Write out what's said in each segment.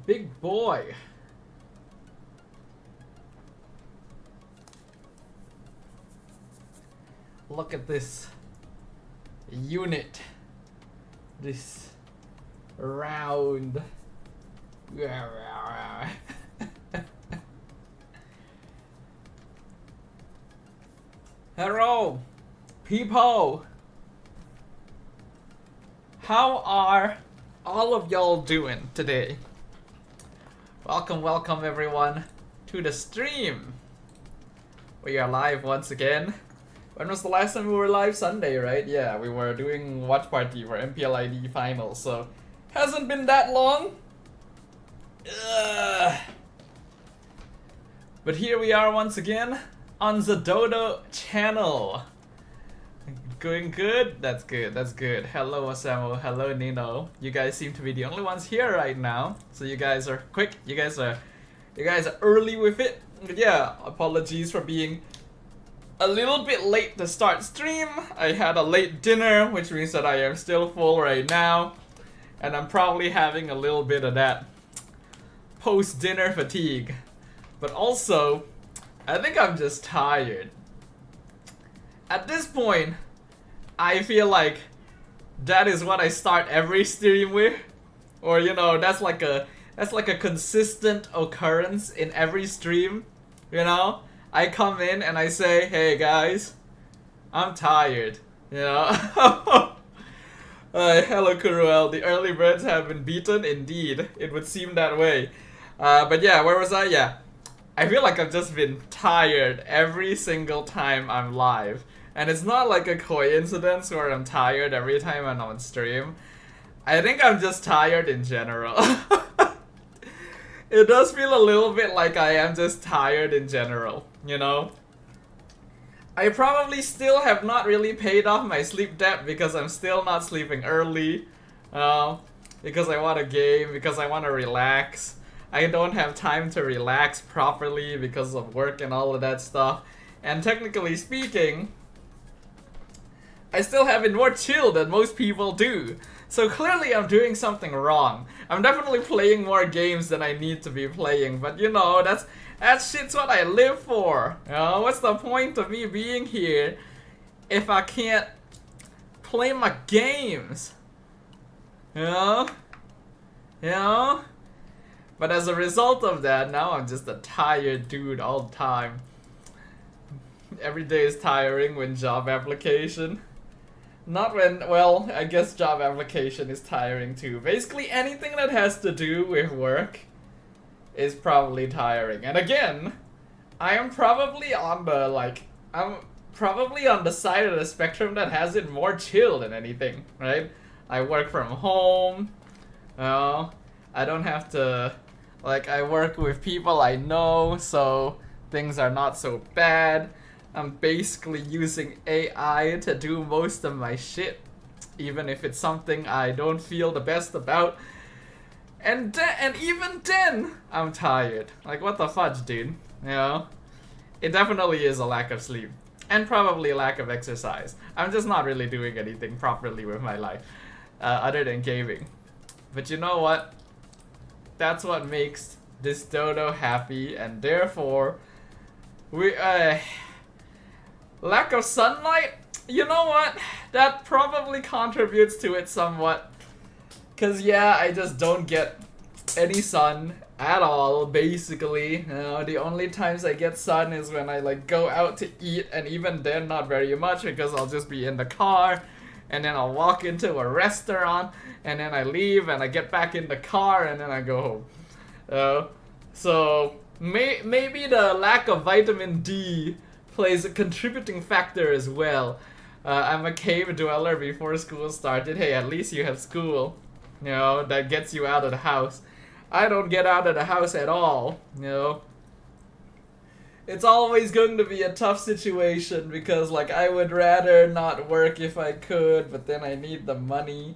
Big boy. Look at this unit. This round. Hello, people. How are all of y'all doing today? Welcome everyone to the stream. We are live once again. When was the last time we were live? Sunday, right? Yeah, we were doing watch party for MPLID finals, so hasn't been that long. Ugh. But here we are once again on the Dodo channel. Going good? That's good, that's good. Hello Osamo, hello Nino. You guys seem to be the only ones here right now. So you guys are quick, you guys are early with it. But yeah, apologies for being a little bit late to start stream. I had a late dinner, which means that I am still full right now. And I'm probably having a little bit of that post-dinner fatigue. But also, I think I'm just tired. At this point, I feel like that is what I start every stream with. Or you know, that's like a consistent occurrence in every stream. You know? I come in and I say, hey guys, I'm tired. You know? Hello Kuruel, the early birds have been beaten. Indeed, it would seem that way. But yeah, where was I? Yeah. I feel like I've just been tired every single time I'm live. And it's not like a coincidence where I'm tired every time I'm on stream. I think I'm just tired in general. It does feel a little bit like I am just tired in general, you know? I probably still have not really paid off my sleep debt because I'm still not sleeping early. Because I want to game, because I want to relax. I don't have time to relax properly because of work and all of that stuff. And technically speaking, I still have been more chill than most people do. So clearly I'm doing something wrong. I'm definitely playing more games than I need to be playing. But you know, that shit's what I live for. You know, what's the point of me being here if I can't play my games? You know? You know? But as a result of that, now I'm just a tired dude all the time. Every day is tiring when job application. Not when, well, I guess job application is tiring too. Basically anything that has to do with work is probably tiring. And again, I am probably on the, I'm probably on the side of the spectrum that has it more chill than anything, right? I work from home, I don't have to, I work with people I know, so things are not so bad. I'm basically using AI to do most of my shit, even if it's something I don't feel the best about. And even then, I'm tired. Like, what the fudge, dude? You know? It definitely is a lack of sleep. And probably a lack of exercise. I'm just not really doing anything properly with my life, other than gaming. But you know what? That's what makes this dodo happy, and therefore, lack of sunlight? You know what? That probably contributes to it somewhat. Cause yeah, I just don't get any sun at all, basically. You know, the only times I get sun is when I go out to eat, and even then not very much because I'll just be in the car and then I'll walk into a restaurant and then I leave and I get back in the car and then I go home. So maybe the lack of vitamin D plays a contributing factor as well. I'm a cave dweller before school started. Hey, at least you have school, you know, that gets you out of the house. I don't get out of the house at all, you know. It's always going to be a tough situation because I would rather not work if I could, but then I need the money.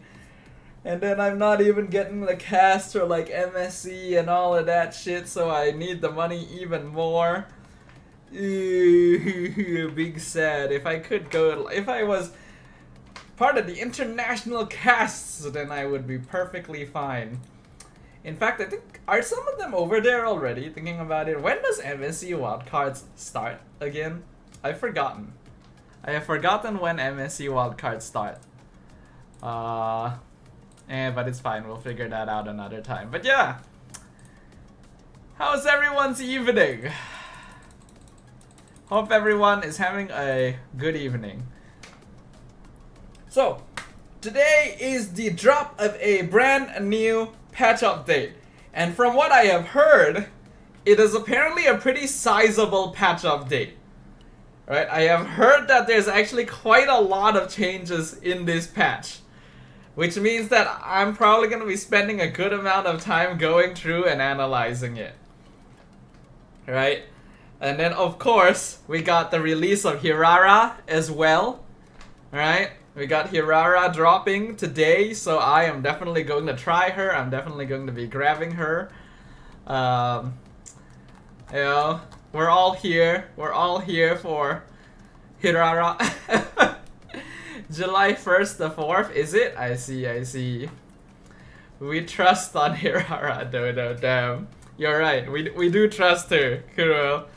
And then I'm not even getting the cast for MSC and all of that shit, so I need the money even more. Big sad. If I was part of the international casts, then I would be perfectly fine. In fact, I think, are some of them over there already? Thinking about it. When does MSC wildcards start again? I've forgotten. I have forgotten when MSC wildcards start. But it's fine. We'll figure that out another time. But yeah. How's everyone's evening? Hope everyone is having a good evening. So, today is the drop of a brand new patch update. And from what I have heard, it is apparently a pretty sizable patch update. Right? I have heard that there's actually quite a lot of changes in this patch. Which means that I'm probably going to be spending a good amount of time going through and analyzing it. Right? And then of course, we got the release of Hirara as well. Right? We got Hirara dropping today, so I am definitely going to try her. I'm definitely going to be grabbing her. You know, we're all here. We're all here for Hirara. July 1st to 4th, is it? I see. We trust on Hirara, no, damn. You're right, we do trust her, Kuro.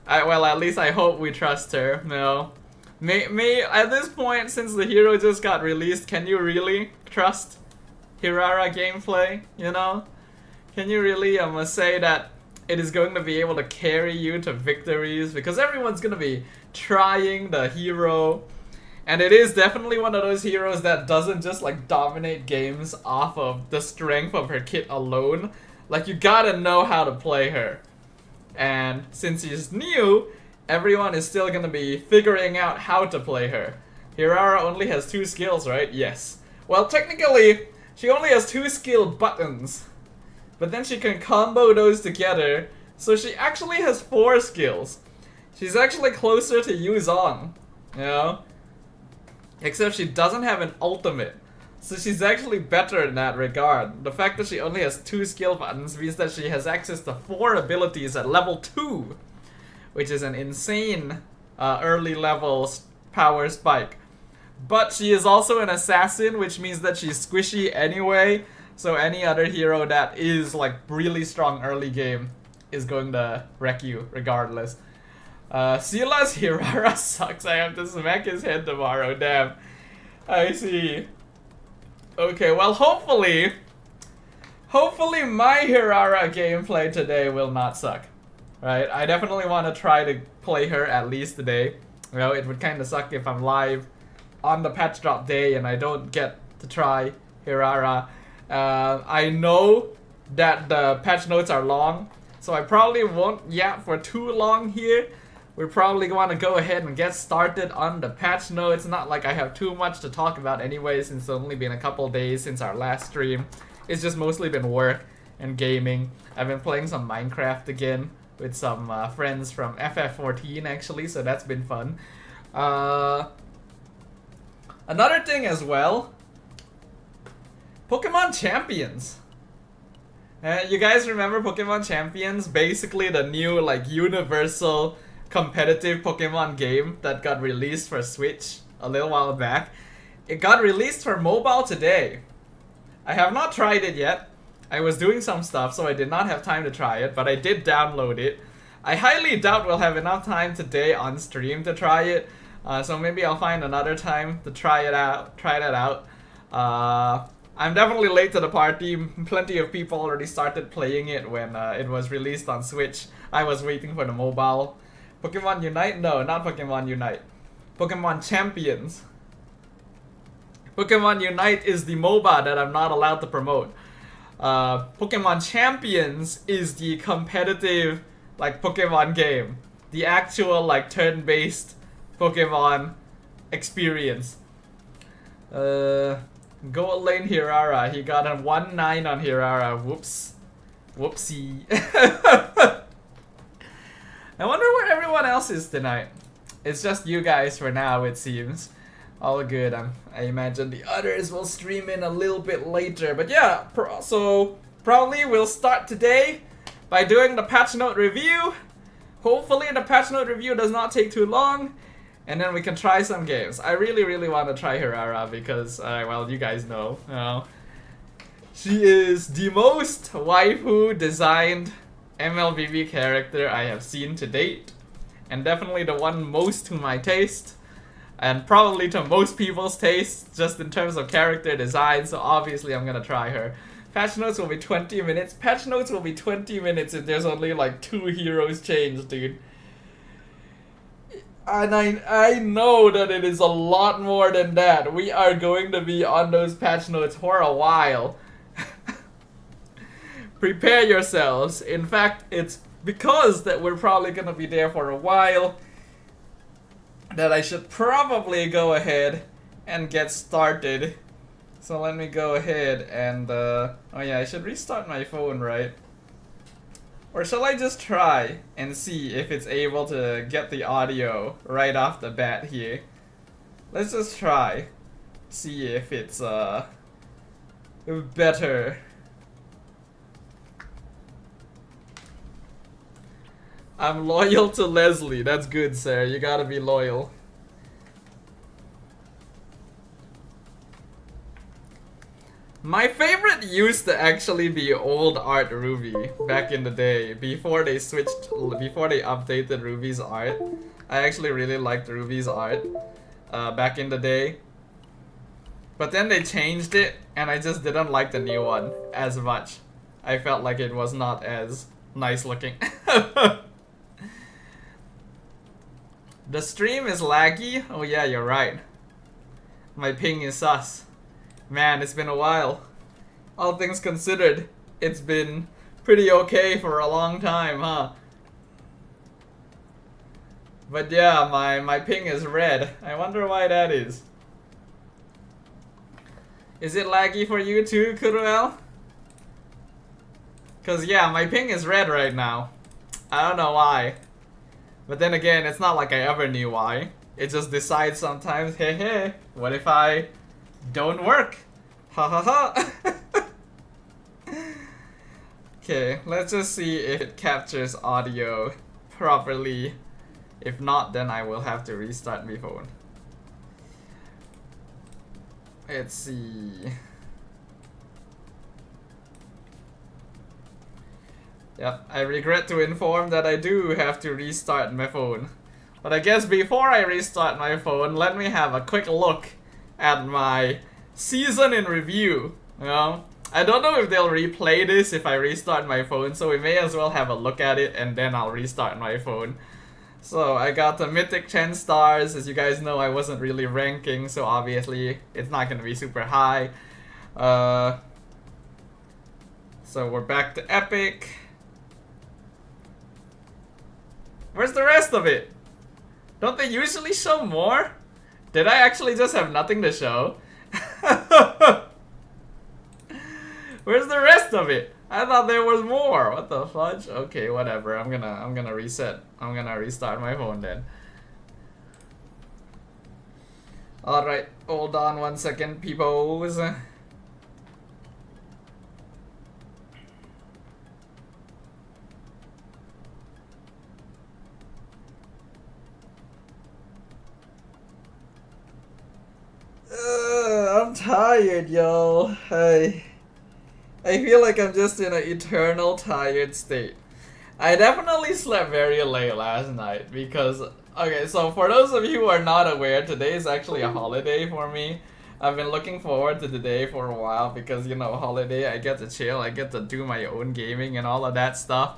Well, at least I hope we trust her, no. May at this point, since the hero just got released, can you really trust Hirara gameplay, you know? Can you really say that it is going to be able to carry you to victories? Because everyone's gonna be trying the hero. And it is definitely one of those heroes that doesn't just like dominate games off of the strength of her kit alone. Like, you gotta know how to play her. And since she's new, everyone is still gonna be figuring out how to play her. Hirara only has 2 skills, right? Yes. Well, technically, she only has 2 skill buttons. But then she can combo those together, so she actually has 4 skills. She's actually closer to Yuzong, you know? Except she doesn't have an ultimate. So she's actually better in that regard. The fact that she only has 2 skill buttons means that she has access to 4 abilities at level 2. Which is an insane early level power spike. But she is also an assassin, which means that she's squishy anyway. So any other hero that is like really strong early game is going to wreck you regardless. Sila's Hirara sucks. I have to smack his head tomorrow. Damn. I see. Okay, well hopefully my Hirara gameplay today will not suck. Right? I definitely want to try to play her at least today. You know, it would kind of suck if I'm live on the patch drop day and I don't get to try Hirara. I know that the patch notes are long, so I probably won't yap for too long here. We probably want to go ahead and get started on the patch notes. Not like I have too much to talk about anyway, since it's only been a couple days since our last stream. It's just mostly been work and gaming. I've been playing some Minecraft again with some friends from FF14 actually, so that's been fun. Another thing as well, Pokemon Champions. You guys remember Pokemon Champions? Basically the new like universal competitive Pokemon game that got released for Switch a little while back. It got released for mobile today. I have not tried it yet. I was doing some stuff, so I did not have time to try it, but I did download it. I highly doubt we'll have enough time today on stream to try it, so maybe I'll find another time to try that out. I'm definitely late to the party. Plenty of people already started playing it when it was released on Switch. I was waiting for the mobile. Pokemon Unite? No, not Pokemon Unite. Pokemon Champions. Pokemon Unite is the MOBA that I'm not allowed to promote. Pokemon Champions is the competitive like Pokemon game. The actual like turn-based Pokemon experience. Gold Lane Hirara. He got a 1-9 on Hirara. Whoops. Whoopsie. I wonder where everyone else is tonight. It's just you guys for now, it seems. All good. I imagine the others will stream in a little bit later. But yeah, so probably we'll start today by doing the patch note review. Hopefully the patch note review does not take too long. And then we can try some games. I really want to try Hirara because, well, you guys know. She is the most waifu designed MLBB character I have seen to date, and definitely the one most to my taste, and probably to most people's taste, just in terms of character design, so obviously I'm gonna try her. Patch notes will be 20 minutes. Patch notes will be 20 minutes if there's only like 2 heroes changed, dude. And I know that it is a lot more than that. We are going to be on those patch notes for a while. Prepare yourselves. In fact, it's because that we're probably gonna be there for a while that I should probably go ahead and get started. So let me go ahead and oh yeah, I should restart my phone, right? Or shall I just try and see if it's able to get the audio right off the bat here? Let's just try. See if it's better. I'm loyal to Leslie. That's good, sir. You gotta be loyal. My favorite used to actually be old art Ruby back in the day, before they updated Ruby's art. I actually really liked Ruby's art back in the day. But then they changed it, and I just didn't like the new one as much. I felt like it was not as nice looking. The stream is laggy? Oh yeah, you're right. My ping is sus. Man, it's been a while. All things considered, it's been pretty okay for a long time, huh? But yeah, my ping is red. I wonder why that is. Is it laggy for you too, Kuruel? Cause yeah, my ping is red right now. I don't know why. But then again, it's not like I ever knew why. It just decides sometimes, hey hey, what if I don't work? Ha ha ha. Okay, let's just see if it captures audio properly. If not, then I will have to restart my phone. Let's see. Yep, I regret to inform that I do have to restart my phone. But I guess before I restart my phone, let me have a quick look at my season in review. You know, I don't know if they'll replay this if I restart my phone, so we may as well have a look at it and then I'll restart my phone. So I got the mythic 10 stars. As you guys know, I wasn't really ranking, so obviously it's not gonna be super high. So we're back to epic. Where's the rest of it? Don't they usually show more? Did I actually just have nothing to show? Where's the rest of it? I thought there was more. What the fudge? Okay, whatever. I'm gonna reset. I'm gonna restart my phone then. Alright, hold on 1 second, peoples. I'm tired, yo. I feel like I'm just in an eternal tired state. I definitely slept very late last night because, okay, so for those of you who are not aware, today is actually a holiday for me. I've been looking forward to the day for a while because, you know, holiday, I get to chill, I get to do my own gaming and all of that stuff.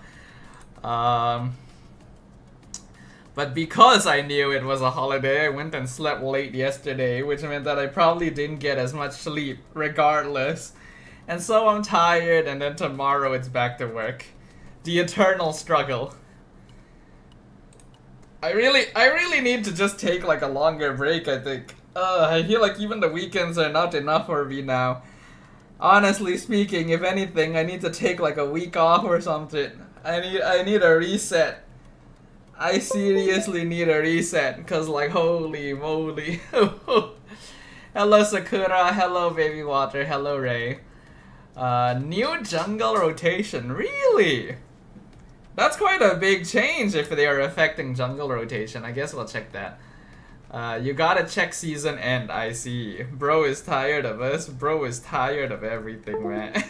But because I knew it was a holiday, I went and slept late yesterday, which meant that I probably didn't get as much sleep regardless. And so I'm tired, and then tomorrow it's back to work. The eternal struggle. I really need to just take like a longer break, I think. I feel like even the weekends are not enough for me now. Honestly speaking, if anything, I need to take like a week off or something. I need a reset. I seriously need a reset, cause like holy moly. Hello Sakura, hello Baby Water, hello Ray. New jungle rotation, really? That's quite a big change if they are affecting jungle rotation. I guess we'll check that. You gotta check season end, I see. Bro is tired of us. Bro is tired of everything, man.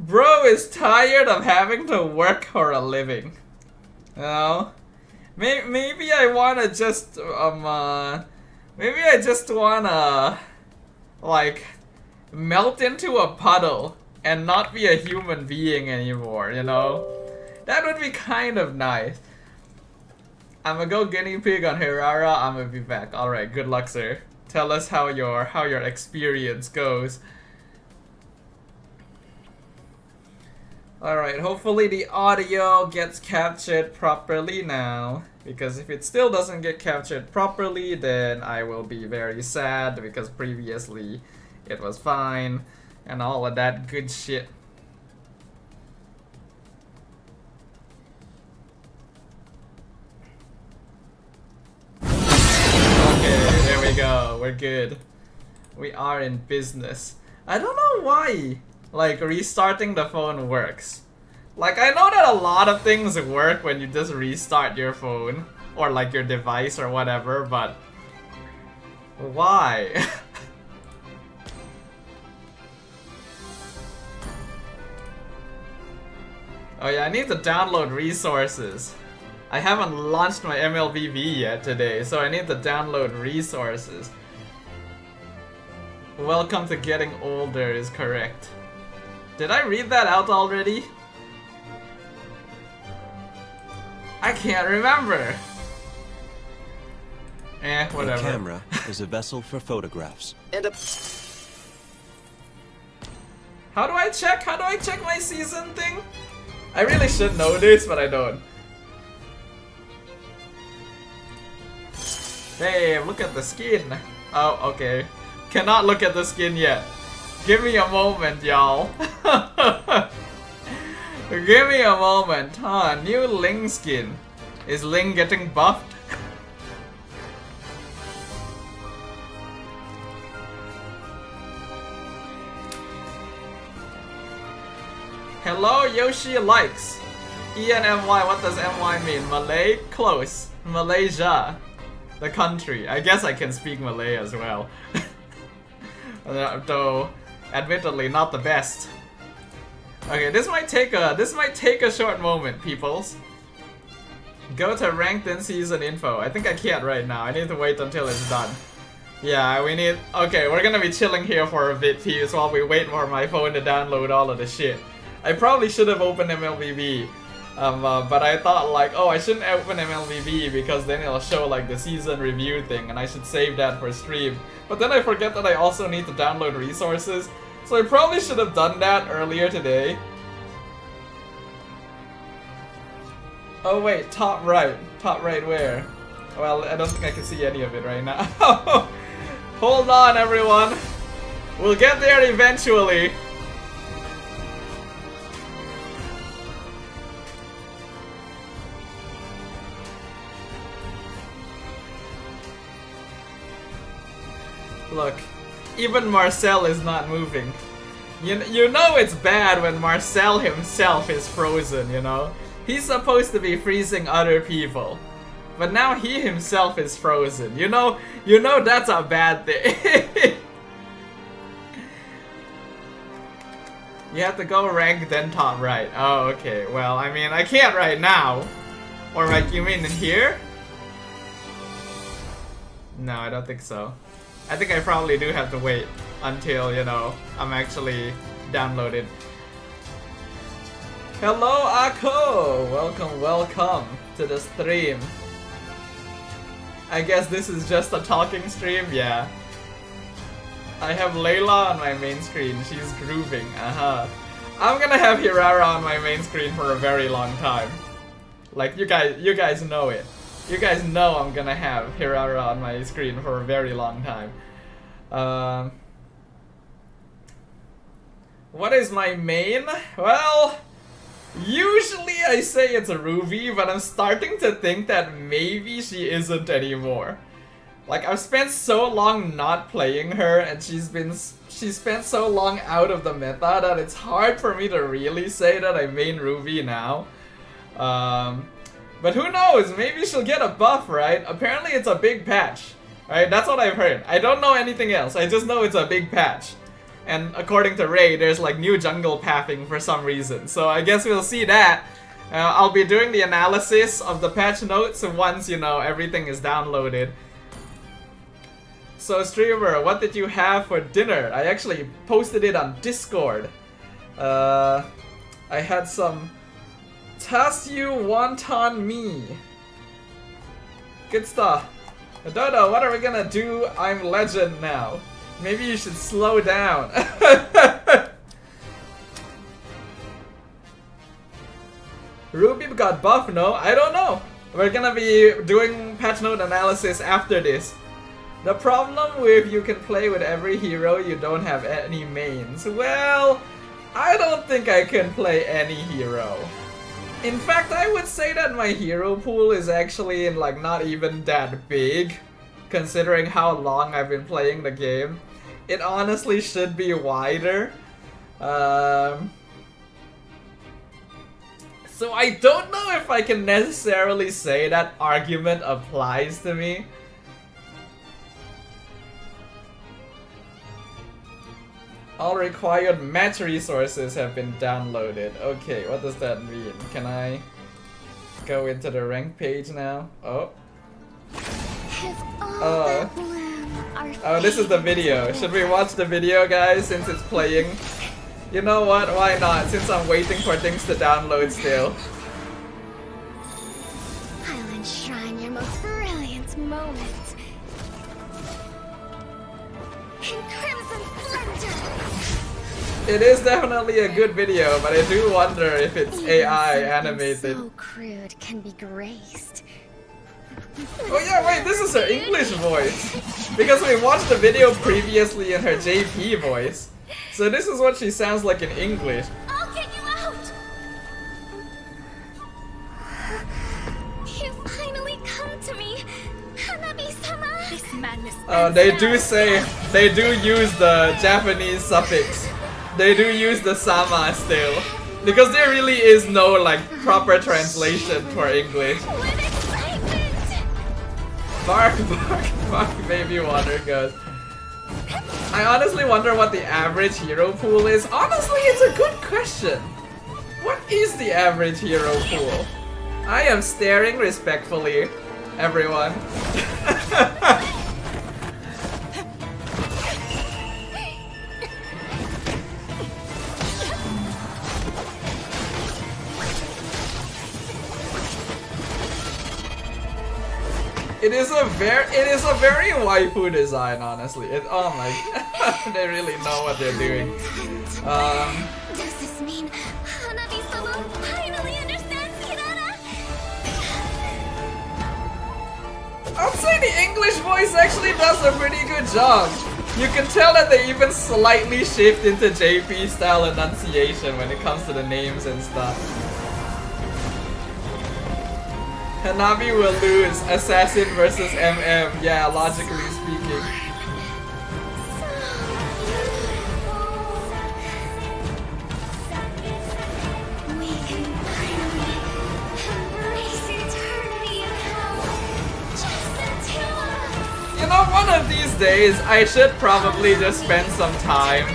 Bro is tired of having to work for a living. You know? Maybe I wanna just, maybe I just wanna, like, melt into a puddle and not be a human being anymore, you know? That would be kind of nice. I'ma go guinea pig on Hirara. I'ma be back. Alright, good luck, sir. Tell us how your experience goes. Alright, hopefully the audio gets captured properly now. Because if it still doesn't get captured properly, then I will be very sad because previously it was fine and all of that good shit. Okay, there we go. We're good. We are in business. I don't know why, like, restarting the phone works. Like, I know that a lot of things work when you just restart your phone or like your device or whatever, but why? Oh yeah, I need to download resources. I haven't launched my MLBB yet today, so I need to download resources. Welcome to getting older is correct. Did I read that out already? I can't remember. Whatever. A camera is a vessel for photographs. And a... How do I check? How do I check my season thing? I really should know this, but I don't. Hey, look at the skin. Oh, okay. Cannot look at the skin yet. Give me a moment, y'all. Give me a moment. Huh, new Ling skin. Is Ling getting buffed? Hello, Yoshi likes. E-N-M-Y, what does M-Y mean? Malay? Close. Malaysia. The country. I guess I can speak Malay as well. Though, admittedly, not the best. Okay, this might take a short moment, peoples. Go to ranked in season info. I think I can't right now. I need to wait until it's done. Yeah, we need... Okay, we're gonna be chilling here for a bit, peeps, while we wait for my phone to download all of the shit. I probably should have opened MLBB. But I thought like, oh, I shouldn't open MLBB because then it'll show like the season review thing and I should save that for stream. But then I forget that I also need to download resources. So I probably should have done that earlier today. Oh wait, top right. Top right where? Well, I don't think I can see any of it right now. Hold on, everyone. We'll get there eventually. Look, even Marcel is not moving. You know it's bad when Marcel himself is frozen, you know? He's supposed to be freezing other people. But now he himself is frozen. You know that's a bad thing. You have to go rank then top right. Oh, okay. Well, I mean, I can't right now. Or like, you mean in here? No, I don't think so. I think I probably do have to wait until, you know, I'm actually downloaded. Hello, Ako! Welcome to the stream. I guess this is just a talking stream, yeah. I have Layla on my main screen, she's grooving, I'm gonna have Hirara on my main screen for a very long time. Like, you guys know it. You guys know I'm gonna have Hirara on my screen for a very long time. What is my main? Well, usually I say it's a Ruby, but I'm starting to think that maybe she isn't anymore. Like, I've spent so long not playing her, and she's spent so long out of the meta that it's hard for me to really say that I main Ruby now. But who knows? Maybe she'll get a buff, right? Apparently it's a big patch. Right? That's what I've heard. I don't know anything else. I just know it's a big patch. And according to Ray, there's like new jungle pathing for some reason. So I guess we'll see that. I'll be doing the analysis of the patch notes once, you know, everything is downloaded. So streamer, what did you have for dinner? I actually posted it on Discord. I had some Tassu wonton mee. Good stuff. Dodo, what are we gonna do? I'm legend now. Maybe you should slow down. Ruby got buff, no? I don't know. We're gonna be doing patch note analysis after this. The problem with you can play with every hero, you don't have any mains. Well, I don't think I can play any hero. In fact, I would say that my hero pool is actually like not even that big, considering how long I've been playing the game. It honestly should be wider. So I don't know if I can necessarily say that argument applies to me. All required match resources have been downloaded. Okay, what does that mean? Can I go into the rank page now? Oh. Oh, this is the video. Should we watch the video, guys, since it's playing? You know what? Why not? Since I'm waiting for things to download still. I'll enshrine your most brilliant moment. In crimson splendor. It is definitely a good video, but I do wonder if it's AI animated. So crude can be graced. Oh yeah, wait, this is her English voice. Because we watched the video previously in her JP voice. So this is what she sounds like in English. I'll get you out. You finally come to me, Hanabi-sama. This madness. They do use the Japanese suffix. They do use the sama still. Because there really is no like proper translation for English. With excitement. Bark, bark, bark, baby water goes. I honestly wonder what the average hero pool is. Honestly, it's a good question. What is the average hero pool? I am staring respectfully, everyone. It is a very waifu design, honestly. Oh my, they really know what they're doing. Does this mean Hanabi-sama finally understands Kirara? I'd say the English voice actually does a pretty good job. You can tell that they even slightly shift into JP style enunciation when it comes to the names and stuff. Hanabi will lose. Assassin versus MM. Yeah, logically speaking. We can finally embrace eternity of hell. Just the two of us. You know, one of these days, I should probably just spend some time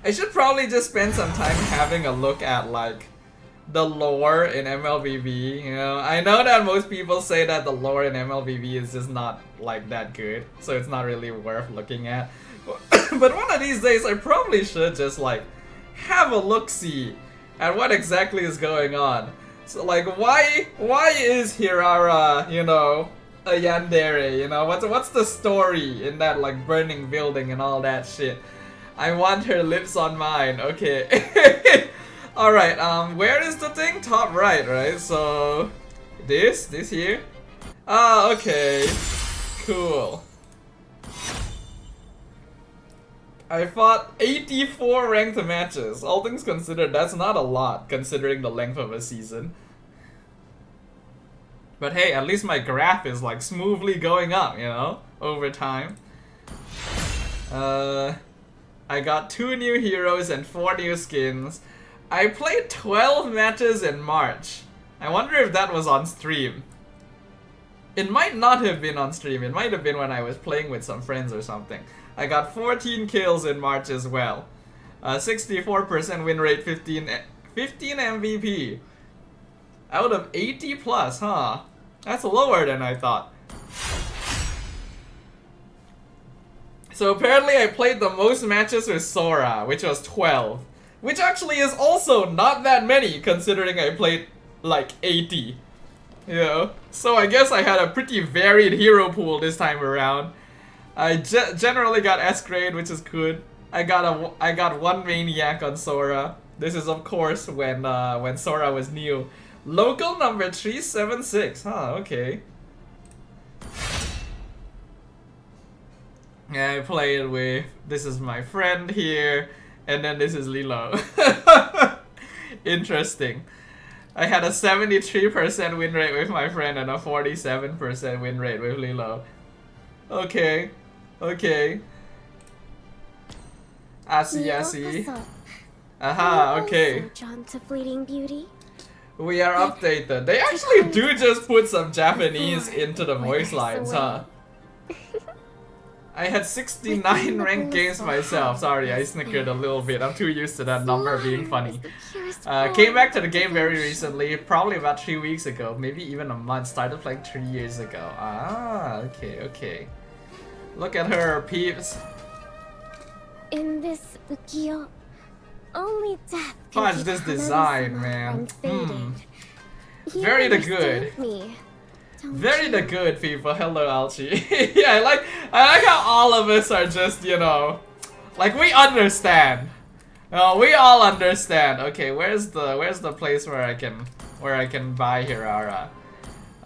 I should probably just spend some time having a look at like the lore in MLBB, you know. I know that most people say that the lore in MLBB is just not like that good, so it's not really worth looking at. But one of these days I probably should just like have a look-see at what exactly is going on. So like why is Hirara, you know, a yandere, you know? What's the story in that like burning building and all that shit? I want her lips on mine. Okay. Alright, where is the thing? Top right, right? So, this here? Ah, okay. Cool. I fought 84 ranked matches. All things considered, that's not a lot, considering the length of a season. But hey, at least my graph is like smoothly going up, you know? Over time. I got 2 new heroes and 4 new skins. I played 12 matches in March. I wonder if that was on stream. It might not have been on stream. It might have been when I was playing with some friends or something. I got 14 kills in March as well. 64% win rate, 15 MVP. Out of 80 plus, huh? That's lower than I thought. So apparently I played the most matches with Sora, which was 12. Which actually is also not that many, considering I played like 80. You know? So I guess I had a pretty varied hero pool this time around. I generally got S grade, which is good. I got one Maniac on Sora. This is of course when Sora was new. Local number 376, huh, okay. Yeah, I played with, this is my friend here, and then this is Lilo. Interesting. I had a 73% win rate with my friend and a 47% win rate with Lilo. Okay, okay. I see. Aha, okay. Drawn to fleeting beauty. We are updated. They actually do just put some Japanese into the voice lines, huh? I had 69 ranked games myself. Sorry, I snickered a little bit. I'm too used to that number being funny. Came back to the game very recently, probably about 3 weeks ago, maybe even a month. Started playing 3 years ago. Ah, okay, okay. Look at her, peeps. In this ukiyo, only death can Watch keep this Hanami-sama design, man. from fading. Very the understand good. Me, don't Very you? the good people. Hello, Alchi. Yeah, I like how all of us are just, you know, like we understand. We all understand. Okay, where's the place where I can buy Hirara?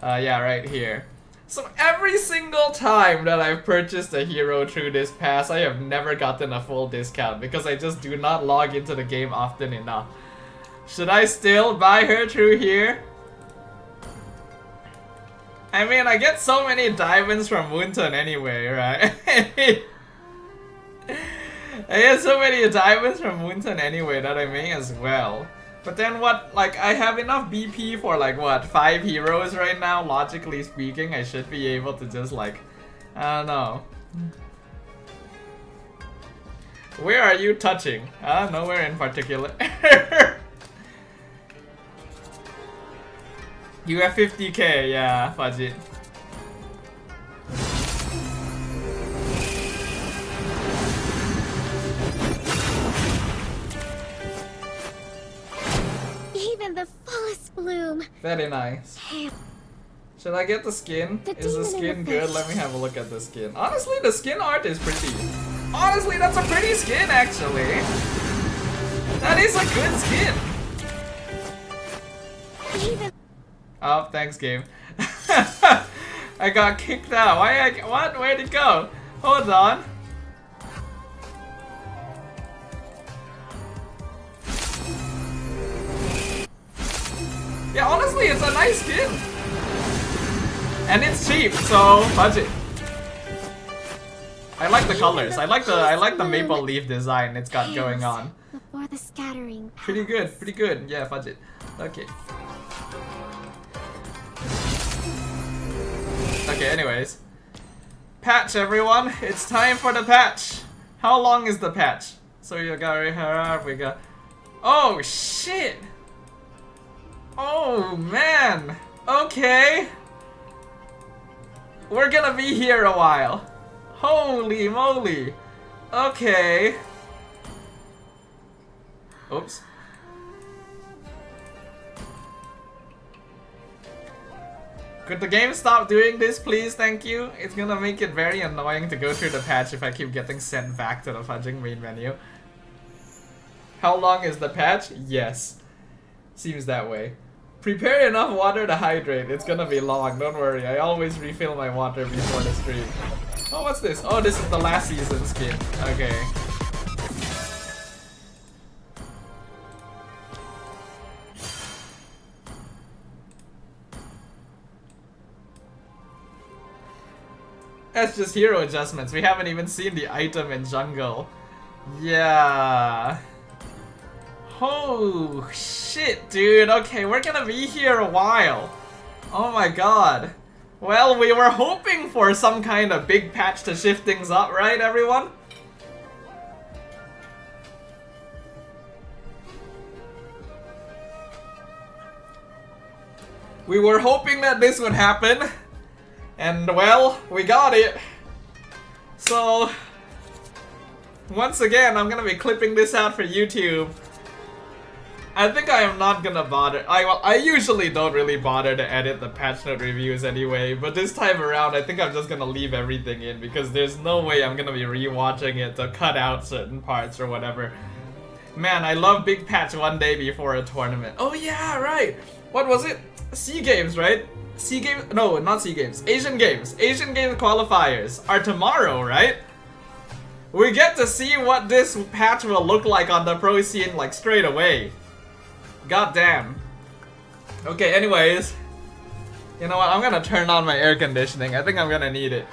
Yeah, right here. So every single time that I've purchased a hero through this pass, I have never gotten a full discount because I just do not log into the game often enough. Should I still buy her through here? I mean, I get so many diamonds from Moonton anyway, right? I get so many diamonds from Moonton anyway that I may as well. But then what, like, I have enough BP for like, what, 5 heroes right now? Logically speaking, I should be able to just like, I don't know. Where are you touching? Nowhere in particular. You have 50k, yeah, fudge it. Even the fullest bloom. Very nice. Should I get the skin? Is the skin good? Let me have a look at the skin. Honestly, the skin art is pretty. Honestly, that's a pretty skin, actually. That is a good skin. Even Oh, thanks, game. I got kicked out. What? Where'd it go? Hold on. Yeah, honestly, it's a nice skin. And it's cheap, so budget. I like the colors. I like the maple leaf design it's got going on. before the scattering. Pretty good, pretty good. Yeah, fudge it. Okay. Okay, anyways. Patch, everyone. It's time for the patch. How long is the patch? So you got Rihara, we got... Oh, shit! Oh, man! Okay. We're gonna be here a while. Holy moly. Okay. Oops. Could the game stop doing this, please? Thank you. It's gonna make it very annoying to go through the patch if I keep getting sent back to the fudging main menu. How long is the patch? Yes. Seems that way. Prepare enough water to hydrate. It's gonna be long, don't worry. I always refill my water before the stream. Oh, what's this? Oh, this is the last season skin. Okay. That's just hero adjustments. We haven't even seen the item in jungle. Yeah. Oh shit, dude. Okay, we're gonna be here a while. Oh my god. Well, we were hoping for some kind of big patch to shift things up, right, everyone? We were hoping that this would happen. And well, we got it. So, once again, I'm gonna be clipping this out for YouTube. I think I am not gonna bother. I usually don't really bother to edit the patch note reviews anyway, but this time around I think I'm just gonna leave everything in because there's no way I'm gonna be rewatching it to cut out certain parts or whatever. Man, I love big patch one day before a tournament. Oh yeah, right. What was it? SEA Games, right? SEA Games? No, not SEA Games. Asian Games. Asian Games qualifiers are tomorrow, right? We get to see what this patch will look like on the pro scene like straight away. God damn. Okay, anyways. You know what? I'm gonna turn on my air conditioning. I think I'm gonna need it.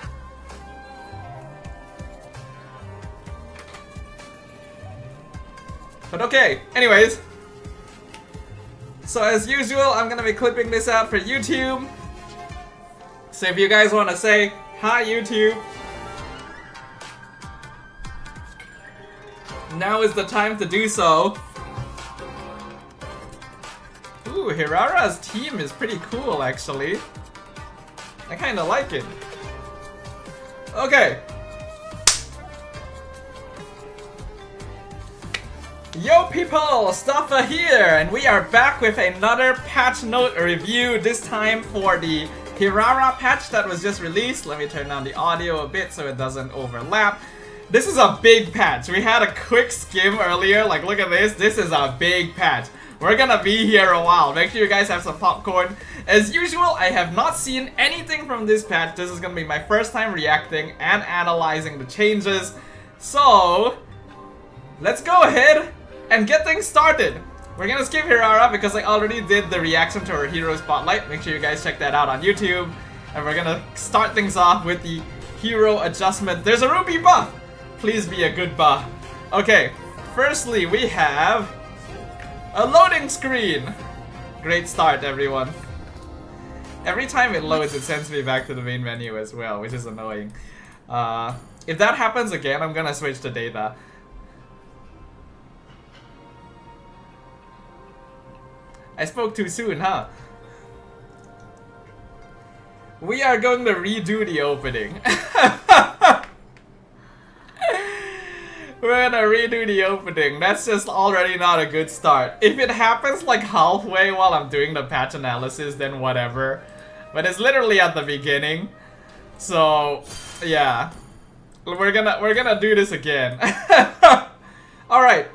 But okay, anyways. So as usual, I'm gonna be clipping this out for YouTube. So if you guys wanna say, hi YouTube. Now is the time to do so. Ooh, Hirara's team is pretty cool, actually. I kinda like it. Okay. Yo people, Sdafhaa here, and we are back with another patch note review, this time for the Hirara patch that was just released. Let me turn down the audio a bit so it doesn't overlap. This is a big patch. We had a quick skim earlier, like look at this. This is a big patch. We're gonna be here a while. Make sure you guys have some popcorn. As usual, I have not seen anything from this patch. This is gonna be my first time reacting and analyzing the changes. So, let's go ahead and get things started. We're gonna skip Hirara because I already did the reaction to her hero spotlight. Make sure you guys check that out on YouTube. And we're gonna start things off with the hero adjustment. There's a rupee buff! Please be a good buff. Okay, firstly we have a loading screen. Great start, everyone. Every time it loads, it sends me back to the main menu as well, which is annoying. If that happens again, I'm gonna switch to data. I spoke too soon, huh? We are going to redo the opening. We're gonna redo the opening. That's just already not a good start. If it happens like halfway while I'm doing the patch analysis, then whatever. But it's literally at the beginning. So, yeah. We're gonna do this again. Alright.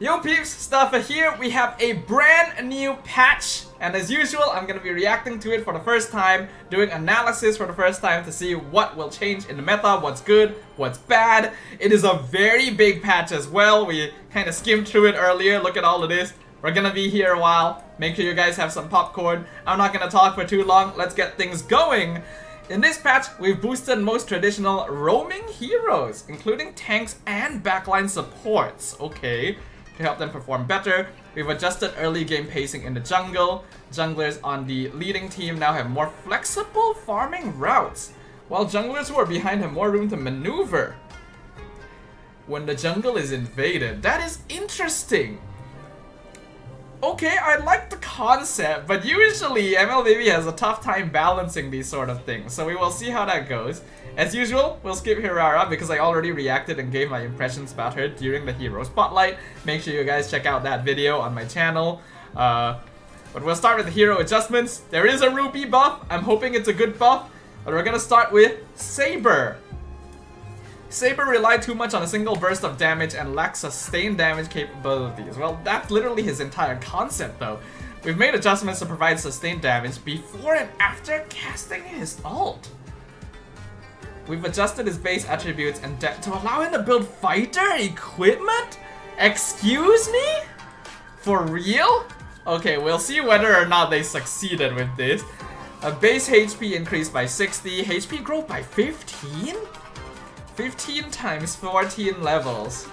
Yo peeps, Sdafhaa here. We have a brand new patch, and as usual, I'm gonna be reacting to it for the first time, doing analysis for the first time to see what will change in the meta, what's good, what's bad. It is a very big patch as well. We kind of skimmed through it earlier. Look at all of this. We're gonna be here a while. Make sure you guys have some popcorn. I'm not gonna talk for too long. Let's get things going. In this patch, we've boosted most traditional roaming heroes, including tanks and backline supports. Okay. To help them perform better. We've adjusted early game pacing in the jungle. Junglers on the leading team now have more flexible farming routes, while junglers who are behind have more room to maneuver when the jungle is invaded. That is interesting. Okay, I like the concept, but usually MLBB has a tough time balancing these sort of things, so we will see how that goes. As usual, we'll skip Hirara because I already reacted and gave my impressions about her during the hero spotlight. Make sure you guys check out that video on my channel. But we'll start with the hero adjustments. There is a rupee buff. I'm hoping it's a good buff. But we're gonna start with Saber. Saber relied too much on a single burst of damage and lacks sustained damage capabilities. Well, that's literally his entire concept though. We've made adjustments to provide sustained damage before and after casting his ult. We've adjusted his base attributes and depth to allow him to build fighter equipment? Excuse me? For real? Okay, we'll see whether or not they succeeded with this. A base HP increased by 60, HP growth by 15? 15 times 14 levels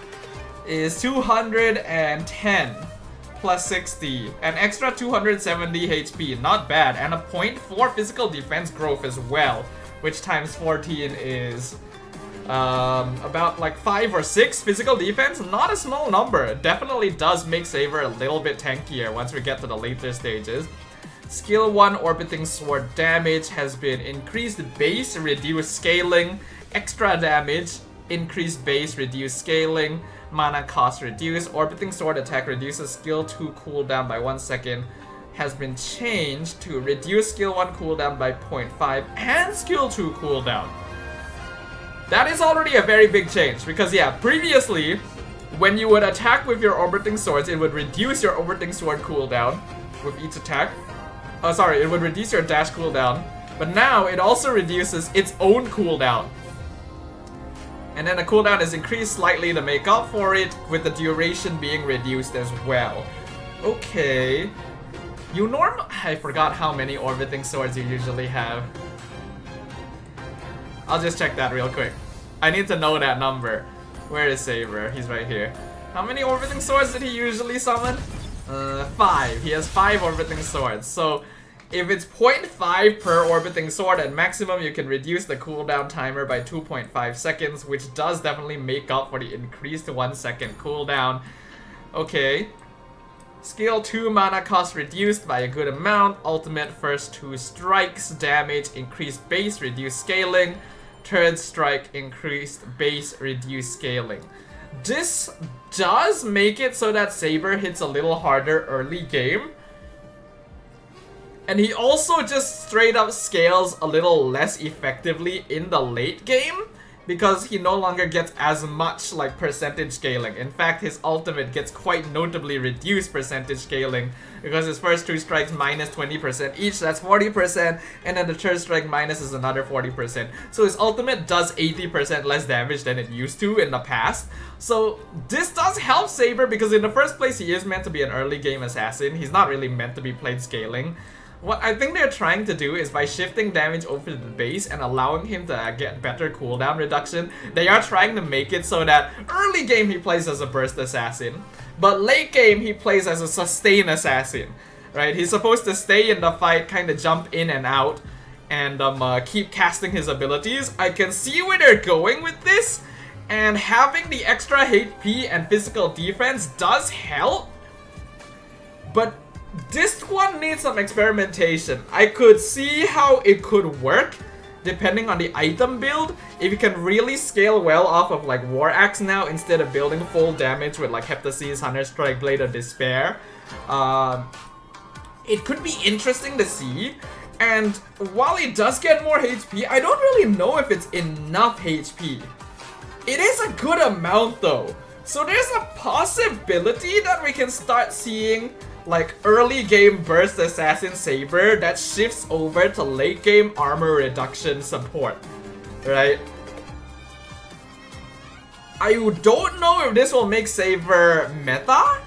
is 210 plus 60, an extra 270 HP, not bad, and a 0.4 physical defense growth as well, which times 14 is about like 5 or 6 physical defense. Not a small number. Definitely does make Saber a little bit tankier once we get to the later stages. Skill 1 orbiting sword damage has been increased base, reduced scaling, extra damage, increased base, reduced scaling, mana cost reduced, orbiting sword attack reduces skill 2 cooldown by 1 second, has been changed to reduce skill 1 cooldown by 0.5 and skill 2 cooldown. That is already a very big change because yeah, previously when you would attack with your orbiting swords, it would reduce your orbiting sword cooldown with each attack. Oh sorry, it would reduce your dash cooldown, but now it also reduces its own cooldown. And then the cooldown is increased slightly to make up for it, with the duration being reduced as well. Okay. I forgot how many orbiting swords you usually have. I'll just check that real quick. I need to know that number. Where is Saber? He's right here. How many orbiting swords did he usually summon? 5. He has 5 orbiting swords. So if it's 0.5 per orbiting sword, at maximum you can reduce the cooldown timer by 2.5 seconds, which does definitely make up for the increased 1 second cooldown. Okay. Skill 2 mana cost reduced by a good amount. Ultimate first 2 strikes, damage, increased base, reduced scaling. Third strike, increased base, reduced scaling. This does make it so that Saber hits a little harder early game. And he also just straight up scales a little less effectively in the late game, because he no longer gets as much like percentage scaling. In fact, his ultimate gets quite notably reduced percentage scaling, because his first 2 strikes minus 20% each, that's 40%, and then the third strike minus is another 40%. So his ultimate does 80% less damage than it used to in the past. So this does help Saber, because in the first place he is meant to be an early game assassin. He's not really meant to be played scaling. What I think they're trying to do is by shifting damage over to the base and allowing him to get better cooldown reduction, they are trying to make it so that early game he plays as a burst assassin, but late game he plays as a sustain assassin, right? He's supposed to stay in the fight, kind of jump in and out, and keep casting his abilities. I can see where they're going with this, and having the extra HP and physical defense does help, but this one needs some experimentation. I could see how it could work depending on the item build. If you can really scale well off of like War Axe now, instead of building full damage with like Heptasis, Hunter Strike, Blade of Despair, it could be interesting to see. And while it does get more HP, I don't really know if it's enough HP. It is a good amount though. So there's a possibility that we can start seeing like early game burst assassin Saber that shifts over to late game armor reduction support, right? I don't know if this will make Saber meta,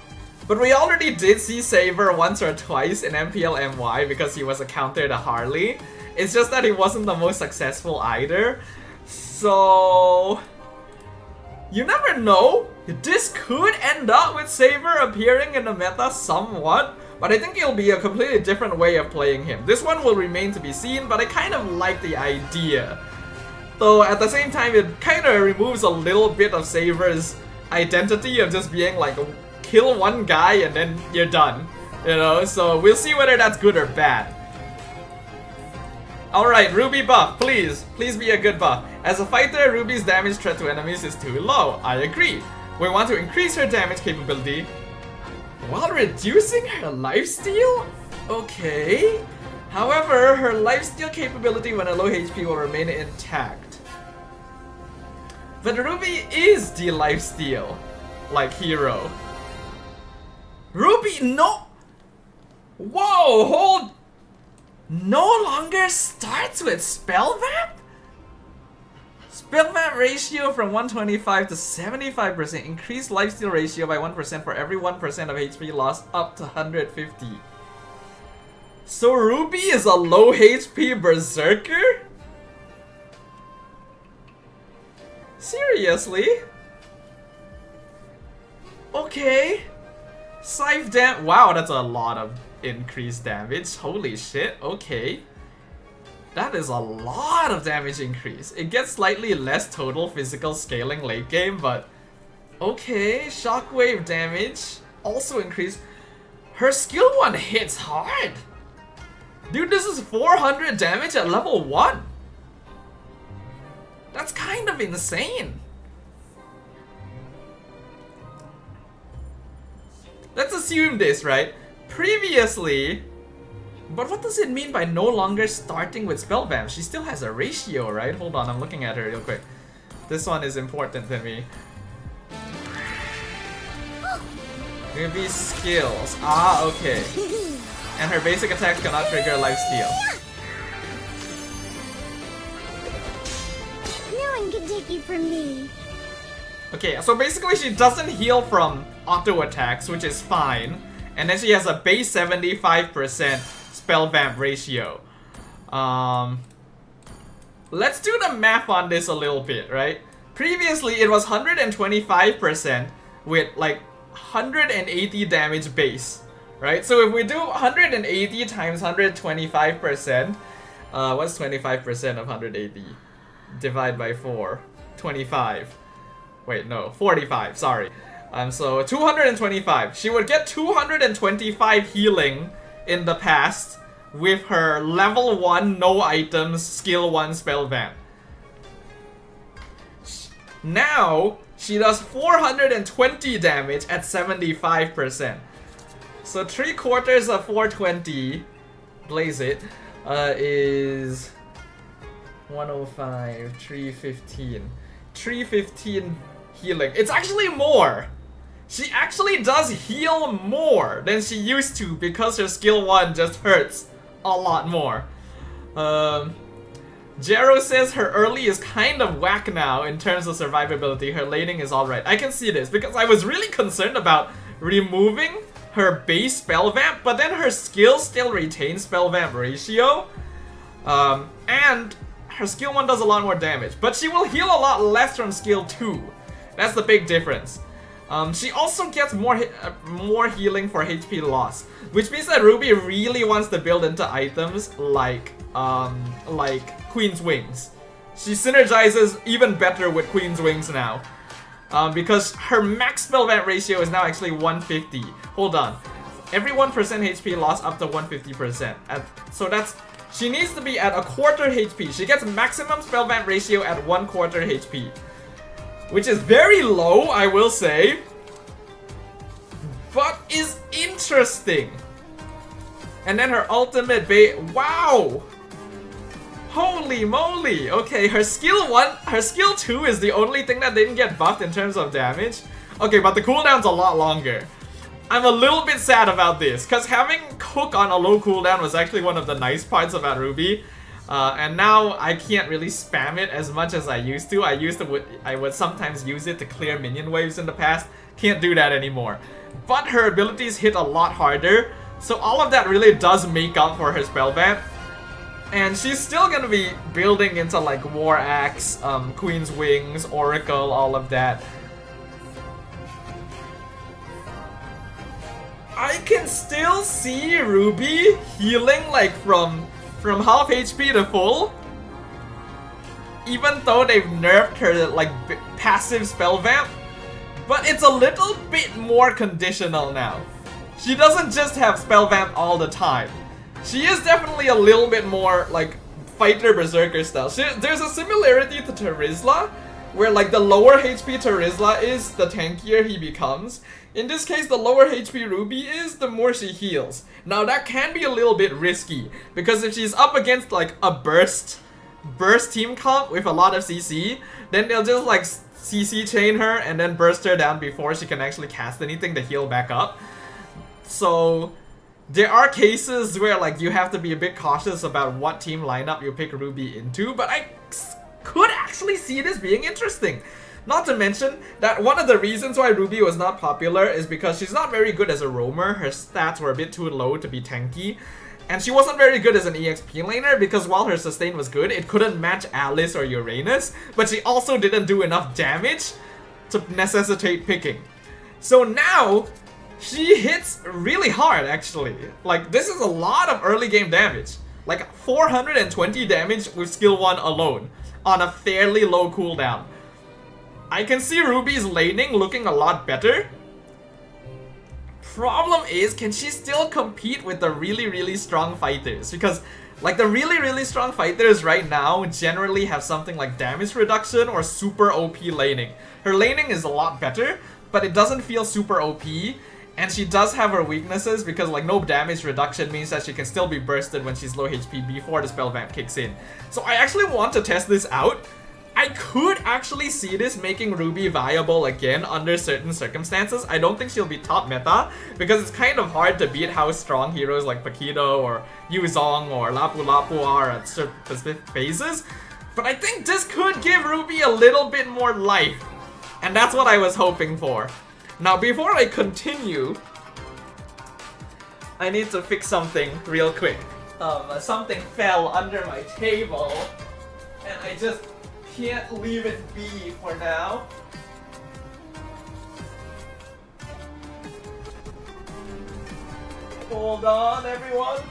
but we already did see Saber once or twice in MPL MY because he was a counter to Harley. It's just that he wasn't the most successful either. So you never know. This could end up with Saber appearing in the meta somewhat, but I think it'll be a completely different way of playing him. This one will remain to be seen, but I kind of like the idea. Though at the same time, it kind of removes a little bit of Saber's identity of just being like, kill one guy and then you're done. You know, so we'll see whether that's good or bad. Alright, Ruby buff, please. Please be a good buff. As a fighter, Ruby's damage threat to enemies is too low. I agree. We want to increase her damage capability while reducing her lifesteal? Okay. However, her lifesteal capability when a low HP will remain intact. But Ruby is the lifesteal like hero. Ruby, no! Whoa, hold! No longer starts with spell vamp? Spell vamp ratio from 125 to 75%. Increased lifesteal ratio by 1% for every 1% of HP lost up to 150. So Ruby is a low HP berserker? Seriously? Okay. Scythe dam. Wow, that's a lot of increased damage. Holy shit. Okay. That is a lot of damage increase. It gets slightly less total physical scaling late game, but okay. Shockwave damage also increased. Her skill 1 hits hard. Dude, this is 400 damage at level 1. That's kind of insane. Let's assume this, right? Previously, but what does it mean by no longer starting with spell vamp? She still has a ratio, right? Hold on, I'm looking at her real quick. This one is important to me. Maybe skills. Ah, okay. And her basic attacks cannot trigger lifesteal. No one can take you from me. Okay, so basically she doesn't heal from auto attacks, which is fine. And then she has a base 75% spell vamp ratio. Let's do the math on this a little bit, right? Previously it was 125% with like 180 damage base, right? So if we do 180 times 125%, what's 25% of 180? Divide by 4. 25. Wait, no, 45, sorry. So 225. She would get 225 healing in the past with her level 1 no items skill 1 spell vamp. Now she does 420 damage at 75%. So 3/4 of 420, blaze it, is 105, 315. 315 healing. It's actually more. She actually does heal more than she used to because her skill 1 just hurts a lot more. Jero says her early is kind of whack now in terms of survivability. Her laning is alright. I can see this because I was really concerned about removing her base spell vamp, but then her skill still retains spell vamp ratio. And her skill 1 does a lot more damage, but she will heal a lot less from skill 2. That's the big difference. She also gets more healing for HP loss, which means that Ruby really wants to build into items like Queen's Wings. She synergizes even better with Queen's Wings now, because her max spell vamp ratio is now actually 150. Hold on, every 1% HP loss up to 150%. So that's, she needs to be at 1/4 HP. She gets maximum spell vamp ratio at 1/4 HP. Which is very low, I will say, but is interesting. And then her ultimate bait, wow! Holy moly! Okay, her skill 2 is the only thing that didn't get buffed in terms of damage. Okay, but the cooldown's a lot longer. I'm a little bit sad about this, because having Cook on a low cooldown was actually one of the nice parts about Ruby. And now I can't really spam it as much as I used to. I would sometimes use it to clear minion waves in the past. Can't do that anymore. But her abilities hit a lot harder, so all of that really does make up for her spell vamp. And she's still gonna be building into like War Axe, Queen's Wings, Oracle, all of that. I can still see Ruby healing like from half HP to full, even though they've nerfed her like passive spell vamp, but it's a little bit more conditional now. She doesn't just have spell vamp all the time. She is definitely a little bit more like fighter berserker style. There's a similarity to Terizla, where like the lower HP Terizla is, the tankier he becomes. In this case, the lower HP Ruby is, the more she heals. Now that can be a little bit risky, because if she's up against like a burst team comp with a lot of CC, then they'll just like CC chain her and then burst her down before she can actually cast anything to heal back up. So there are cases where like you have to be a bit cautious about what team lineup you pick Ruby into, but I could actually see this being interesting. Not to mention that one of the reasons why Ruby was not popular is because she's not very good as a roamer. Her stats were a bit too low to be tanky. And she wasn't very good as an EXP laner because while her sustain was good, it couldn't match Alice or Uranus. But she also didn't do enough damage to necessitate picking. So now, she hits really hard actually. Like, this is a lot of early game damage. Like 420 damage with skill 1 alone on a fairly low cooldown. I can see Ruby's laning looking a lot better. Problem is, can she still compete with the really strong fighters? Because like the really strong fighters right now generally have something like damage reduction or super OP laning. Her laning is a lot better, but it doesn't feel super OP. And she does have her weaknesses because like no damage reduction means that she can still be bursted when she's low HP before the spell vamp kicks in. So I actually want to test this out. I could actually see this making Ruby viable again under certain circumstances. I don't think she'll be top meta because it's kind of hard to beat how strong heroes like Paquito or Yuzong or Lapu Lapu are at certain specific phases. But I think this could give Ruby a little bit more life. And that's what I was hoping for. Now before I continue, I need to fix something real quick. Something fell under my table and I just can't leave it be for now. Hold on, everyone.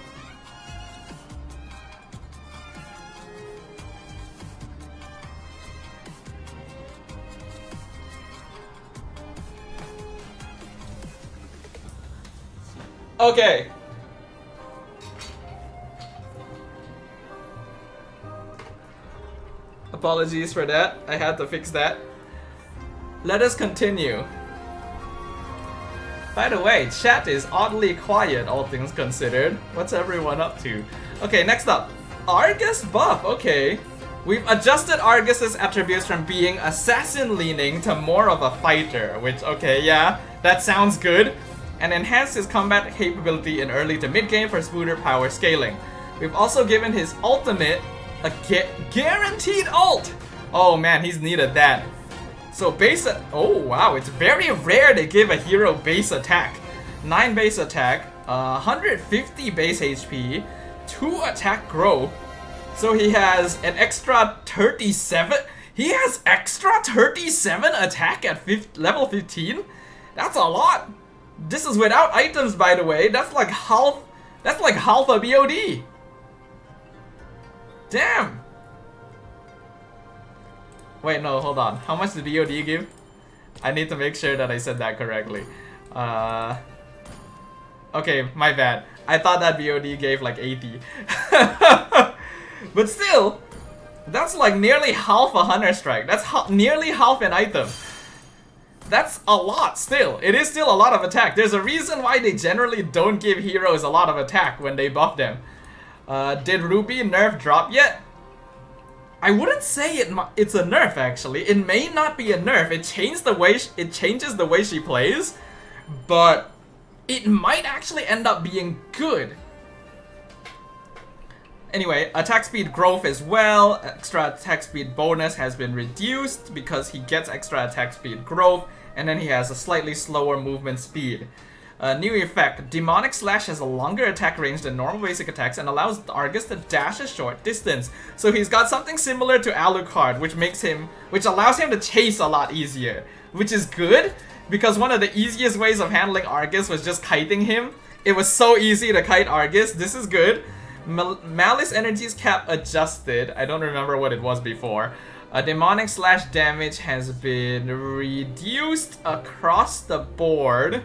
Okay. Apologies for that. I had to fix that. Let us continue. By the way, chat is oddly quiet, all things considered. What's everyone up to? Okay, next up. Argus buff. Okay. We've adjusted Argus's attributes from being assassin leaning to more of a fighter, which, okay, yeah, that sounds good. And enhanced his combat capability in early to mid game for smoother power scaling. We've also given his ultimate a guaranteed ult! Oh man, he's needed that. So base, oh wow, it's very rare to give a hero base attack. 9 base attack, 150 base HP, 2 attack growth. So he has an extra 37, he has extra 37 attack at level 15? That's a lot! This is without items, by the way. That's like half a BOD. Damn! Wait, no, hold on. How much did BOD give? I need to make sure that I said that correctly. Okay, my bad. I thought that BOD gave like 80. But still, that's like nearly half a Hunter Strike. That's nearly half an item. That's a lot still. It is still a lot of attack. There's a reason why they generally don't give heroes a lot of attack when they buff them. Did Ruby nerf drop yet? I wouldn't say it's a nerf actually. It may not be a nerf. It changes the way she plays, but it might actually end up being good. Anyway, attack speed growth as well. Extra attack speed bonus has been reduced because he gets extra attack speed growth, and then he has a slightly slower movement speed. New effect, Demonic Slash has a longer attack range than normal basic attacks and allows Argus to dash a short distance. So he's got something similar to Alucard, which allows him to chase a lot easier, which is good because one of the easiest ways of handling Argus was just kiting him. It was so easy to kite Argus. This is good. Malice Energy's cap adjusted. I don't remember what it was before. Demonic Slash damage has been reduced across the board.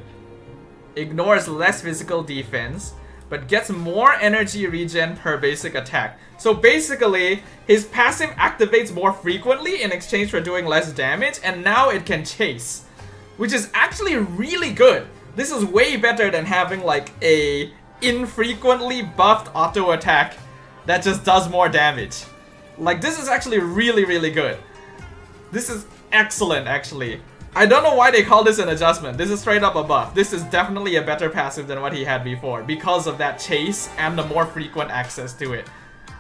Ignores less physical defense, but gets more energy regen per basic attack. So basically, his passive activates more frequently in exchange for doing less damage, and now it can chase, which is actually really good. This is way better than having like a infrequently buffed auto attack that just does more damage. Like, this is actually really good. This is excellent actually. I don't know why they call this an adjustment. This is straight up a buff. This is definitely a better passive than what he had before because of that chase and the more frequent access to it.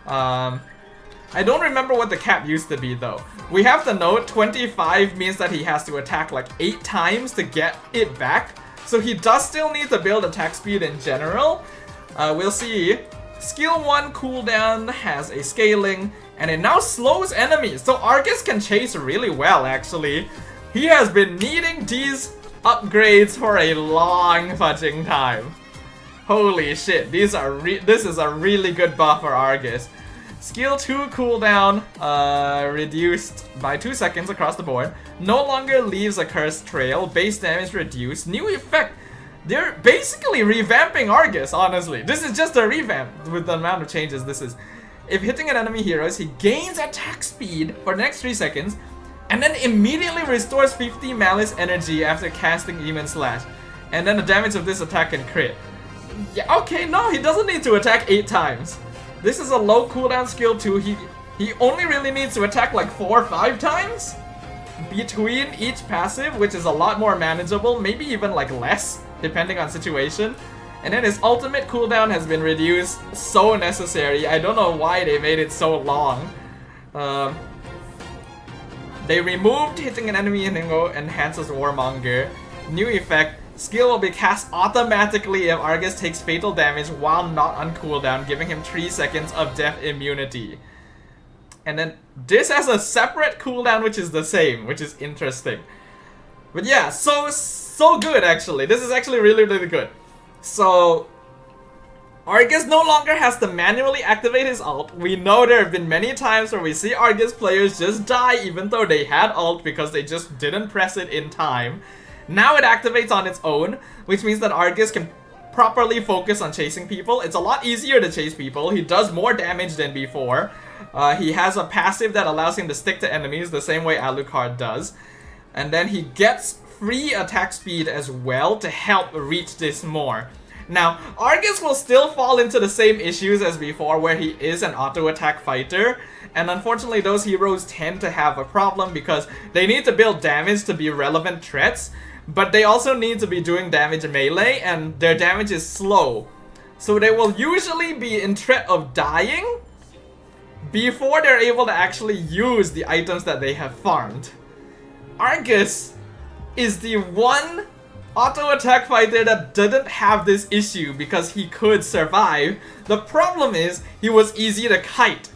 I don't remember what the cap used to be though. We have to note 25 means that he has to attack like 8 times to get it back. So he does still need to build attack speed in general. We'll see. Skill 1 cooldown has a scaling, and it now slows enemies. So Argus can chase really well, actually. He has been needing these upgrades for a long fudging time. Holy shit, this is a really good buff for Argus. Skill 2 cooldown reduced by 2 seconds across the board. No longer leaves a cursed trail. Base damage reduced. New effect. They're basically revamping Argus, honestly. This is just a revamp with the amount of changes this is. If hitting an enemy heroes, he gains attack speed for the next 3 seconds and then immediately restores 50 malice energy after casting Demon Slash. And then the damage of this attack can crit. Yeah, okay, no, he doesn't need to attack 8 times. This is a low cooldown skill too. He only really needs to attack like 4 or 5 times between each passive, which is a lot more manageable, maybe even like less, depending on situation. And then his ultimate cooldown has been reduced, so necessary. I don't know why they made it so long. They removed hitting an enemy in enhances Warmonger. New effect. Skill will be cast automatically if Argus takes fatal damage while not on cooldown, giving him 3 seconds of death immunity. And then this has a separate cooldown which is the same, which is interesting. But yeah, so good actually. This is actually really good. So Argus no longer has to manually activate his ult. We know there have been many times where we see Argus players just die even though they had ult because they just didn't press it in time. Now it activates on its own, which means that Argus can properly focus on chasing people. It's a lot easier to chase people. He does more damage than before. He has a passive that allows him to stick to enemies the same way Alucard does. And then he gets free attack speed as well to help reach this more. Now, Argus will still fall into the same issues as before where he is an auto-attack fighter. And unfortunately, those heroes tend to have a problem because they need to build damage to be relevant threats. But they also need to be doing damage in melee, and their damage is slow. So they will usually be in threat of dying before they're able to actually use the items that they have farmed. Argus is the one auto-attack fighter that didn't have this issue because he could survive. The problem is, he was easy to kite,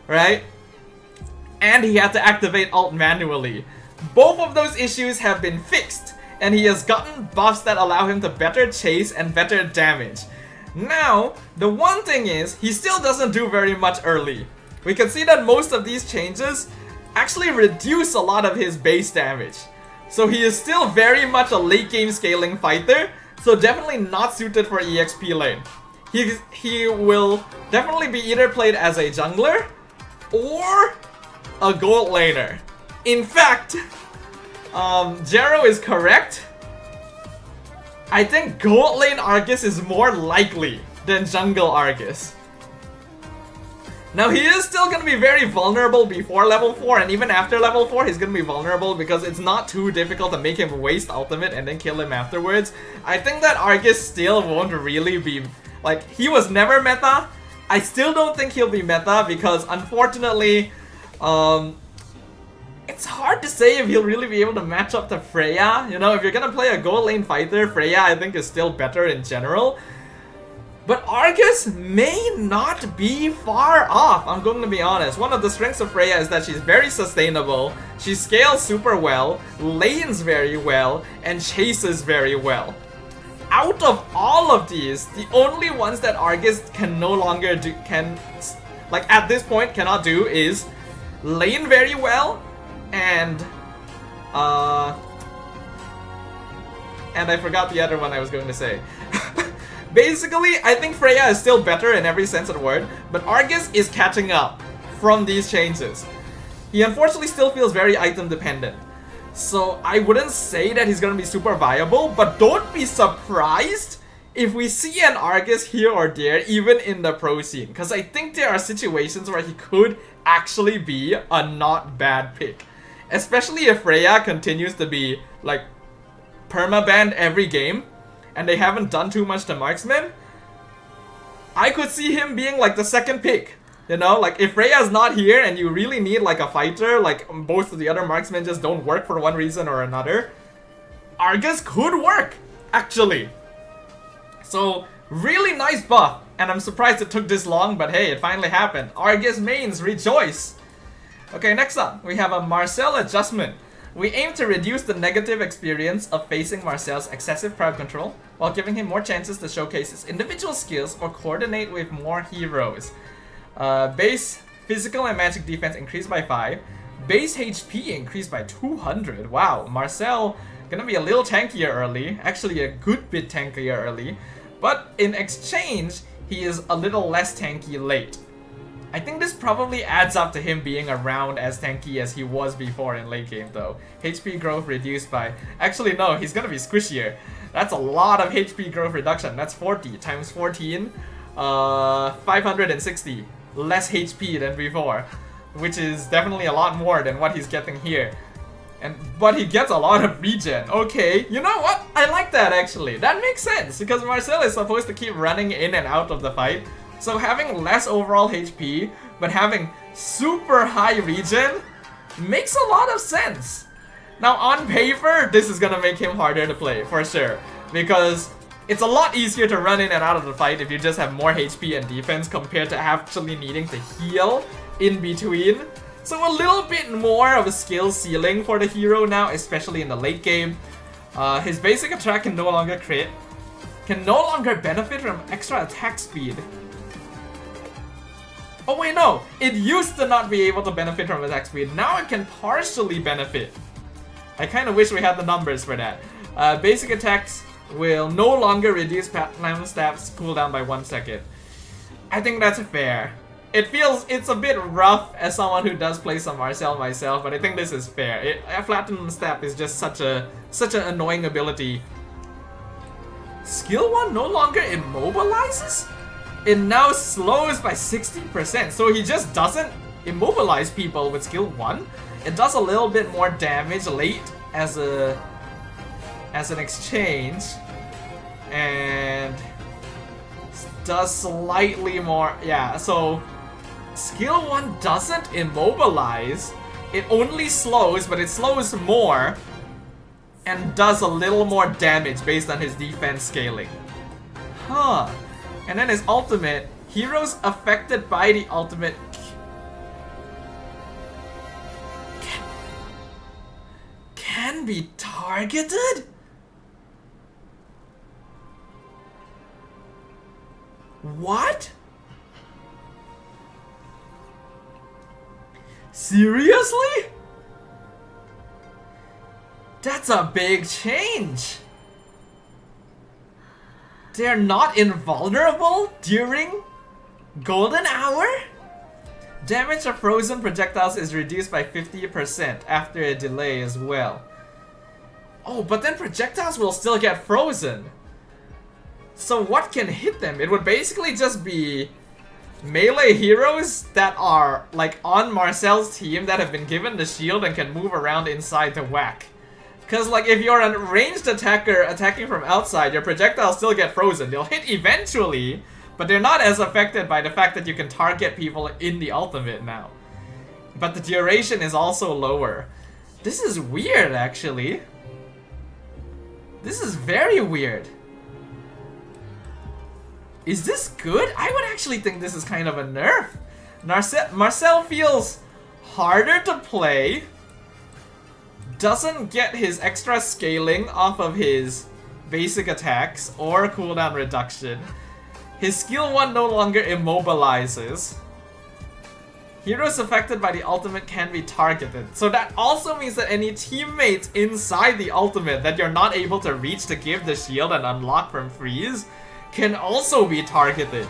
right? And he had to activate ult manually. Both of those issues have been fixed, and he has gotten buffs that allow him to better chase and better damage. Now, the one thing is, he still doesn't do very much early. We can see that most of these changes actually reduce a lot of his base damage. So he is still very much a late game scaling fighter, so definitely not suited for EXP lane. He will definitely be either played as a jungler or a gold laner. In fact, Jero is correct. I think gold lane Argus is more likely than jungle Argus. Now he is still going to be very vulnerable before level 4, and even after level 4 he's going to be vulnerable because it's not too difficult to make him waste ultimate and then kill him afterwards. I think that Argus still won't really be, like, he was never meta. I still don't think he'll be meta because unfortunately, it's hard to say if he'll really be able to match up to Freya. You know, if you're gonna play a gold lane fighter, Freya I think is still better in general. But Argus may not be far off, I'm going to be honest. One of the strengths of Freya is that she's very sustainable, she scales super well, lanes very well, and chases very well. Out of all of these, the only ones that Argus can no longer do, like at this point cannot do is lane very well, and I forgot the other one I was going to say. Basically, I think Freya is still better in every sense of the word, but Argus is catching up from these changes. He unfortunately still feels very item dependent. So I wouldn't say that he's gonna be super viable, but don't be surprised if we see an Argus here or there, even in the pro scene. Because I think there are situations where he could actually be a not bad pick. Especially if Freya continues to be, like, perma-banned every game, and they haven't done too much to marksman. I could see him being like the second pick. You know, like if Freya's not here and you really need like a fighter, like both of the other marksmen just don't work for one reason or another, Argus could work, actually. So, really nice buff, and I'm surprised it took this long, but hey, it finally happened. Argus mains, rejoice! Okay, next up, we have a Marcel adjustment. We aim to reduce the negative experience of facing Marcel's excessive crowd control while giving him more chances to showcase his individual skills or coordinate with more heroes. Base physical and magic defense increased by 5. Base HP increased by 200. Wow, Marcel gonna be a little tankier early. Actually a good bit tankier early. But in exchange, he is a little less tanky late. I think this probably adds up to him being around as tanky as he was before in late game though. HP growth reduced by... Actually no, he's gonna be squishier. That's a lot of HP growth reduction. That's 40 times 14. 560. Less HP than before. Which is definitely a lot more than what he's getting here. But he gets a lot of regen. Okay, you know what? I like that actually. That makes sense because Marcel is supposed to keep running in and out of the fight. So having less overall HP, but having super high regen makes a lot of sense. Now on paper, this is gonna make him harder to play, for sure. Because it's a lot easier to run in and out of the fight if you just have more HP and defense compared to actually needing to heal in between. So a little bit more of a skill ceiling for the hero now, especially in the late game. His basic attack can no longer crit. Can no longer benefit from extra attack speed. Oh wait, no! It used to not be able to benefit from attack speed. Now it can partially benefit. I kind of wish we had the numbers for that. Basic attacks will no longer reduce Platinum Staff's cooldown by 1 second. I think that's fair. It's a bit rough as someone who does play some Marcel myself, but I think this is fair. Platinum Staff is just such an annoying ability. Skill 1 no longer immobilizes? It now slows by 60%, so he just doesn't immobilize people with skill 1. It does a little bit more damage late as an exchange, and does slightly more. Yeah, so skill 1 doesn't immobilize. It only slows, but it slows more and does a little more damage based on his defense scaling. Huh. And then his ultimate, heroes affected by the ultimate can be targeted? What? Seriously? That's a big change. They're not invulnerable during Golden Hour? Damage of frozen projectiles is reduced by 50% after a delay as well. Oh, but then projectiles will still get frozen. So what can hit them? It would basically just be melee heroes that are like on Marcel's team that have been given the shield and can move around inside to whack. Cause like if you're a ranged attacker attacking from outside, your projectiles still get frozen. They'll hit eventually, but they're not as affected by the fact that you can target people in the ultimate now. But the duration is also lower. This is weird actually. This is very weird. Is this good? I would actually think this is kind of a nerf. Marcel feels harder to play. Doesn't get his extra scaling off of his basic attacks or cooldown reduction. His skill 1 no longer immobilizes. Heroes affected by the ultimate can be targeted. So that also means that any teammates inside the ultimate that you're not able to reach to give the shield and unlock from freeze can also be targeted.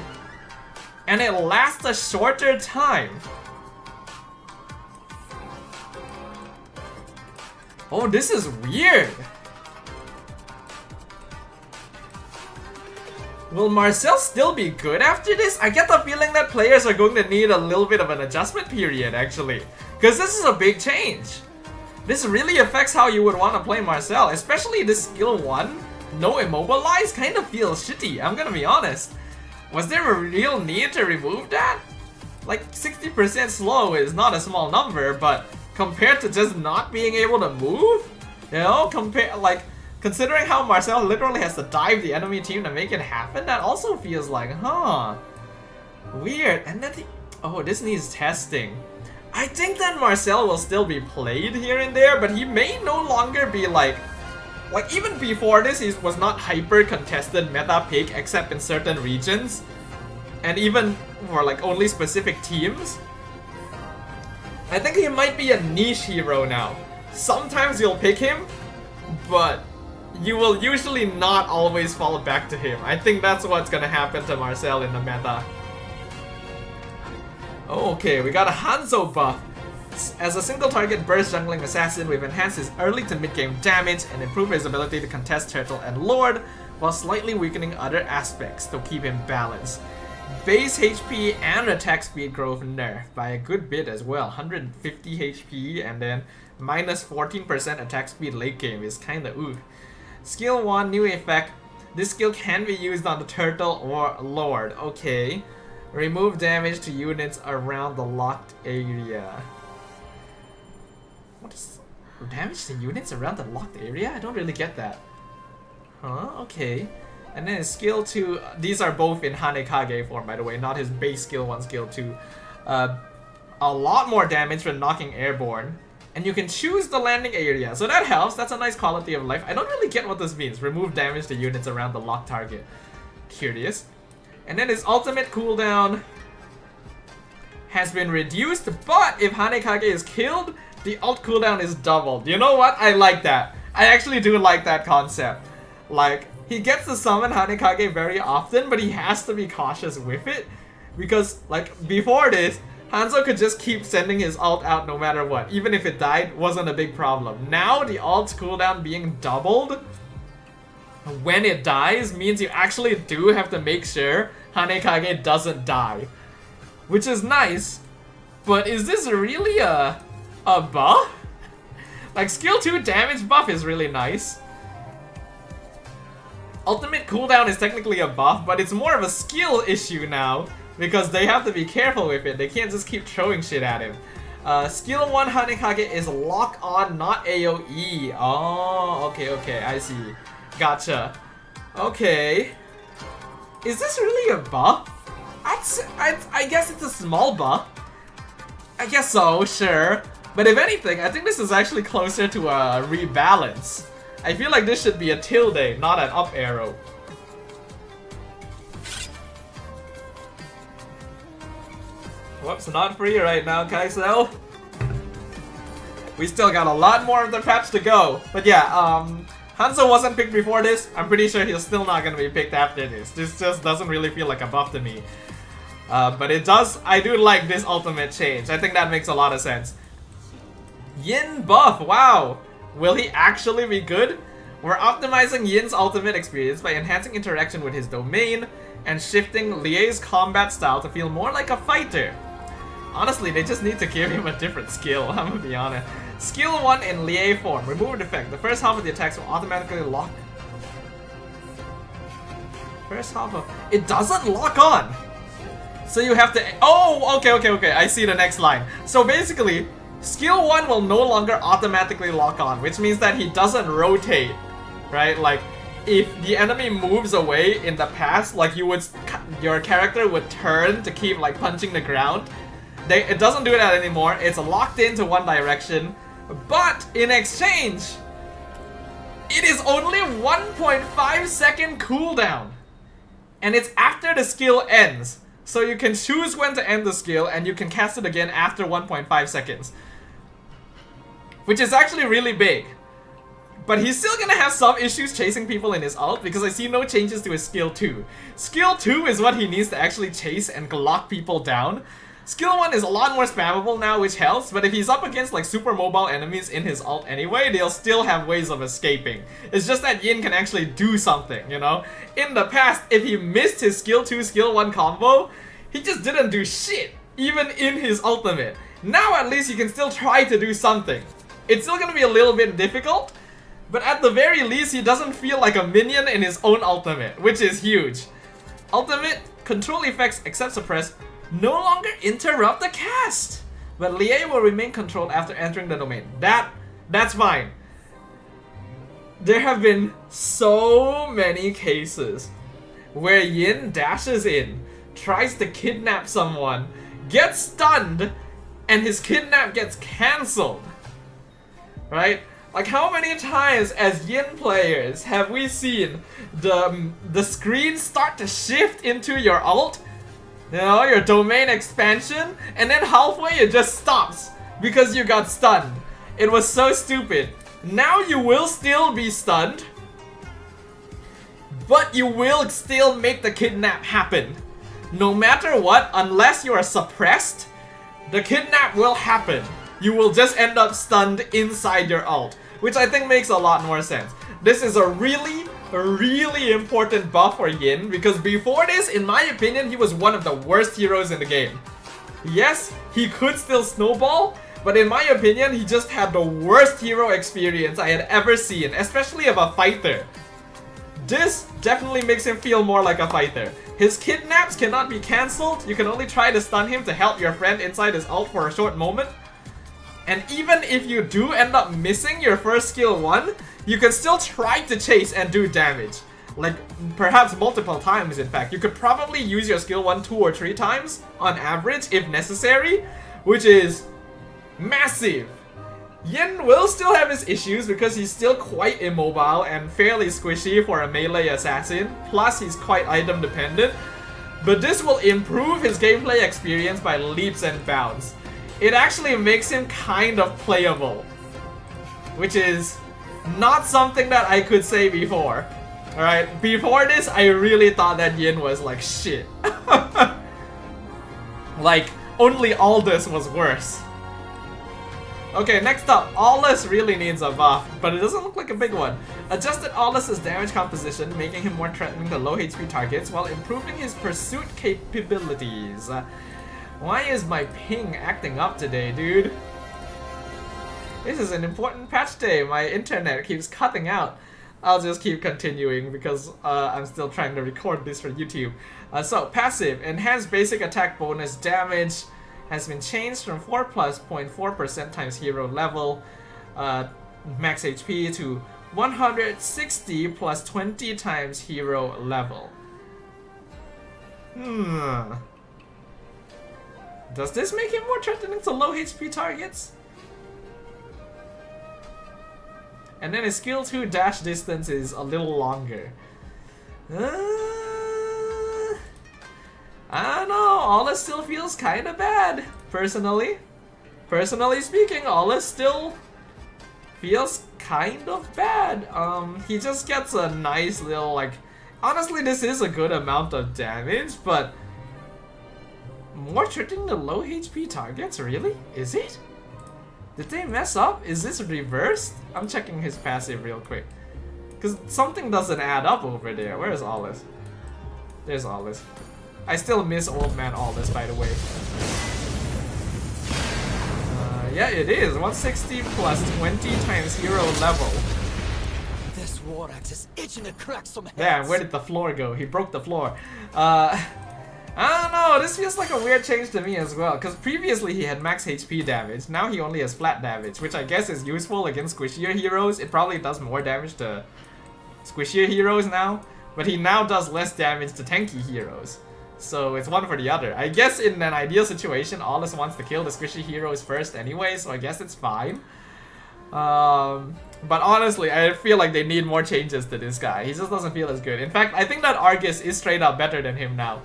And it lasts a shorter time. Oh, this is weird. Will Marcel still be good after this? I get the feeling that players are going to need a little bit of an adjustment period actually. Because this is a big change. This really affects how you would want to play Marcel. Especially this skill 1, no immobilize, kind of feels shitty, I'm gonna be honest. Was there a real need to remove that? Like 60% slow is not a small number, but compared to just not being able to move, you know, considering how Marcel literally has to dive the enemy team to make it happen, that also feels like, huh, weird. And then oh, this needs testing. I think that Marcel will still be played here and there, but he may no longer be like even before this, he was not hyper contested meta pick except in certain regions, and even for like only specific teams. I think he might be a niche hero now. Sometimes you'll pick him, but you will usually not always fall back to him. I think that's what's gonna happen to Marcel in the meta. Okay, we got a Hanzo buff. As a single target burst jungling assassin, we've enhanced his early to mid game damage and improved his ability to contest Turtle and Lord, while slightly weakening other aspects to keep him balanced. Base HP and attack speed growth nerfed by a good bit as well. 150 HP and then minus 14% attack speed late game is kinda ooh. Skill 1, new effect. This skill can be used on the Turtle or Lord. Okay. Remove damage to units around the locked area. What is damage to units around the locked area? I don't really get that. Huh? Okay. And then his skill 2, these are both in Hanekage form, by the way, not his base skill 1, skill 2. A lot more damage when knocking airborne. And you can choose the landing area, so that helps. That's a nice quality of life. I don't really get what this means. Remove damage to units around the locked target. Curious. And then his ultimate cooldown has been reduced, but if Hanekage is killed, the ult cooldown is doubled. You know what? I like that. I actually do like that concept. Like, he gets to summon Hanekage very often, but he has to be cautious with it. Because, like, before this, Hanzo could just keep sending his ult out no matter what. Even if it died, wasn't a big problem. Now, the ult cooldown being doubled when it dies means you actually do have to make sure Hanekage doesn't die. Which is nice, but is this really a buff? Like, skill 2 damage buff is really nice. Ultimate cooldown is technically a buff, but it's more of a skill issue now, because they have to be careful with it. They can't just keep throwing shit at him. Skill 1 Hanekage is lock on, not AoE. Oh, okay, I see. Gotcha. Okay. Is this really a buff? I guess it's a small buff. I guess so, sure. But if anything, I think this is actually closer to a rebalance. I feel like this should be a tilde, not an up arrow. Whoops, not free right now, Kaisel. We still got a lot more of the patch to go. But yeah, Hanzo wasn't picked before this. I'm pretty sure he's still not gonna be picked after this. This just doesn't really feel like a buff to me. But it does, I do like this ultimate change. I think that makes a lot of sense. Yin buff, wow. Will he actually be good? We're optimizing Yin's ultimate experience by enhancing interaction with his domain and shifting Lie's combat style to feel more like a fighter. Honestly, they just need to give him a different skill, I'm gonna be honest. Skill 1 in Lie form, remove effect. The first half of the attacks will automatically lock. First half of... It doesn't lock on! So you have to... Oh, okay, I see the next line. So basically, skill 1 will no longer automatically lock on, which means that he doesn't rotate, right? Like, if the enemy moves away in the past, like your character would turn to keep like punching the ground. It doesn't do that anymore. It's locked into one direction, but in exchange, it is only 1.5 second cooldown, and it's after the skill ends. So you can choose when to end the skill, and you can cast it again after 1.5 seconds. Which is actually really big. But he's still gonna have some issues chasing people in his ult, because I see no changes to his skill 2. Skill 2 is what he needs to actually chase and lock people down. Skill 1 is a lot more spammable now, which helps, but if he's up against like super mobile enemies in his ult anyway, they'll still have ways of escaping. It's just that Yin can actually do something, you know? In the past, if he missed his skill 2, skill 1 combo, he just didn't do shit, even in his ultimate. Now at least he can still try to do something. It's still gonna be a little bit difficult, but at the very least he doesn't feel like a minion in his own ultimate, which is huge. Ultimate, control effects except suppress, no longer interrupt the cast, but Lie will remain controlled after entering the domain. That's fine. There have been so many cases where Yin dashes in, tries to kidnap someone, gets stunned, and his kidnap gets cancelled. Right? Like, how many times as Yin players have we seen the screen start to shift into your ult, you know, your domain expansion, and then halfway it just stops because you got stunned. It was so stupid. Now you will still be stunned, but you will still make the kidnap happen. No matter what, unless you are suppressed, the kidnap will happen. You will just end up stunned inside your ult, which I think makes a lot more sense. This is a really important buff for Yin, because before this, in my opinion, he was one of the worst heroes in the game. Yes, he could still snowball, but in my opinion, he just had the worst hero experience I had ever seen, especially of a fighter. This definitely makes him feel more like a fighter. His kidnaps cannot be cancelled. You can only try to stun him to help your friend inside his ult for a short moment. And even if you do end up missing your first skill 1, you can still try to chase and do damage. Like, perhaps multiple times, in fact. You could probably use your skill 1 2 or 3 times on average if necessary, which is massive. Yin will still have his issues because he's still quite immobile and fairly squishy for a melee assassin, plus he's quite item dependent. But this will improve his gameplay experience by leaps and bounds. It actually makes him kind of playable, which is not something that I could say before. Alright, before this, I really thought that Yin was like shit. Like, only Aldous was worse. Okay, next up, Aldous really needs a buff, but it doesn't look like a big one. Adjusted Aldous' damage composition, making him more threatening to low HP targets while improving his pursuit capabilities. Why is my ping acting up today, dude? This is an important patch day. My internet keeps cutting out. I'll just keep continuing because I'm still trying to record this for YouTube. So, passive. Enhanced basic attack bonus damage has been changed from 4 plus 0.4% times hero level max HP to 160 plus 20 times hero level. Does this make him more threatening to low HP targets? And then his skill 2 dash distance is a little longer. I don't know, Aldous still feels kinda bad, personally. Personally speaking, Aldous still feels kind of bad. He just gets a nice little, like... Honestly, this is a good amount of damage, but... More threatening to low HP targets? Really? Is it? Did they mess up? Is this reversed? I'm checking his passive real quick. Because something doesn't add up over there. Where is Aldous? There's Aldous. I still miss Old Man Aldous, by the way. Yeah, it is. 160 plus 20 times hero level. This war axe is itching to crack some heads. Damn, where did the floor go? He broke the floor. I don't know, this feels like a weird change to me as well, because previously he had max HP damage, now he only has flat damage, which I guess is useful against squishier heroes. It probably does more damage to squishier heroes now, but he now does less damage to tanky heroes. So it's one for the other. I guess in an ideal situation, Aldous wants to kill the squishy heroes first anyway, so I guess it's fine. But honestly, I feel like they need more changes to this guy. He just doesn't feel as good. In fact, I think that Argus is straight up better than him now.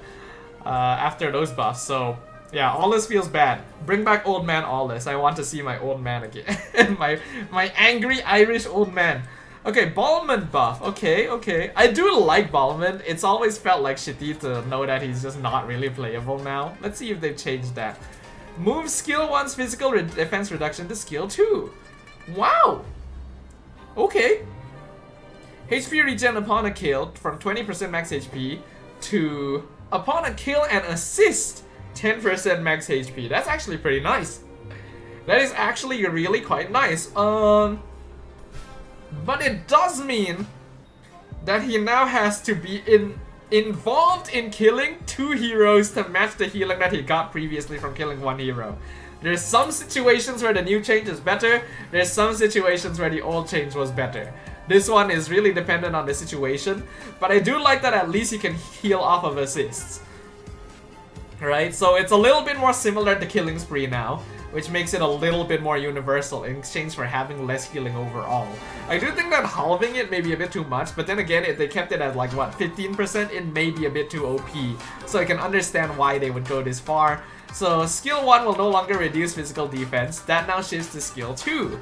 After those buffs, so yeah, Aldous feels bad. Bring back Old Man Aldous. I want to see my old man again. my angry Irish old man. Okay, Balmond buff. Okay. I do like Balmond. It's always felt like shitty to know that he's just not really playable now. Let's see if they've changed that. Move skill 1's physical defense reduction to skill 2. Wow! Okay. HP regen upon a kill from 20% max HP to upon a kill and assist 10% max HP. That's actually pretty nice. That is actually really quite nice. But it does mean that he now has to be involved in killing 2 heroes to match the healing that he got previously from killing 1 hero. There's some situations where the new change is better, there's some situations where the old change was better. This one is really dependent on the situation, but I do like that at least he can heal off of assists. Right, so it's a little bit more similar to Killing Spree now, which makes it a little bit more universal in exchange for having less healing overall. I do think that halving it may be a bit too much, but then again, if they kept it at like, what, 15%, it may be a bit too OP. So I can understand why they would go this far. So skill 1 will no longer reduce physical defense, that now shifts to skill 2.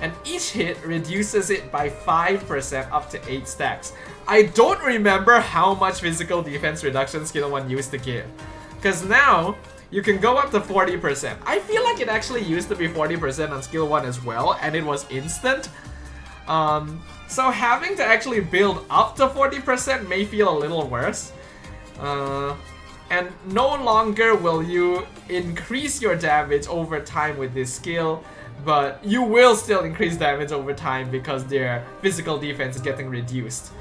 And each hit reduces it by 5% up to 8 stacks. I don't remember how much physical defense reduction skill 1 used to give. Because now, you can go up to 40%. I feel like it actually used to be 40% on skill 1 as well, and it was instant. So having to actually build up to 40% may feel a little worse. And no longer will you increase your damage over time with this skill, but you will still increase damage over time because their physical defense is getting reduced.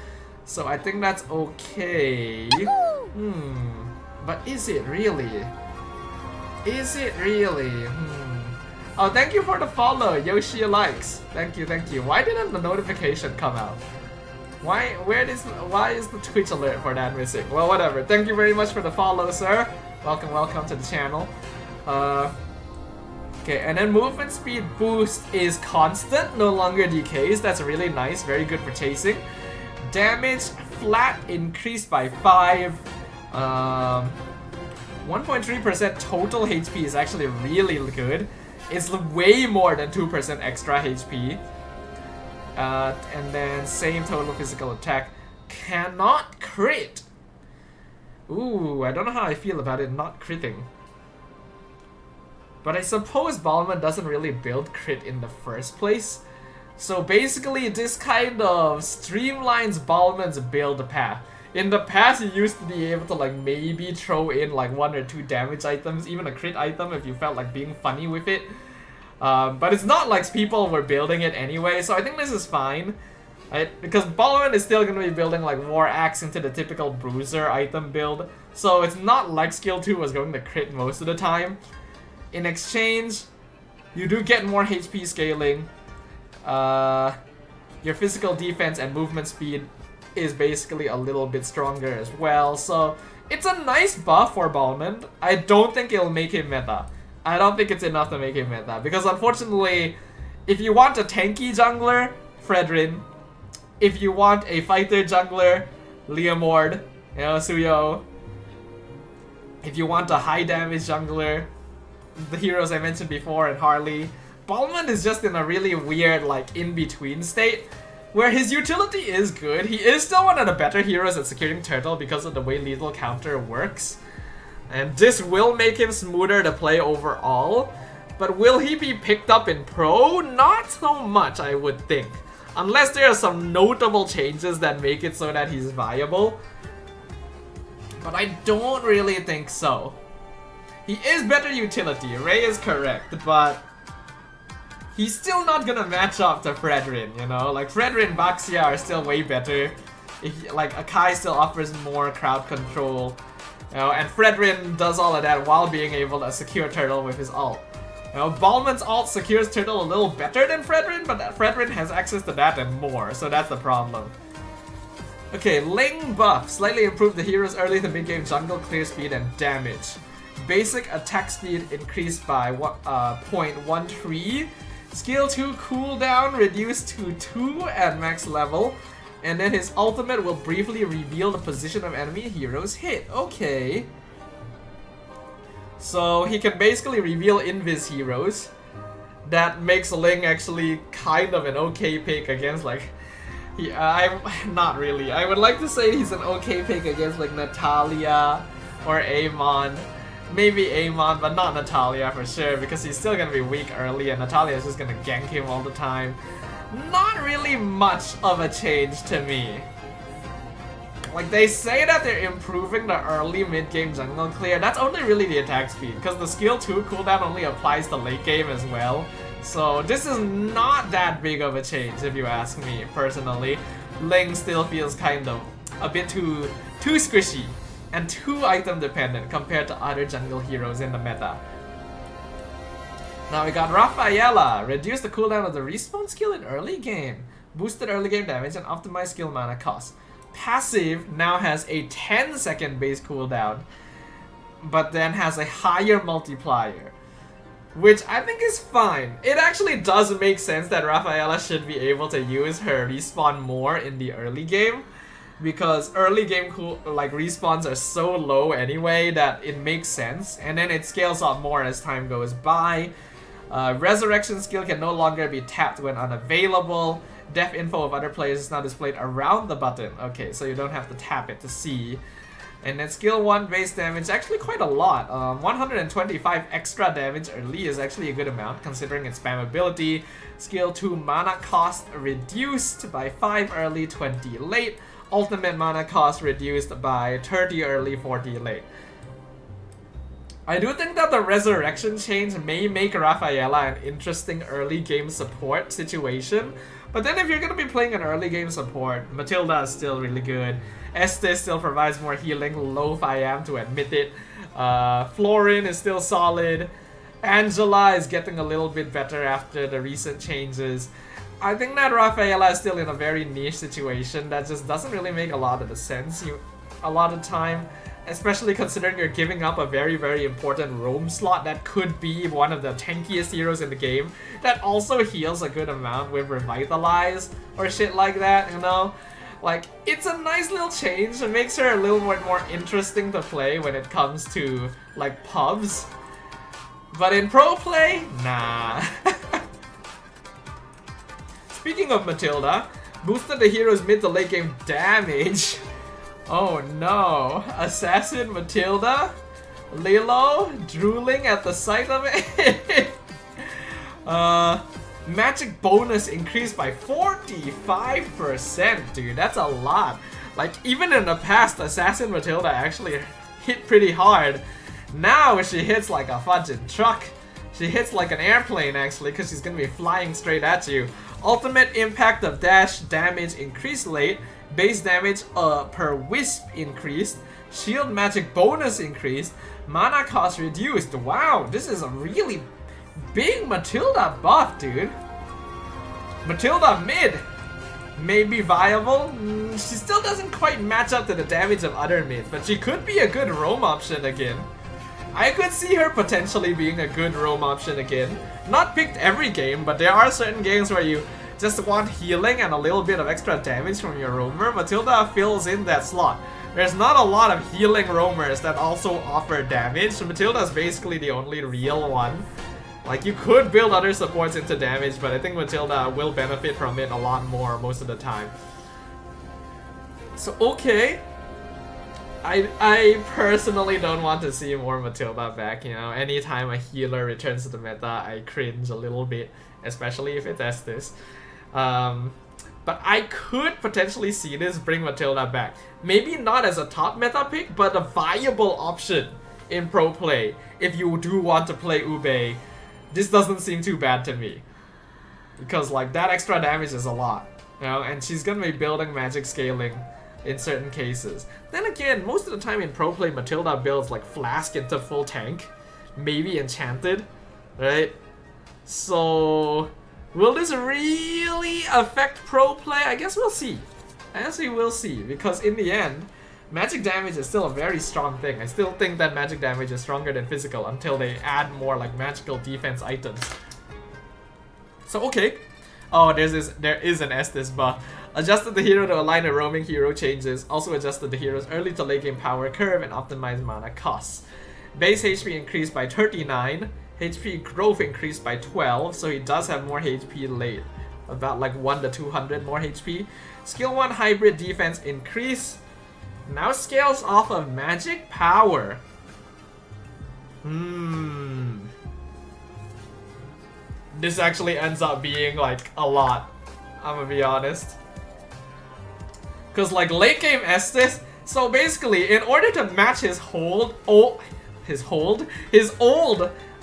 So I think that's okay. But is it really? Is it really? Oh, thank you for the follow, Yoshi likes. Thank you, thank you. Why didn't the notification come out? Why is the Twitch alert for that missing? Well, whatever. Thank you very much for the follow, sir. Welcome, welcome to the channel. Okay, and then movement speed boost is constant, no longer decays. That's really nice, very good for chasing. Damage flat increased by 5. 1.3% total HP is actually really good. It's way more than 2% extra HP. And then same total physical attack. Cannot crit. Ooh, I don't know how I feel about it not critting. But I suppose Balman doesn't really build crit in the first place. So basically this kind of streamlines Balman's build path. In the past, you used to be able to like maybe throw in like 1 or 2 damage items, even a crit item if you felt like being funny with it. But it's not like people were building it anyway, so I think this is fine. Right? Because Balman is still going to be building like War Axe into the typical Bruiser item build. So it's not like skill 2 was going to crit most of the time. In exchange, you do get more HP scaling. Your physical defense and movement speed is basically a little bit stronger as well. So it's a nice buff for Balman. I don't think it'll make him meta. I don't think it's enough to make him meta. Because unfortunately, if you want a tanky jungler, Fredrin. If you want a fighter jungler, Leomord, you know, Suyo. If you want a high damage jungler, the heroes I mentioned before and Harley. Balman is just in a really weird like in-between state where his utility is good. He is still one of the better heroes at securing turtle because of the way lethal counter works. And this will make him smoother to play overall. But will he be picked up in pro? Not so much, I would think. Unless there are some notable changes that make it so that he's viable. But I don't really think so. He is better utility, Ray is correct, but he's still not gonna match up to Fredrin, you know? Like, Fredrin and Baxia are still way better. Like, Akai still offers more crowd control, you know, and Fredrin does all of that while being able to secure turtle with his ult. You know, Balman's ult secures turtle a little better than Fredrin, but Fredrin has access to that and more, so that's the problem. Okay, Ling buff. Slightly improved the hero's early to mid-game jungle clear speed and damage. Basic attack speed increased by 0.13. Skill 2 cooldown reduced to 2 at max level. And then his ultimate will briefly reveal the position of enemy heroes hit. Okay. So he can basically reveal invis heroes. That makes Ling actually kind of an okay pick against like... not really. I would like to say he's an okay pick against like Natalia or Amon. Maybe Amon, but not Natalia for sure, because he's still gonna be weak early and Natalia is just gonna gank him all the time. Not really much of a change to me. Like, they say that they're improving the early mid-game jungle clear. That's only really the attack speed, because the skill 2 cooldown only applies to late game as well. So this is not that big of a change if you ask me personally. Ling still feels kind of a bit too squishy and too item dependent compared to other jungle heroes in the meta. Now we got Rafaela. Reduce the cooldown of the respawn skill in early game. Boosted early game damage and optimized skill mana cost. Passive now has a 10-second base cooldown, but then has a higher multiplier. which I think is fine. It actually does make sense that Rafaela should be able to use her respawn more in the early game, because early game like respawns are so low anyway that it makes sense, and then it scales up more as time goes by. Resurrection skill can no longer be tapped when unavailable. Death info of other players is now displayed around the button. Okay, so you don't have to tap it to see. And then skill 1 base damage, actually quite a lot. 125 extra damage early is actually a good amount considering its spam ability. Skill 2 mana cost reduced by 5 early, 20 late. Ultimate mana cost reduced by 30 early, 40 late. I do think that the resurrection change may make Rafaela an interesting early game support situation. But then if you're going to be playing an early game support, Matilda is still really good. Estes still provides more healing, loath I am to admit it. Florin is still solid. Angela is getting a little bit better after the recent changes. I think that Rafaela is still in a very niche situation that just doesn't really make a lot of the sense. A lot of time, especially considering you're giving up a very, very important roam slot that could be one of the tankiest heroes in the game, that also heals a good amount with Revitalize or shit like that, you know? Like, it's a nice little change. It makes her a little bit more interesting to play when it comes to, like, pubs. But in pro play, nah. Speaking of Matilda, boosted the hero's mid to late game damage. Oh no, Assassin Matilda? Lilo drooling at the sight of it? Magic bonus increased by 45%, dude, that's a lot. Like, even in the past, Assassin Matilda actually hit pretty hard. Now she hits like a fudging truck. She hits like an airplane actually, because she's gonna be flying straight at you. Ultimate impact of dash damage increased late. Base damage per wisp increased. Shield magic bonus increased. Mana cost reduced. Wow, this is a really big Matilda buff, dude. Matilda mid may be viable. She still doesn't quite match up to the damage of other mids, but she could be a good roam option again. I could see her potentially being a good roam option again. Not picked every game, but there are certain games where you just want healing and a little bit of extra damage from your roamer. Matilda fills in that slot. There's not a lot of healing roamers that also offer damage, so Matilda's basically the only real one. Like, you could build other supports into damage, but I think Matilda will benefit from it a lot more most of the time. So, okay. I personally don't want to see more Matilda back, you know. Anytime a healer returns to the meta, I cringe a little bit, especially if it's Estes. But I could potentially see this bring Matilda back. Maybe not as a top meta pick, but a viable option in pro play. If you do want to play Ube, this doesn't seem too bad to me. Because like, that extra damage is a lot, you know, and she's gonna be building magic scaling in certain cases. Then again, most of the time in pro play, Matilda builds like Flask into full tank, maybe Enchanted, right? So, will this really affect pro play? I guess we'll see. I guess we will see, because in the end, magic damage is still a very strong thing. I still think that magic damage is stronger than physical until they add more like magical defense items. So okay. Oh, there is an Estes buff. Adjusted the hero to align the roaming hero changes. Also adjusted the hero's early to late game power curve and optimized mana costs. Base HP increased by 39. HP growth increased by 12, so he does have more HP late. About like 1 to 200 more HP. Skill 1 hybrid defense increase. Now scales off of magic power. This actually ends up being like a lot, I'm gonna be honest. Cause like late game Estes, so basically in order to match his old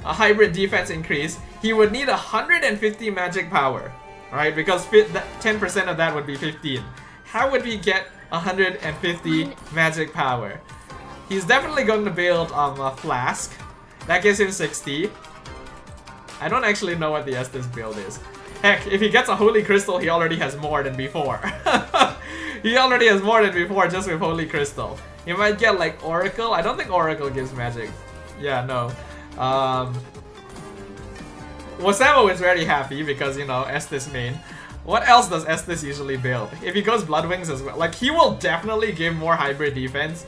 hybrid defense increase, he would need 150 magic power, right? Because 10% of that would be 15. How would he get 150 magic power? He's definitely going to build a Flask. That gives him 60. I don't actually know what the Estes build is. Heck, if he gets a Holy Crystal, he already has more than before. He already has more than before just with Holy Crystal. He might get like Oracle. I don't think Oracle gives magic. Yeah, no. Wasamo is very happy because, you know, Estes main. What else does Estes usually build? If he goes Bloodwings as well, like he will definitely give more hybrid defense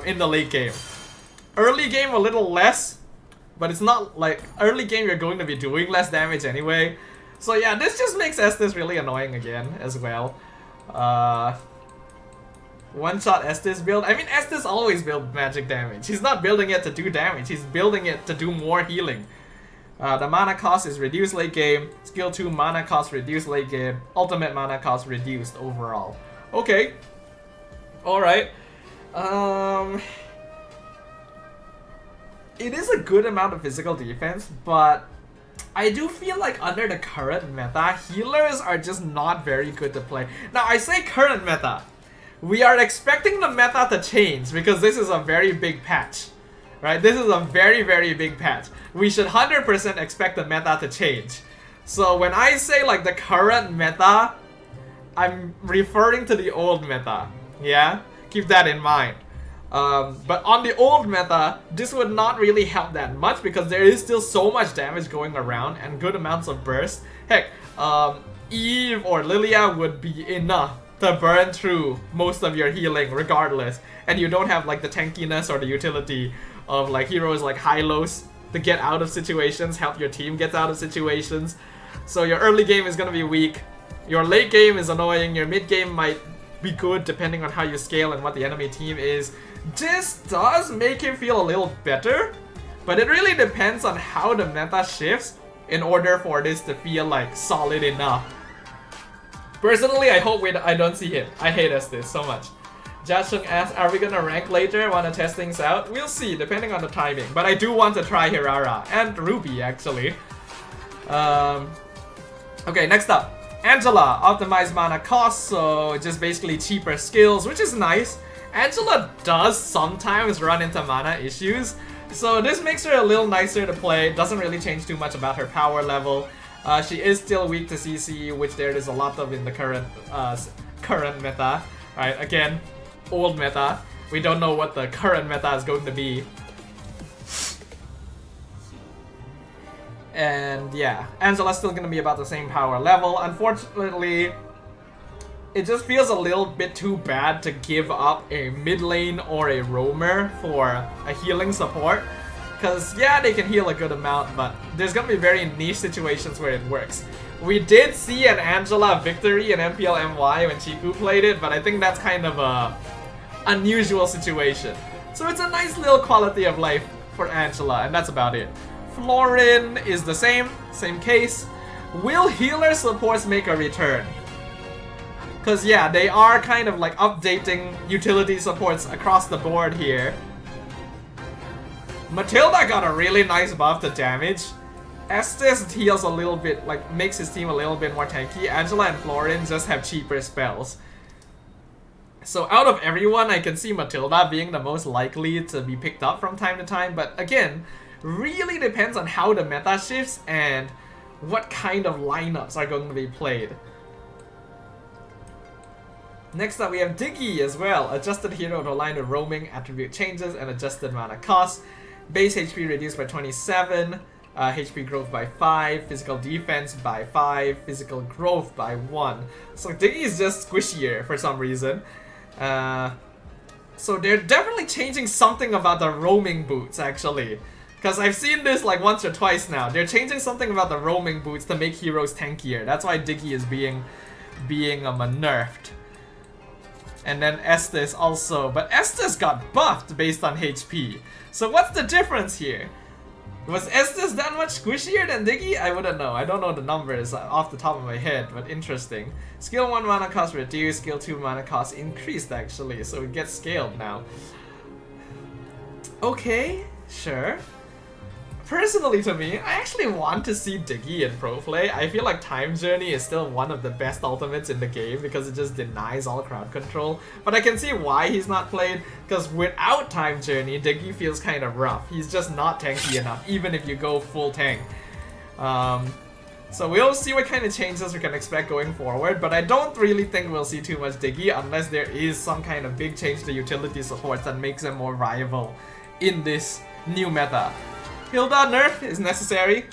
in the late game. Early game a little less, but it's not like early game you're going to be doing less damage anyway. So yeah, this just makes Estes really annoying again as well. One-shot Estes build. I mean, Estes always builds magic damage. He's not building it to do damage, he's building it to do more healing. The mana cost is reduced late game. Skill 2 mana cost reduced late game. Ultimate mana cost reduced overall. Okay. Alright. It is a good amount of physical defense, but I do feel like under the current meta, healers are just not very good to play. Now, I say current meta. We are expecting the meta to change because this is a very big patch. Right? This is a very, very big patch. We should 100% expect the meta to change. So when I say like the current meta, I'm referring to the old meta. Yeah? Keep that in mind. But on the old meta, this would not really help that much because there is still so much damage going around and good amounts of burst. Heck, Eve or Lilia would be enough to burn through most of your healing regardless. And you don't have like the tankiness or the utility of like heroes like Hylos to get out of situations, help your team get out of situations. So your early game is gonna be weak. Your late game is annoying. Your mid game might be good depending on how you scale and what the enemy team is. This does make him feel a little better, but it really depends on how the meta shifts in order for this to feel like solid enough. Personally, I hope I don't see him. I hate Estes so much. Jachung asks, are we gonna rank later? Wanna test things out? We'll see, depending on the timing. But I do want to try Hirara and Ruby, actually. Okay, next up. Angela, optimized mana cost, so just basically cheaper skills, which is nice. Angela does sometimes run into mana issues, so this makes her a little nicer to play. Doesn't really change too much about her power level. She is still weak to CC, which there is a lot of in the current meta. Alright, again, old meta. We don't know what the current meta is going to be. And yeah, Angela's still gonna be about the same power level. Unfortunately, it just feels a little bit too bad to give up a mid lane or a roamer for a healing support. Because yeah, they can heal a good amount, but there's gonna be very niche situations where it works. We did see an Angela victory in MPL-MY when Chiku played it, but I think that's kind of a unusual situation. So it's a nice little quality of life for Angela, and that's about it. Florin is the same case. Will healer supports make a return? Because yeah, they are kind of like updating utility supports across the board here. Matilda got a really nice buff to damage. Estes heals a little bit, like makes his team a little bit more tanky. Angela and Florin just have cheaper spells. So out of everyone, I can see Matilda being the most likely to be picked up from time to time, but again, really depends on how the meta shifts and what kind of lineups are going to be played. Next up we have Diggy as well. Adjusted hero to align with roaming, attribute changes, and adjusted mana cost. Base HP reduced by 27, HP growth by 5, physical defense by 5, physical growth by 1. So Diggy is just squishier for some reason. So they're definitely changing something about the roaming boots actually. Because I've seen this like once or twice now. They're changing something about the roaming boots to make heroes tankier. That's why Diggy is being nerfed. And then Estes also. But Estes got buffed based on HP. So what's the difference here? Was Estes that much squishier than Diggy? I wouldn't know. I don't know the numbers off the top of my head, but interesting. Skill 1 mana cost reduced, skill 2 mana cost increased actually, so it gets scaled now. Okay, sure. Personally to me, I actually want to see Diggy in pro play. I feel like Time Journey is still one of the best ultimates in the game because it just denies all crowd control. But I can see why he's not played, because without Time Journey, Diggy feels kind of rough. He's just not tanky enough, even if you go full tank. So we'll see what kind of changes we can expect going forward, but I don't really think we'll see too much Diggy unless there is some kind of big change to utility supports that makes them more viable in this new meta. Hilda nerf is necessary.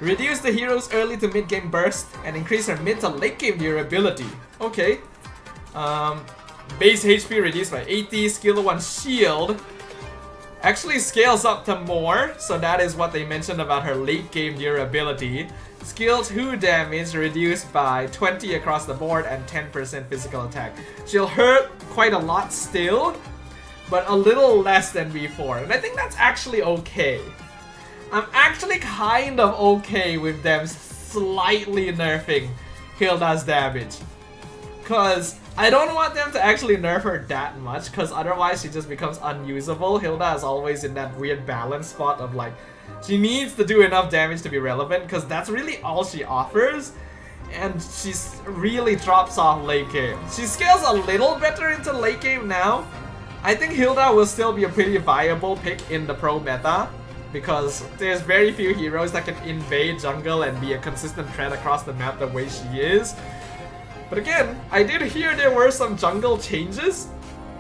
Reduce the hero's early to mid game burst and increase her mid to late game durability. Okay. Base HP reduced by 80, skill 1 shield actually scales up to more, so that is what they mentioned about her late game durability. Skill 2 damage reduced by 20 across the board and 10% physical attack. She'll hurt quite a lot still, but a little less than before, and I think that's actually okay. I'm actually kind of okay with them slightly nerfing Hilda's damage, cause I don't want them to actually nerf her that much, cause otherwise she just becomes unusable. Hilda is always in that weird balance spot of like, she needs to do enough damage to be relevant, cause that's really all she offers, and she really drops off late game. She scales a little better into late game now. I think Hilda will still be a pretty viable pick in the pro meta, because there's very few heroes that can invade jungle and be a consistent threat across the map the way she is. But again, I did hear there were some jungle changes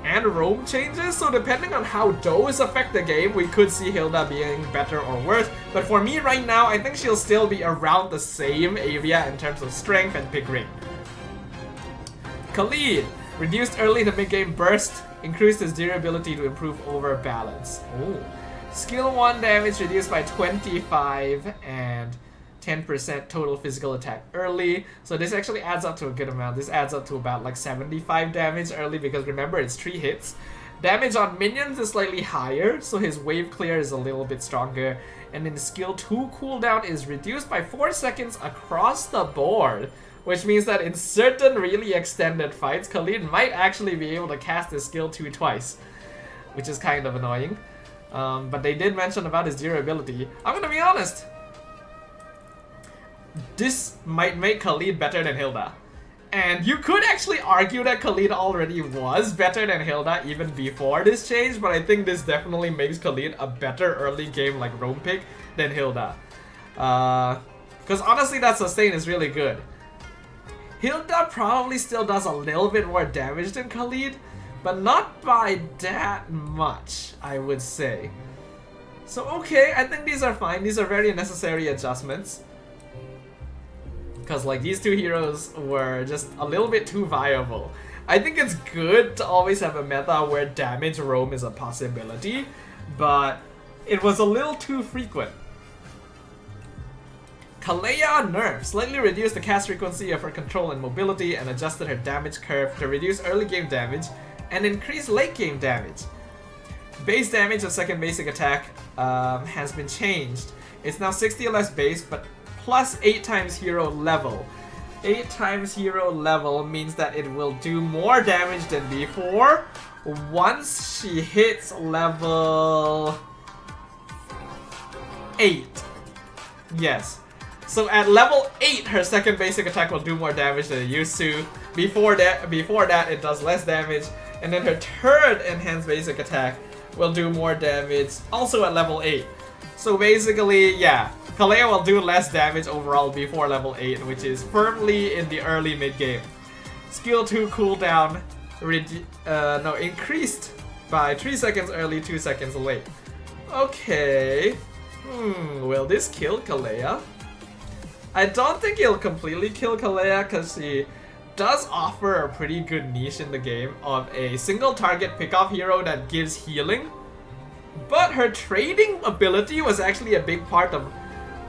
and roam changes, so depending on how those affect the game, we could see Hilda being better or worse. But for me right now, I think she'll still be around the same area in terms of strength and pick rate. Khalid, reduced early to mid game burst, increased his durability to improve overbalance. Ooh. Skill 1 damage reduced by 25 and 10% total physical attack early. So this actually adds up to a good amount. This adds up to about like 75 damage early, because remember it's 3 hits. Damage on minions is slightly higher, so his wave clear is a little bit stronger. And then skill 2 cooldown is reduced by 4 seconds across the board, which means that in certain really extended fights, Khalid might actually be able to cast his skill 2 twice, which is kind of annoying. But they did mention about his durability. I'm gonna be honest, this might make Khalid better than Hilda. And you could actually argue that Khalid already was better than Hilda even before this change, but I think this definitely makes Khalid a better early game like roam pick than Hilda. Because honestly that sustain is really good. Hilda probably still does a little bit more damage than Khalid, but not by that much, I would say. So okay, I think these are fine. These are very necessary adjustments, because like these two heroes were just a little bit too viable. I think it's good to always have a meta where damage roam is a possibility, but it was a little too frequent. Kalea nerf slightly reduced the cast frequency of her control and mobility and adjusted her damage curve to reduce early game damage and increase late game damage. Base damage of second basic attack has been changed. It's now 60 less base, but plus 8 times hero level. 8 times hero level means that it will do more damage than before once she hits level 8. Yes. So at level 8, her second basic attack will do more damage than it used to. Before that, it does less damage. And then her third enhanced basic attack will do more damage, also at level 8. So basically, yeah, Kalea will do less damage overall before level 8, which is firmly in the early mid-game. Skill 2 cooldown increased by 3 seconds early, 2 seconds late. Okay. Will this kill Kalea? I don't think it'll completely kill Kalea, because she does offer a pretty good niche in the game of a single target pickoff hero that gives healing. But her trading ability was actually a big part of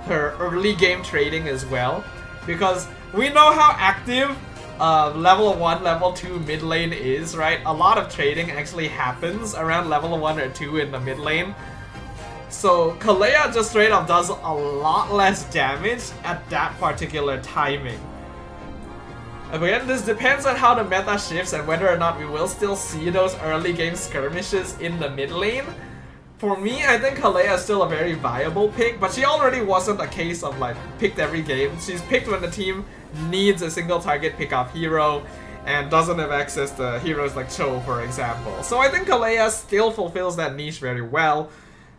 her early game trading as well, because we know how active level 1, level 2 mid lane is, right? A lot of trading actually happens around level 1 or 2 in the mid lane. So Kalea just straight up does a lot less damage at that particular timing. Again, this depends on how the meta shifts and whether or not we will still see those early game skirmishes in the mid lane. For me, I think Kalea is still a very viable pick, but she already wasn't a case of like picked every game. She's picked when the team needs a single target pickoff hero and doesn't have access to heroes like Cho, for example. So I think Kalea still fulfills that niche very well.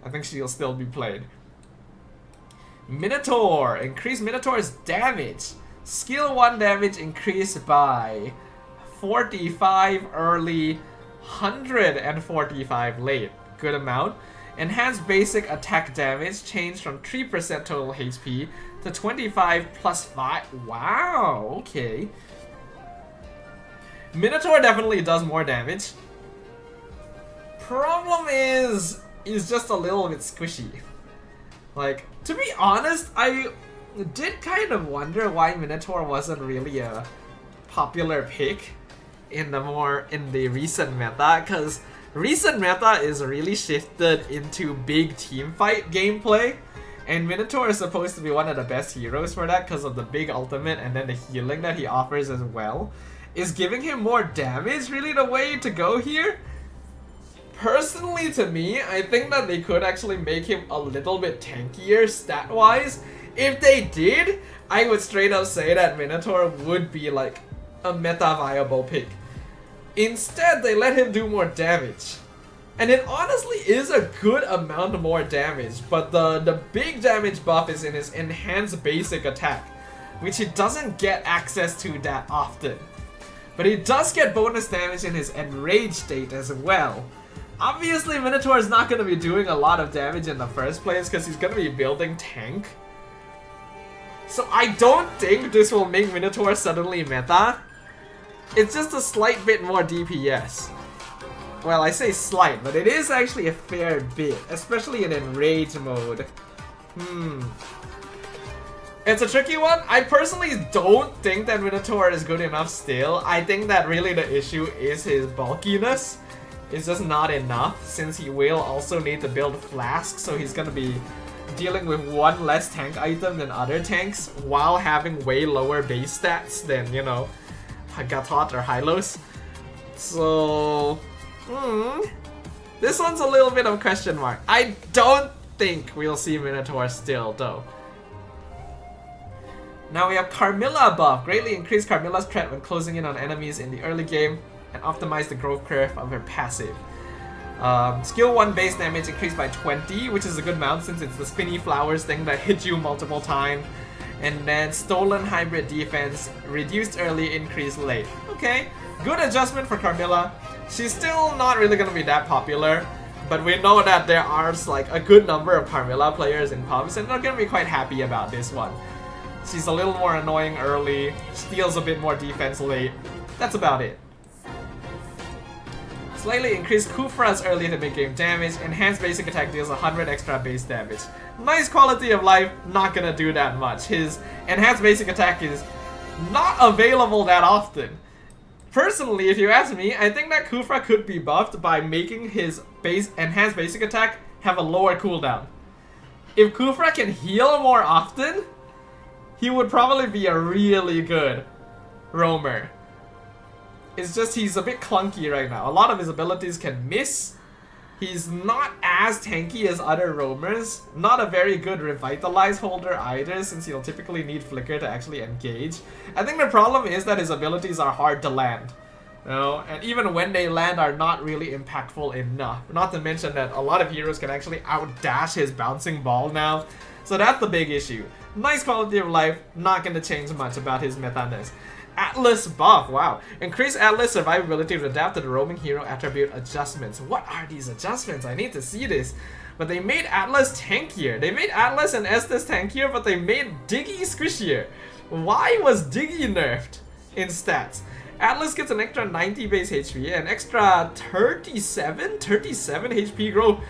I think she'll still be played. Minotaur, increase Minotaur's damage. Skill 1 damage increased by 45 early, 145 late. Good amount. Enhanced basic attack damage changed from 3% total HP to The 25 plus 5. Wow, okay. Minotaur definitely does more damage. Problem is, he's just a little bit squishy. Like, to be honest, I did kind of wonder why Minotaur wasn't really a popular pick in the recent meta, because recent meta is really shifted into big team fight gameplay, and Minotaur is supposed to be one of the best heroes for that because of the big ultimate and then the healing that he offers as well. Is giving him more damage really the way to go here? Personally, to me, I think that they could actually make him a little bit tankier stat-wise. If they did, I would straight up say that Minotaur would be like a meta-viable pick. Instead, they let him do more damage. And it honestly is a good amount more damage, but the big damage buff is in his enhanced basic attack, which he doesn't get access to that often. But he does get bonus damage in his enraged state as well. Obviously, Minotaur is not going to be doing a lot of damage in the first place because he's going to be building tank. So I don't think this will make Minotaur suddenly meta. It's just a slight bit more DPS. Well, I say slight, but it is actually a fair bit, especially in enrage mode. It's a tricky one. I personally don't think that Minotaur is good enough still. I think that really the issue is his bulkiness. It's just not enough, since he will also need to build flasks, so he's gonna be dealing with one less tank item than other tanks while having way lower base stats than, you know, Gatot or Hylos. So, this one's a little bit of a question mark. I don't think we'll see Minotaur still, though. Now we have Carmilla buff. Greatly increase Carmilla's threat when closing in on enemies in the early game and optimize the growth curve of her passive. Skill 1 base damage increased by 20, which is a good amount since it's the spinny flowers thing that hit you multiple times. And then stolen hybrid defense, reduced early, increased late. Okay, good adjustment for Carmilla. She's still not really gonna be that popular, but we know that there are like a good number of Carmilla players in pubs and they're gonna be quite happy about this one. She's a little more annoying early, steals a bit more defense late. That's about it. Slightly increased Khufra's early to mid-game damage. Enhanced basic attack deals 100 extra base damage. Nice quality of life, not gonna do that much. His enhanced basic attack is not available that often. Personally, if you ask me, I think that Khufra could be buffed by making his enhanced basic attack have a lower cooldown. If Khufra can heal more often, he would probably be a really good roamer. It's just he's a bit clunky right now. A lot of his abilities can miss. He's not as tanky as other roamers. Not a very good revitalize holder either, since he'll typically need flicker to actually engage. I think the problem is that his abilities are hard to land. You know, and even when they land are not really impactful enough. Not to mention that a lot of heroes can actually outdash his bouncing ball now. So that's the big issue. Nice quality of life, not gonna change much about his meta-ness. Atlas buff, wow. Increase Atlas survivability to adapt to the roaming hero attribute adjustments. What are these adjustments? I need to see this. But they made Atlas tankier. They made Atlas and Estes tankier, but they made Diggy squishier. Why was Diggy nerfed in stats? Atlas gets an extra 90 base HP, an extra 37 HP growth.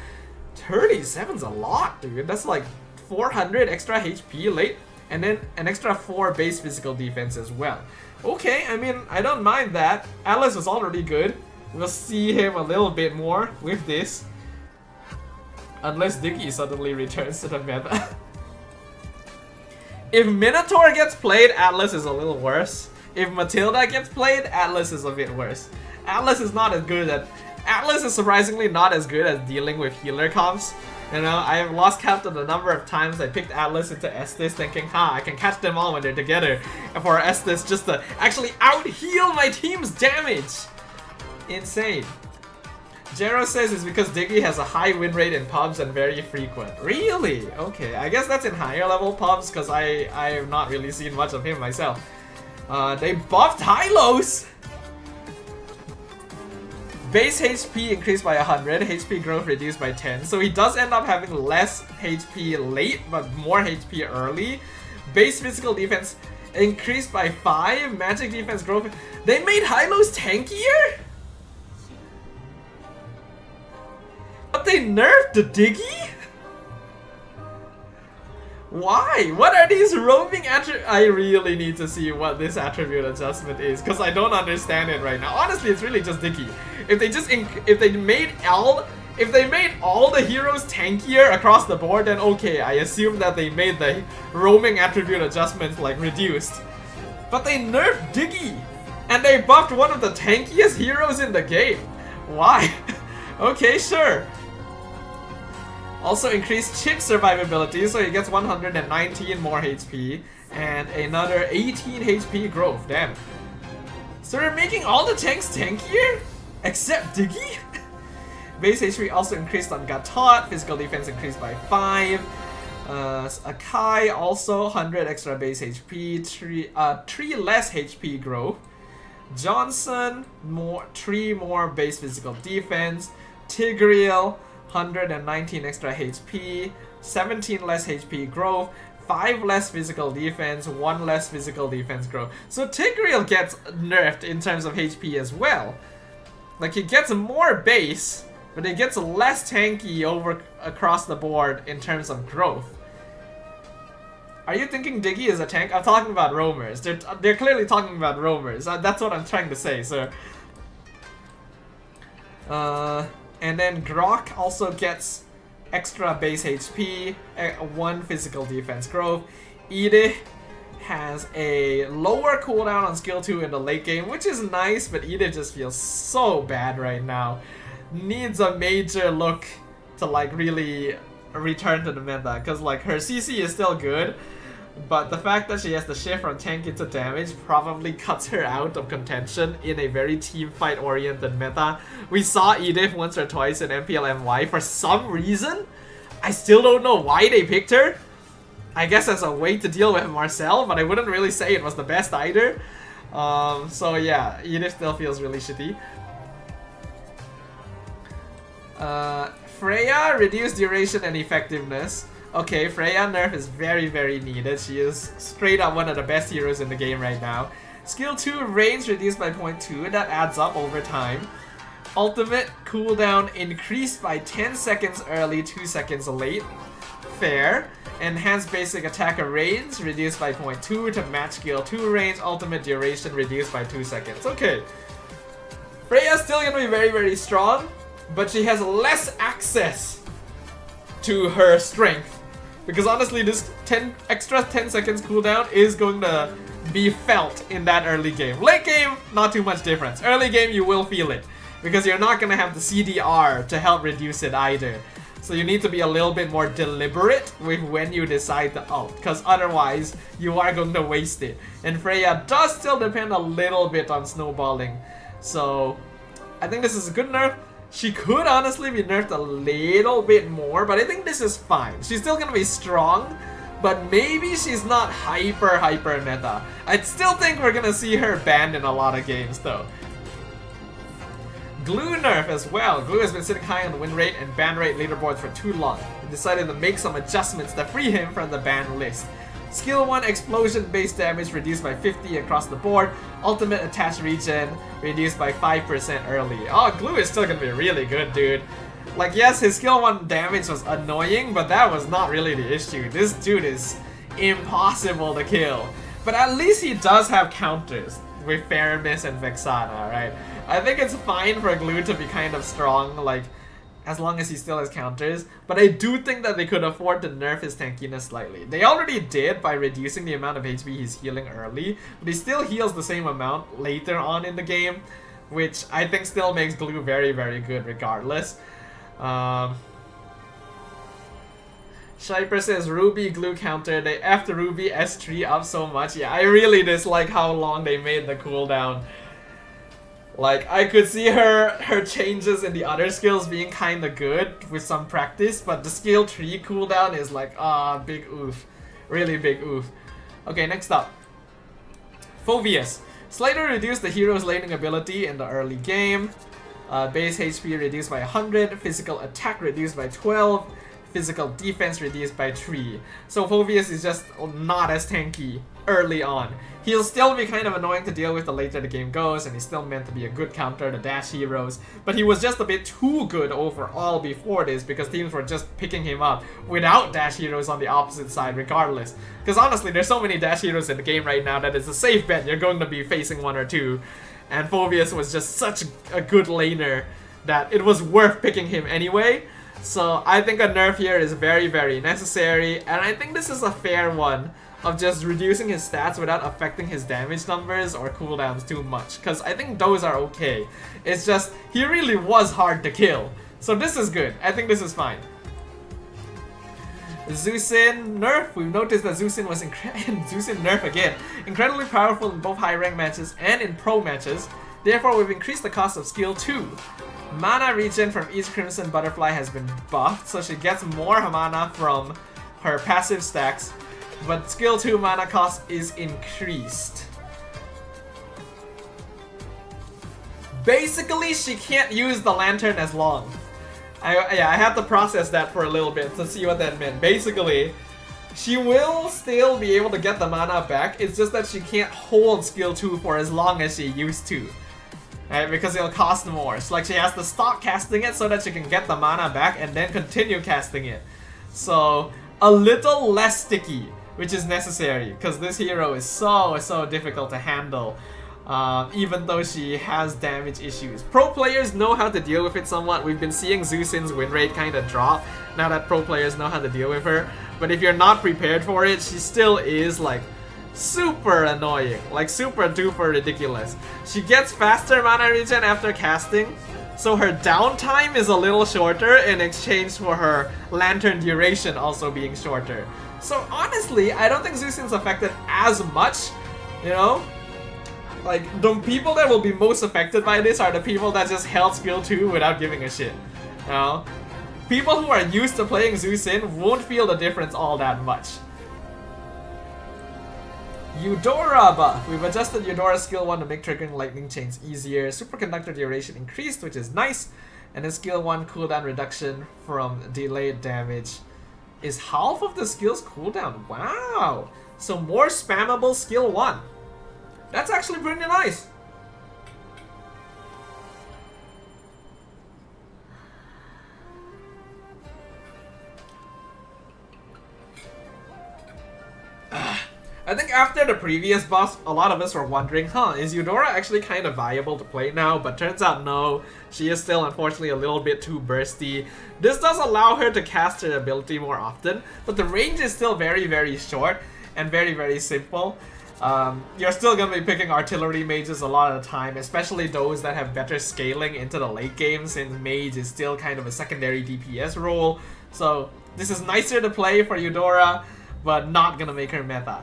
37's a lot, dude. That's like 400 extra HP late, and then an extra 4 base physical defense as well. Okay, I mean, I don't mind that. Atlas was already good. We'll see him a little bit more with this. Unless Diggy suddenly returns to the meta. If Minotaur gets played, Atlas is a little worse. If Matilda gets played, Atlas is a bit worse. Atlas is surprisingly not as good at dealing with healer comps. You know, I have lost count of the number of times I picked Atlas into Estes thinking, I can catch them all when they're together. And for Estes just to actually out-heal my team's damage. Insane. Jero says it's because Diggy has a high win rate in pubs and very frequent. Really? Okay, I guess that's in higher level pubs because I have not really seen much of him myself. They buffed Hylos! Base HP increased by 100, HP growth reduced by 10, so he does end up having less HP late, but more HP early. Base physical defense increased by 5. Magic defense growth. They made Hylos tankier? But they nerfed the Diggy? Why? What are these roaming attributes? I really need to see what this attribute adjustment is, because I don't understand it right now. Honestly, it's really just Diggy. If they just if they made all the heroes tankier across the board, then okay, I assume that they made the roaming attribute adjustments like reduced. But they nerfed Diggy, and they buffed one of the tankiest heroes in the game. Why? Okay, sure. Also increased Chip survivability, so he gets 119 more HP and another 18 HP growth. Damn. So they're making all the tanks tankier? Except Diggy? Base HP also increased on Gatot, physical defense increased by 5. Akai also 100 extra base HP, 3 less HP growth. Johnson, 3 more base physical defense. Tigreal, 119 extra HP, 17 less HP growth, 5 less physical defense, 1 less physical defense growth. So Tigreal gets nerfed in terms of HP as well. Like, he gets more base, but he gets less tanky across the board in terms of growth. Are you thinking Diggy is a tank? I'm talking about roamers. They're clearly talking about roamers. That's what I'm trying to say, sir. And then Grok also gets extra base HP, 1 physical defense growth. Edith has a lower cooldown on skill 2 in the late game, which is nice, but Edith just feels so bad right now. Needs a major look to like really return to the meta, because like her CC is still good, but the fact that she has to shift from tank into damage probably cuts her out of contention in a very team fight oriented meta. We saw Edith once or twice in MPLMY for some reason. I still don't know why they picked her. I guess as a way to deal with Marcel, but I wouldn't really say it was the best either. So yeah, Edith still feels really shitty. Freya, reduced duration and effectiveness. Okay, Freya nerf is very, very needed. She is straight up one of the best heroes in the game right now. Skill 2, range reduced by 0.2. That adds up over time. Ultimate cooldown increased by 10 seconds early, 2 seconds late. Fair. Enhanced basic attacker range reduced by 0.2 to match skill 2 range. Ultimate duration reduced by 2 seconds. Okay. Freya's still gonna be very, very strong, but she has less access to her strength. Because honestly, this extra 10 seconds cooldown is going to be felt in that early game. Late game, not too much difference. Early game, you will feel it, because you're not going to have the CDR to help reduce it either. So you need to be a little bit more deliberate with when you decide to ult, because otherwise you are going to waste it. And Freya does still depend a little bit on snowballing. So I think this is a good nerf. She could honestly be nerfed a little bit more, but I think this is fine. She's still gonna be strong, but maybe she's not hyper meta. I still think we're gonna see her banned in a lot of games though. Glue nerf as well. Glue has been sitting high on the win rate and ban rate leaderboards for too long. He decided to make some adjustments that free him from the ban list. Skill 1 explosion base damage reduced by 50 across the board. Ultimate attached regen reduced by 5% early. Oh, Glue is still gonna be really good, dude. Like, yes, his skill 1 damage was annoying, but that was not really the issue. This dude is impossible to kill. But at least he does have counters with Faramis and Vexana, right? I think it's fine for Glue to be kind of strong, like, as long as he still has counters, but I do think that they could afford to nerf his tankiness slightly. They already did by reducing the amount of HP he's healing early, but he still heals the same amount later on in the game, which I think still makes Glue very, very good regardless. Shiper says Ruby Glue counter, they effed Ruby S3 up so much. Yeah, I really dislike how long they made the cooldown. Like, I could see her changes in the other skills being kinda good with some practice, but the skill 3 cooldown is like, big oof. Really big oof. Okay, next up. Phobius. Slightly reduced the hero's laning ability in the early game. Base HP reduced by 100, physical attack reduced by 12, physical defense reduced by 3. So Phoveus is just not as tanky early on. He'll still be kind of annoying to deal with the later the game goes, and he's still meant to be a good counter to dash heroes, but he was just a bit too good overall before this because teams were just picking him up without dash heroes on the opposite side regardless. Because honestly, there's so many dash heroes in the game right now that it's a safe bet you're going to be facing one or two, and Phoveus was just such a good laner that it was worth picking him anyway. So I think a nerf here is very, very necessary, and I think this is a fair one of just reducing his stats without affecting his damage numbers or cooldowns too much, because I think those are okay. It's just, he really was hard to kill. So this is good. I think this is fine. Zusin nerf. We've noticed that Zusin was Zusin nerf again. Incredibly powerful in both high rank matches and in pro matches. Therefore, we've increased the cost of skill 2. Mana regen from each Crimson Butterfly has been buffed, so she gets more mana from her passive stacks, but skill 2 mana cost is increased. Basically, she can't use the lantern as long. I had to process that for a little bit to see what that meant. Basically, she will still be able to get the mana back, it's just that she can't hold skill 2 for as long as she used to. Right, because it'll cost more. So like she has to stop casting it so that she can get the mana back and then continue casting it. So a little less sticky, which is necessary because this hero is so difficult to handle, even though she has damage issues. Pro players know how to deal with it somewhat. We've been seeing Zusin's win rate kind of drop now that pro players know how to deal with her. But if you're not prepared for it, she still is like super annoying, like super duper ridiculous. She gets faster mana regen after casting, so her downtime is a little shorter in exchange for her lantern duration also being shorter. So honestly, I don't think Zusin's affected as much, you know? Like, the people that will be most affected by this are the people that just held skill 2 without giving a shit, you know? People who are used to playing Zusin won't feel the difference all that much. Eudora buff. We've adjusted Eudora's skill 1 to make triggering lightning chains easier. Superconductor duration increased, which is nice. And then skill 1 cooldown reduction from delayed damage is half of the skill's cooldown. Wow! So more spammable skill 1. That's actually pretty nice. I think after the previous boss, a lot of us were wondering, is Eudora actually kind of viable to play now? But turns out no, she is still unfortunately a little bit too bursty. This does allow her to cast her ability more often, but the range is still very short and very simple. You're still going to be picking artillery mages a lot of the time, especially those that have better scaling into the late game, since mage is still kind of a secondary DPS role. So this is nicer to play for Eudora, but not going to make her meta.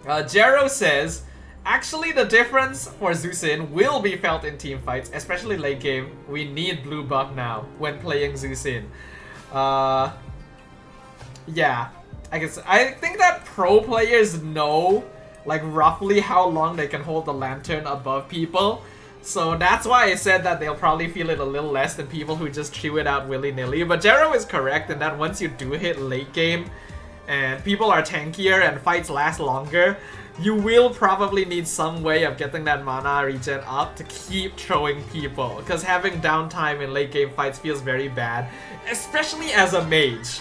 Jero says, actually the difference for Zusin will be felt in team fights, especially late game. We need blue buff now when playing Zusin. Yeah, I think that pro players know like roughly how long they can hold the lantern above people. So that's why I said that they'll probably feel it a little less than people who just chew it out willy-nilly. But Jero is correct in that once you do hit late game, and people are tankier and fights last longer, you will probably need some way of getting that mana regen up to keep throwing people, because having downtime in late game fights feels very bad, especially as a mage,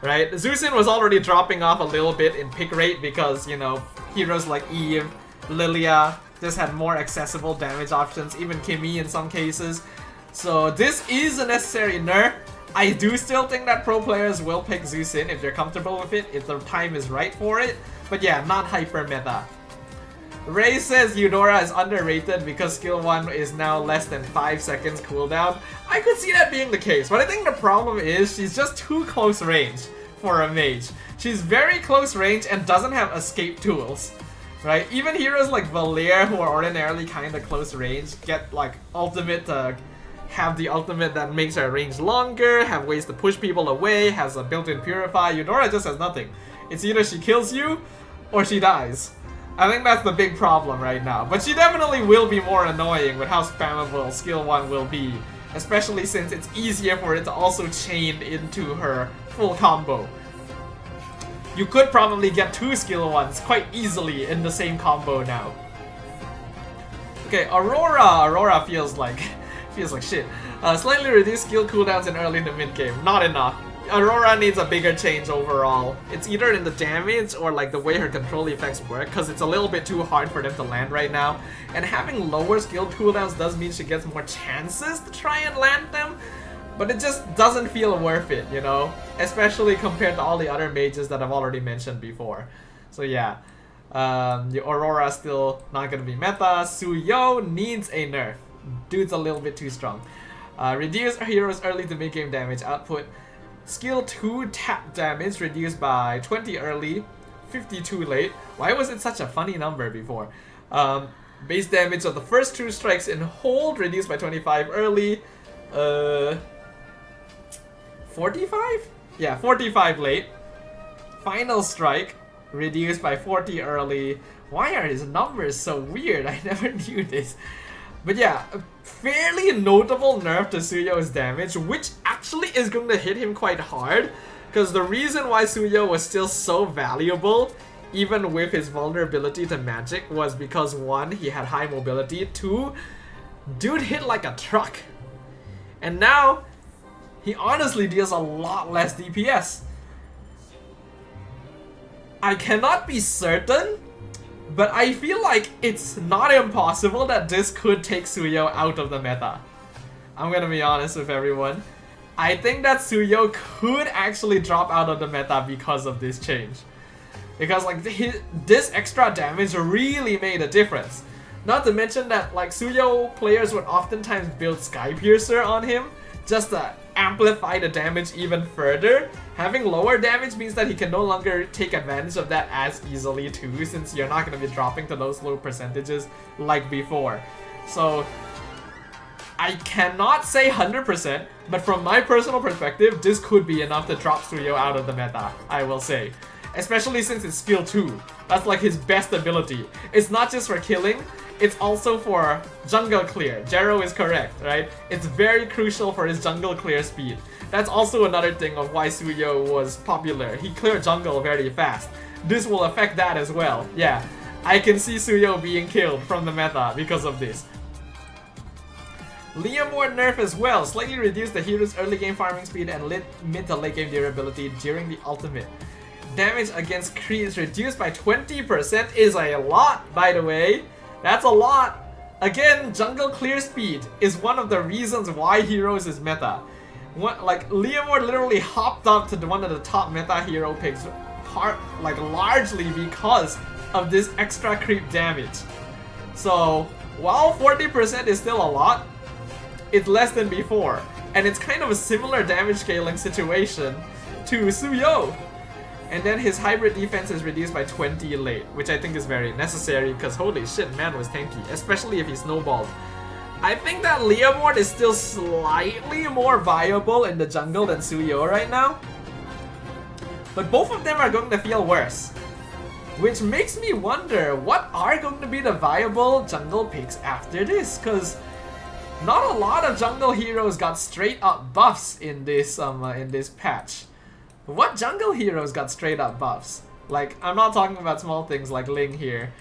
right? Zusin was already dropping off a little bit in pick rate because, you know, heroes like Eve, Lilia just had more accessible damage options, even Kimmy in some cases. So this is a necessary nerf. I do still think that pro players will pick Zusin if they're comfortable with it, if the time is right for it. But yeah, not hyper meta. Ray says Eudora is underrated because skill 1 is now less than 5 seconds cooldown. I could see that being the case, but I think the problem is she's just too close range for a mage. She's very close range and doesn't have escape tools, right? Even heroes like Valier, who are ordinarily kind of close range, get like ultimate to have the ultimate that makes her range longer, have ways to push people away, has a built-in purify. Eudora just has nothing. It's either she kills you or she dies. I think that's the big problem right now. But she definitely will be more annoying with how spammable skill 1 will be especially since it's easier for it to also chain into her full combo. You could probably get 2 skill 1s quite easily in the same combo now. Okay, Aurora feels like shit. Slightly reduced skill cooldowns in early to mid game. Not enough. Aurora needs a bigger change overall. It's either in the damage or like the way her control effects work, because it's a little bit too hard for them to land right now. And having lower skill cooldowns does mean she gets more chances to try and land them, but it just doesn't feel worth it, you know? Especially compared to all the other mages that I've already mentioned before. So yeah, the Aurora still not gonna be meta. Suyo needs a nerf. Dude's a little bit too strong. Reduce a hero's early to mid game damage output. Skill 2 tap damage reduced by 20 early, 52 late. Why was it such a funny number before? Base damage of the first 2 strikes in hold reduced by 25 early. 45? Yeah, 45 late. Final strike reduced by 40 early. Why are his numbers so weird? I never knew this. But yeah, a fairly notable nerf to Suyo's damage, which actually is going to hit him quite hard. Because the reason why Suyo was still so valuable, even with his vulnerability to magic, was because 1, he had high mobility, 2, dude hit like a truck. And now, he honestly deals a lot less DPS. I cannot be certain, but I feel like it's not impossible that this could take Suyo out of the meta. I'm gonna be honest with everyone. I think that Suyo could actually drop out of the meta because of this change. Because like this extra damage really made a difference. Not to mention that like Suyo players would oftentimes build Sky Piercer on him just to amplify the damage even further. Having lower damage means that he can no longer take advantage of that as easily too, since you're not going to be dropping to those low percentages like before. So I cannot say 100%, but from my personal perspective, this could be enough to drop Suyo out of the meta, I will say. Especially since it's skill 2. That's like his best ability. It's not just for killing, it's also for jungle clear. Jero is correct, right? It's very crucial for his jungle clear speed. That's also another thing of why Suyo was popular. He cleared jungle very fast. This will affect that as well. Yeah, I can see Suyo being killed from the meta because of this. Leomord nerf as well. Slightly reduced the hero's early game farming speed and mid to late game durability during the ultimate. Damage against creeps reduced by 20% is a lot, by the way. That's a lot. Again, jungle clear speed is one of the reasons why Heroes is meta. Like, Leomord literally hopped up to one of the top meta hero picks, largely because of this extra creep damage. So, while 40% is still a lot, it's less than before. And it's kind of a similar damage scaling situation to Suyo. And then his hybrid defense is reduced by 20 late, which I think is very necessary because holy shit, man was tanky, especially if he snowballed. I think that Leomord is still slightly more viable in the jungle than Suyo right now. But both of them are going to feel worse. Which makes me wonder, what are going to be the viable jungle picks after this? Because not a lot of jungle heroes got straight up buffs in this patch. What jungle heroes got straight up buffs? Like, I'm not talking about small things like Ling here.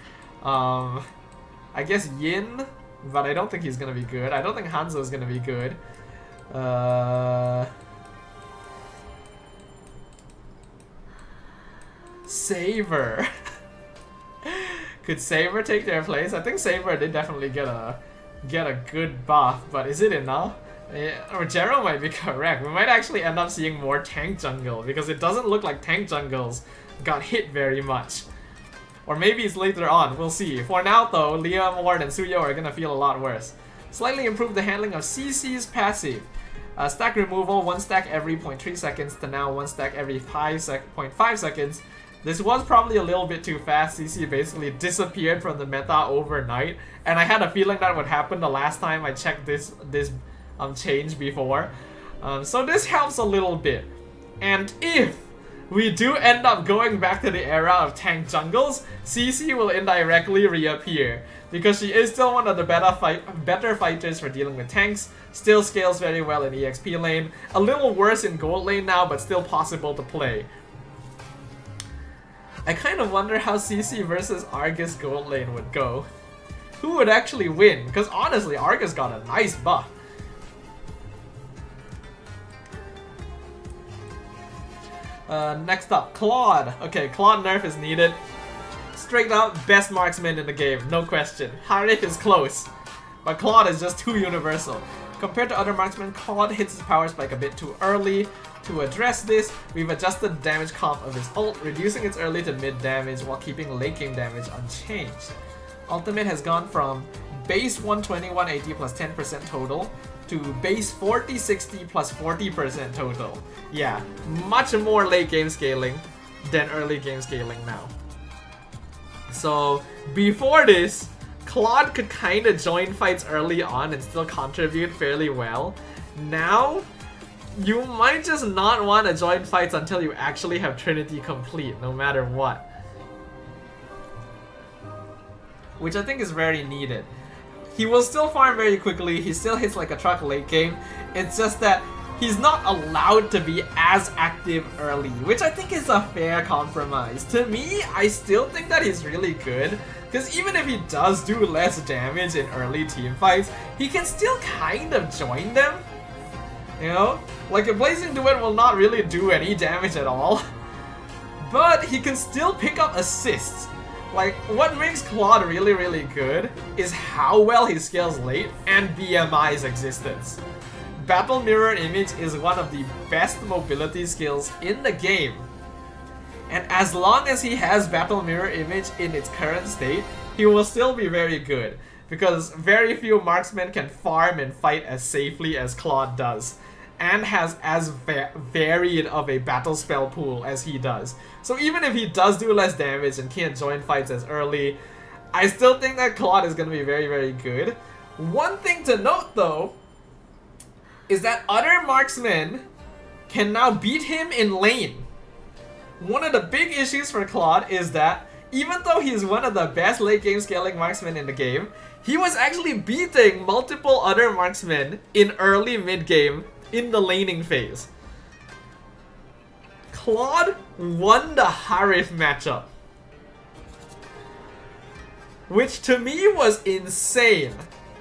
I guess Yin, but I don't think he's gonna be good. I don't think Hanzo is gonna be good. Saber. Could Saber take their place? I think Saber did definitely get a good buff, but is it enough? Or Jero might be correct. We might actually end up seeing more tank jungle because it doesn't look like tank jungles got hit very much. Or maybe it's later on, we'll see. For now though, Leomord and Suyo are gonna feel a lot worse. Slightly improve the handling of CC's passive. Stack removal, 1 stack every 0.3 seconds to now 1 stack every 0.5 seconds. This was probably a little bit too fast. CC basically disappeared from the meta overnight. And I had a feeling that would happen the last time I checked this change before. So this helps a little bit. And if we do end up going back to the era of tank jungles, CC will indirectly reappear. Because she is still one of the better fighters for dealing with tanks, still scales very well in EXP lane, a little worse in gold lane now, but still possible to play. I kind of wonder how CC versus Argus gold lane would go. Who would actually win? Because honestly, Argus got a nice buff. Next up, Claude. Okay, Claude nerf is needed. Straight up, best marksman in the game, no question. Harith is close, but Claude is just too universal. Compared to other marksmen, Claude hits his power spike a bit too early. To address this, we've adjusted the damage comp of his ult, reducing its early to mid damage while keeping late game damage unchanged. Ultimate has gone from base 120, 180 plus 10% total to base 40, 60 plus 40% total. Yeah, much more late game scaling than early game scaling now. So before this, Claude could kind of join fights early on and still contribute fairly well. Now, you might just not want to join fights until you actually have Trinity complete, no matter what. Which I think is very needed. He will still farm very quickly, he still hits like a truck late game. It's just that he's not allowed to be as active early, which I think is a fair compromise. To me, I still think that he's really good, because even if he does do less damage in early team fights, he can still kind of join them. You know? Like a Blazing Duet will not really do any damage at all, but he can still pick up assists. Like, what makes Claude really, really good is how well he scales late and BMI's existence. Battle Mirror Image is one of the best mobility skills in the game. And as long as he has Battle Mirror Image in its current state, he will still be very good. Because very few marksmen can farm and fight as safely as Claude does. And has as varied of a battle spell pool as he does. So even if he does do less damage and can't join fights as early, I still think that Claude is going to be very, very good. One thing to note though, is that other marksmen can now beat him in lane. One of the big issues for Claude is that even though he's one of the best late game scaling marksmen in the game, he was actually beating multiple other marksmen in early mid game in the laning phase. Claude won the Harith matchup, which to me was insane.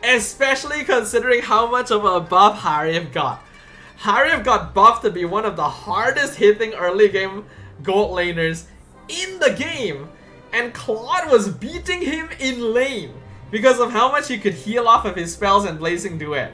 Especially considering how much of a buff Harith got. Harith got buffed to be one of the hardest hitting early game gold laners in the game. And Claude was beating him in lane because of how much he could heal off of his spells and Blazing Duet.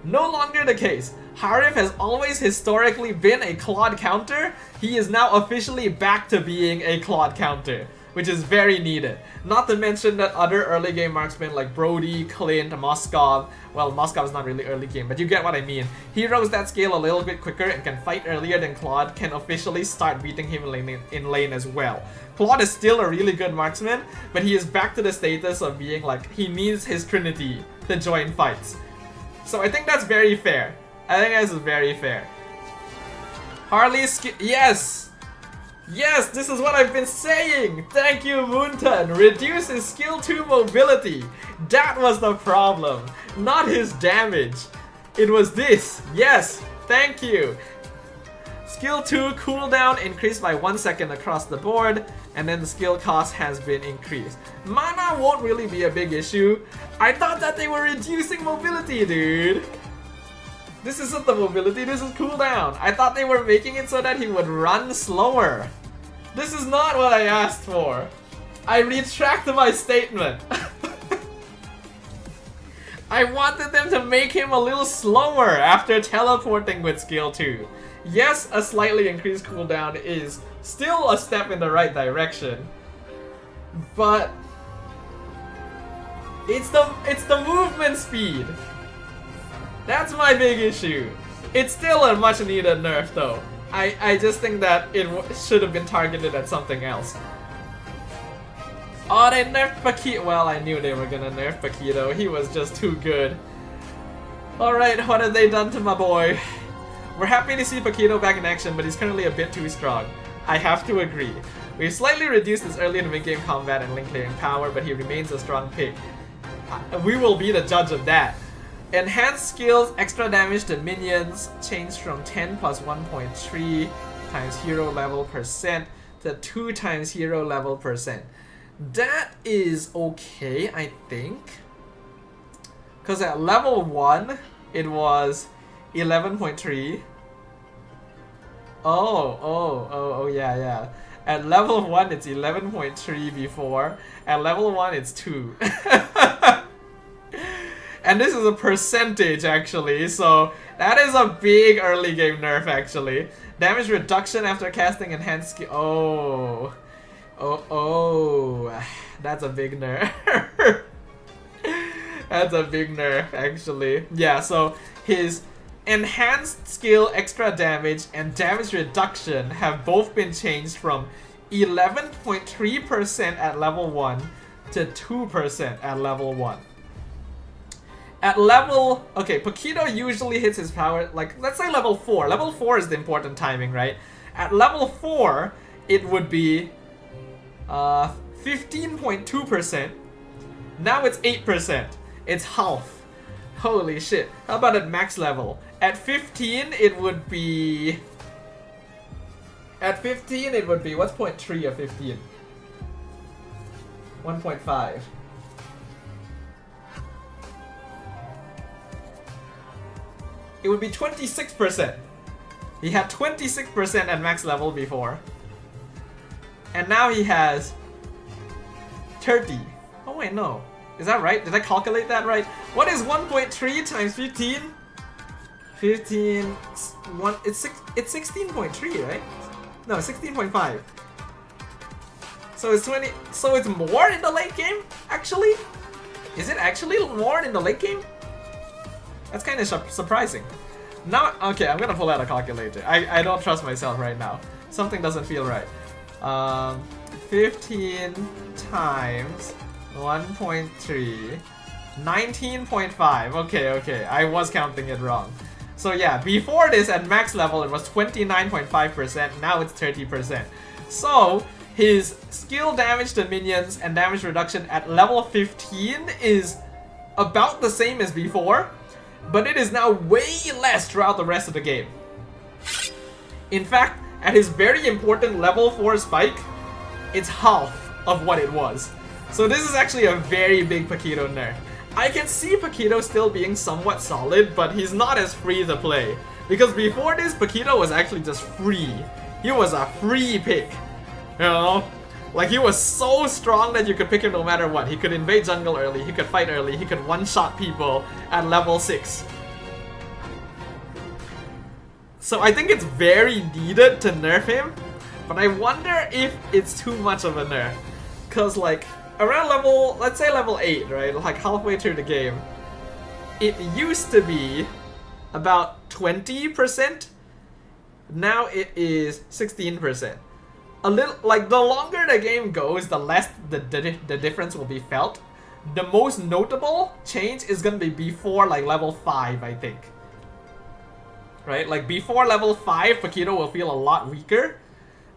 No longer the case. Harith has always historically been a Claude counter. He is now officially back to being a Claude counter, which is very needed. Not to mention that other early game marksmen like Brody, Clint, Moskov, well, Moskov is not really early game, but you get what I mean. Heroes that scale a little bit quicker and can fight earlier than Claude can officially start beating him in lane as well. Claude is still a really good marksman, but he is back to the status of being like, he needs his Trinity to join fights. So I think that's very fair. I think that's very fair. Harley's skill, yes! Yes, this is what I've been saying! Thank you, Moonton! Reduces skill 2 mobility. That was the problem, not his damage. It was this. Yes, thank you. Skill 2 cooldown increased by 1 second across the board, and then the skill cost has been increased. Mana won't really be a big issue. I thought that they were reducing mobility, dude. This isn't the mobility, this is cooldown. I thought they were making it so that he would run slower. This is not what I asked for. I retract my statement. I wanted them to make him a little slower after teleporting with skill 2. Yes, a slightly increased cooldown is still a step in the right direction, but it's the movement speed. That's my big issue. It's still a much needed nerf though. I just think that it should have been targeted at something else. Oh, they nerfed Paquito. Well, I knew they were gonna nerf Paquito. He was just too good. Alright, what have they done to my boy? We're happy to see Paquito back in action, but he's currently a bit too strong. I have to agree. We've slightly reduced his early and mid-game combat and link clearing power, but he remains a strong pick. We will be the judge of that. Enhanced skills, extra damage to minions, changed from 10 plus 1.3 times hero level percent to 2 times hero level percent. That is okay, I think. Because at level 1, it was 11.3. Oh, yeah. At level 1, it's 11.3 before. At level 1, it's 2. And this is a percentage, actually, so that is a big early game nerf, actually. Damage reduction after casting enhanced skill. Oh. That's a big nerf. That's a big nerf, actually. Yeah, so his enhanced skill, extra damage, and damage reduction have both been changed from 11.3% at level 1 to 2% at level 1. At level... Okay, Paquito usually hits his power, like, let's say level 4. Level 4 is the important timing, right? At level 4, it would be 15.2%. Now it's 8%. It's half. Holy shit. How about at max level? At 15, it would be... At 15, it would be... What's 0.3 of 15? 1.5. It would be 26%. He had 26% at max level before. And now he has 30. Oh wait, no. Is that right? Did I calculate that right? What is 1.3 times 15? 15... It's 16.3, right? No, 16.5. So it's 20... So it's more in the late game? Actually? Is it actually more in the late game? That's kind of surprising. Now, okay, I'm gonna pull out a calculator. I don't trust myself right now. Something doesn't feel right. 15 times 1.3, 19.5. Okay, I was counting it wrong. So yeah, before this at max level it was 29.5%, now it's 30%. So his skill damage to minions and damage reduction at level 15 is about the same as before, but it is now way less throughout the rest of the game. In fact, at his very important level 4 spike, it's half of what it was. So this is actually a very big Paquito nerf. I can see Paquito still being somewhat solid, but he's not as free to play. Because before this, Paquito was actually just free. He was a free pick. You know? Like, he was so strong that you could pick him no matter what. He could invade jungle early, he could fight early, he could one-shot people at level 6. So I think it's very needed to nerf him, but I wonder if it's too much of a nerf. Cause like, around level, let's say level 8, right? Like halfway through the game, it used to be about 20%. Now it is 16%. A little, like, the longer the game goes, the less the difference will be felt. The most notable change is gonna be before like level 5, I think. Right? Like before level 5, Paquito will feel a lot weaker.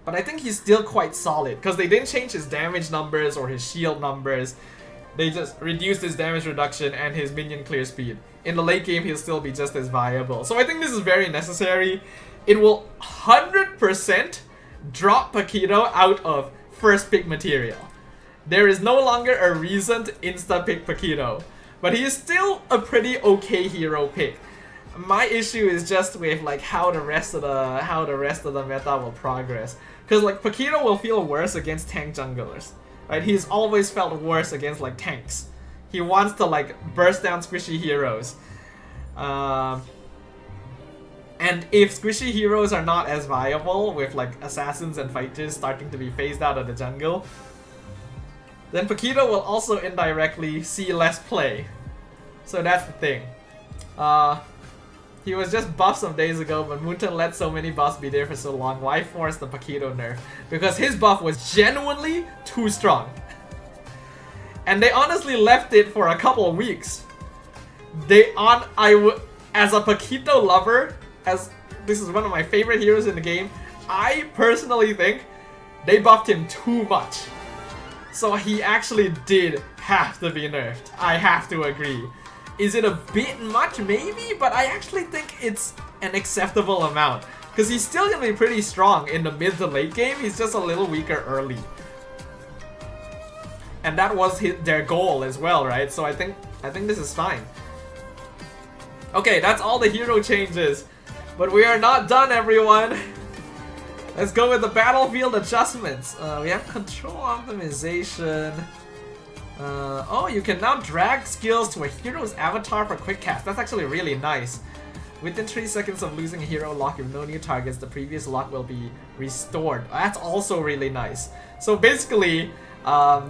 But I think he's still quite solid, because they didn't change his damage numbers or his shield numbers. They just reduced his damage reduction and his minion clear speed. In the late game, he'll still be just as viable. So I think this is very necessary. It will 100% drop Paquito out of first pick material. There is no longer a reason to insta pick Paquito, but he is still a pretty okay hero pick. My issue is just with like how the rest of the meta will progress, because like Paquito will feel worse against tank junglers, right? He's always felt worse against like tanks. He wants to like burst down squishy heroes. And if squishy heroes are not as viable, with like assassins and fighters starting to be phased out of the jungle, then Paquito will also indirectly see less play. So that's the thing. He was just buffed some days ago, but Moonton let so many buffs be there for so long. Why force the Paquito nerf? Because his buff was genuinely too strong. And they honestly left it for a couple of weeks. As a Paquito lover, as This is one of my favorite heroes in the game. I personally think they buffed him too much. So he actually did have to be nerfed. I have to agree. Is it a bit much? Maybe, but I actually think it's an acceptable amount. Because he's still going to be pretty strong in the mid to late game. He's just a little weaker early. And that was their goal as well, right? So I think this is fine. Okay, that's all the hero changes. But we are not done, everyone. Let's go with the battlefield adjustments. We have control optimization. Oh, you can now drag skills to a hero's avatar for quick cast. That's actually really nice. Within 3 seconds of losing a hero lock with no new targets, the previous lock will be restored. That's also really nice. So basically,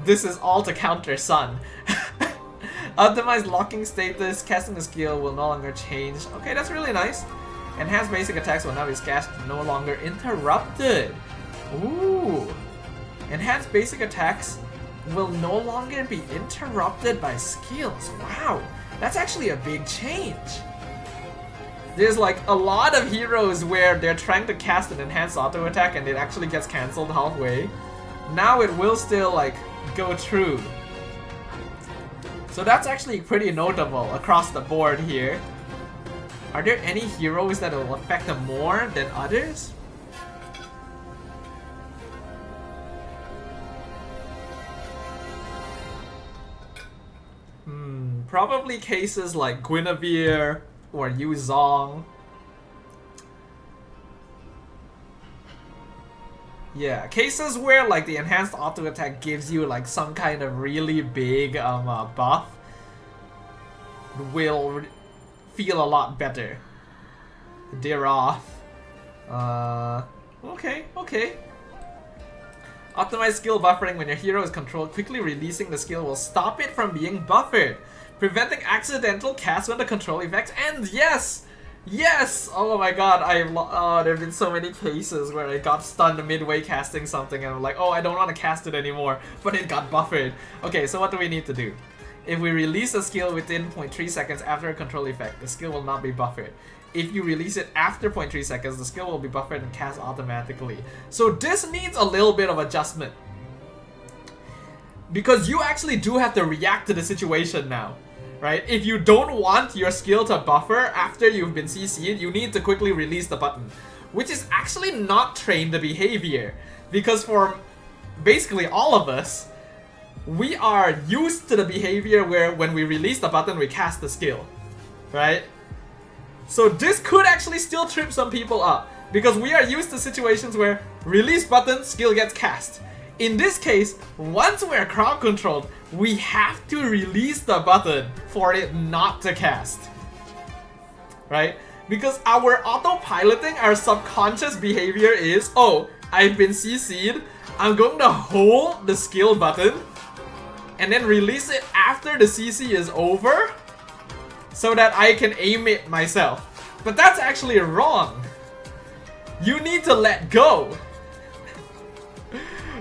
this is all to counter Sun. Optimized locking status, casting a skill will no longer change. Okay, that's really nice. Enhanced basic attacks will now be cast no longer interrupted. Ooh. Enhanced basic attacks will no longer be interrupted by skills. Wow, that's actually a big change. There's like a lot of heroes where they're trying to cast an enhanced auto attack and it actually gets cancelled halfway. Now it will still like go through. So that's actually pretty notable across the board here. Are there any heroes that will affect them more than others? Probably cases like Guinevere or Yu Zhong. Yeah, cases where like the enhanced auto attack gives you like some kind of really big buff will feel a lot better. Dear off. Okay. Optimize skill buffering. When your hero is controlled, quickly releasing the skill will stop it from being buffered, preventing accidental casts when the control effect ends. Yes! Yes! Oh my god, there have been so many cases where I got stunned midway casting something and I'm like, oh, I don't want to cast it anymore, but it got buffered. Okay, so what do we need to do? If we release a skill within 0.3 seconds after a control effect, the skill will not be buffered. If you release it after 0.3 seconds, the skill will be buffered and cast automatically. So this needs a little bit of adjustment. Because you actually do have to react to the situation now. Right? If you don't want your skill to buffer after you've been CC'd, you need to quickly release the button. Which is actually not trained behavior. Because for basically all of us, we are used to the behavior where when we release the button, we cast the skill. Right? So this could actually still trip some people up. Because we are used to situations where release button, skill gets cast. In this case, once we're crowd controlled, we have to release the button for it not to cast. Right? Because our autopiloting, our subconscious behavior is, oh, I've been CC'd, I'm going to hold the skill button and then release it after the CC is over so that I can aim it myself. But that's actually wrong. You need to let go.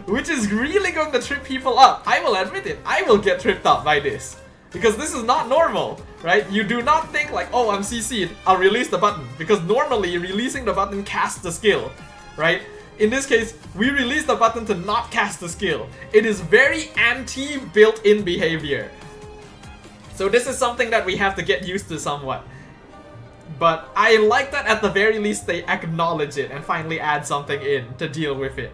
Which is really going to trip people up. I will admit it, I will get tripped up by this. Because this is not normal, right? You do not think like, oh, I'm CC'd, I'll release the button. Because normally, releasing the button casts the skill, right? In this case, we release the button to not cast the skill. It is very anti-built-in behavior. So this is something that we have to get used to somewhat. But I like that at the very least they acknowledge it and finally add something in to deal with it.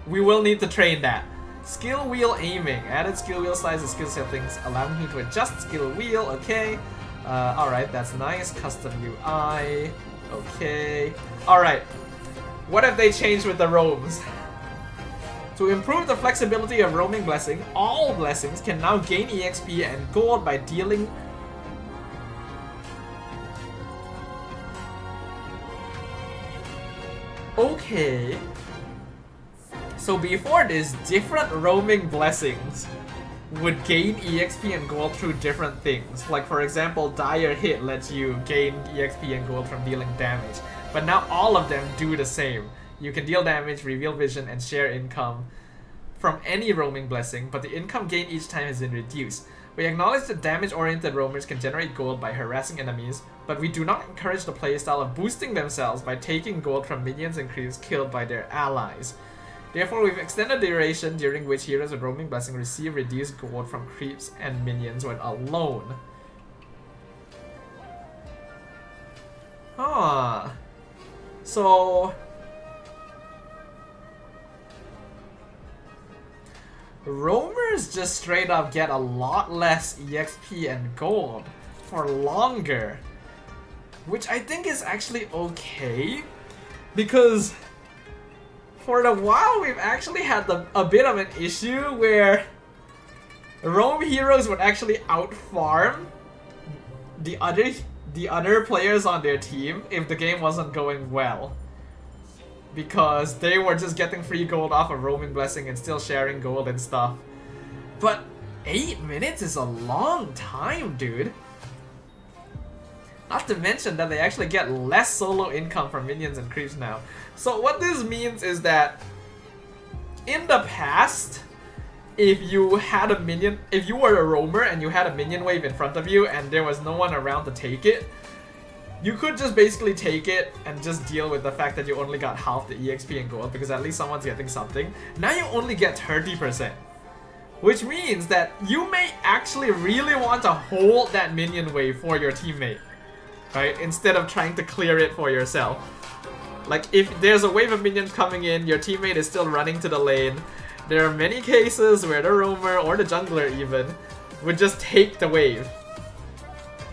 We will need to train that. Skill wheel aiming. Added skill wheel size and skill settings, allowing you to adjust skill wheel. Okay. Alright, that's nice. Custom UI. Okay. Alright. What have they changed with the roams? To improve the flexibility of roaming blessing, all blessings can now gain EXP and gold by dealing... Okay. So before this, different roaming blessings would gain EXP and gold through different things. Like for example, Dire Hit lets you gain EXP and gold from dealing damage. But now all of them do the same. You can deal damage, reveal vision, and share income from any roaming blessing, but the income gained each time has been reduced. We acknowledge that damage-oriented roamers can generate gold by harassing enemies, but we do not encourage the playstyle of boosting themselves by taking gold from minions and creeps killed by their allies. Therefore, we've extended the duration during which heroes with roaming blessing receive reduced gold from creeps and minions when alone. Huh. So... roamers just straight up get a lot less EXP and gold for longer. Which I think is actually okay. Because for a while we've actually had a bit of an issue where roam heroes would actually outfarm the other players on their team if the game wasn't going well. Because they were just getting free gold off of roaming blessing and still sharing gold and stuff. But 8 minutes is a long time, dude. Not to mention that they actually get less solo income from minions and creeps now. So what this means is that in the past, if you were a roamer and you had a minion wave in front of you and there was no one around to take it, you could just basically take it and just deal with the fact that you only got half the EXP and gold because at least someone's getting something. Now you only get 30%. Which means that you may actually really want to hold that minion wave for your teammate, right? Instead of trying to clear it for yourself. Like if there's a wave of minions coming in, your teammate is still running to the lane. There are many cases where the roamer or the jungler even would just take the wave.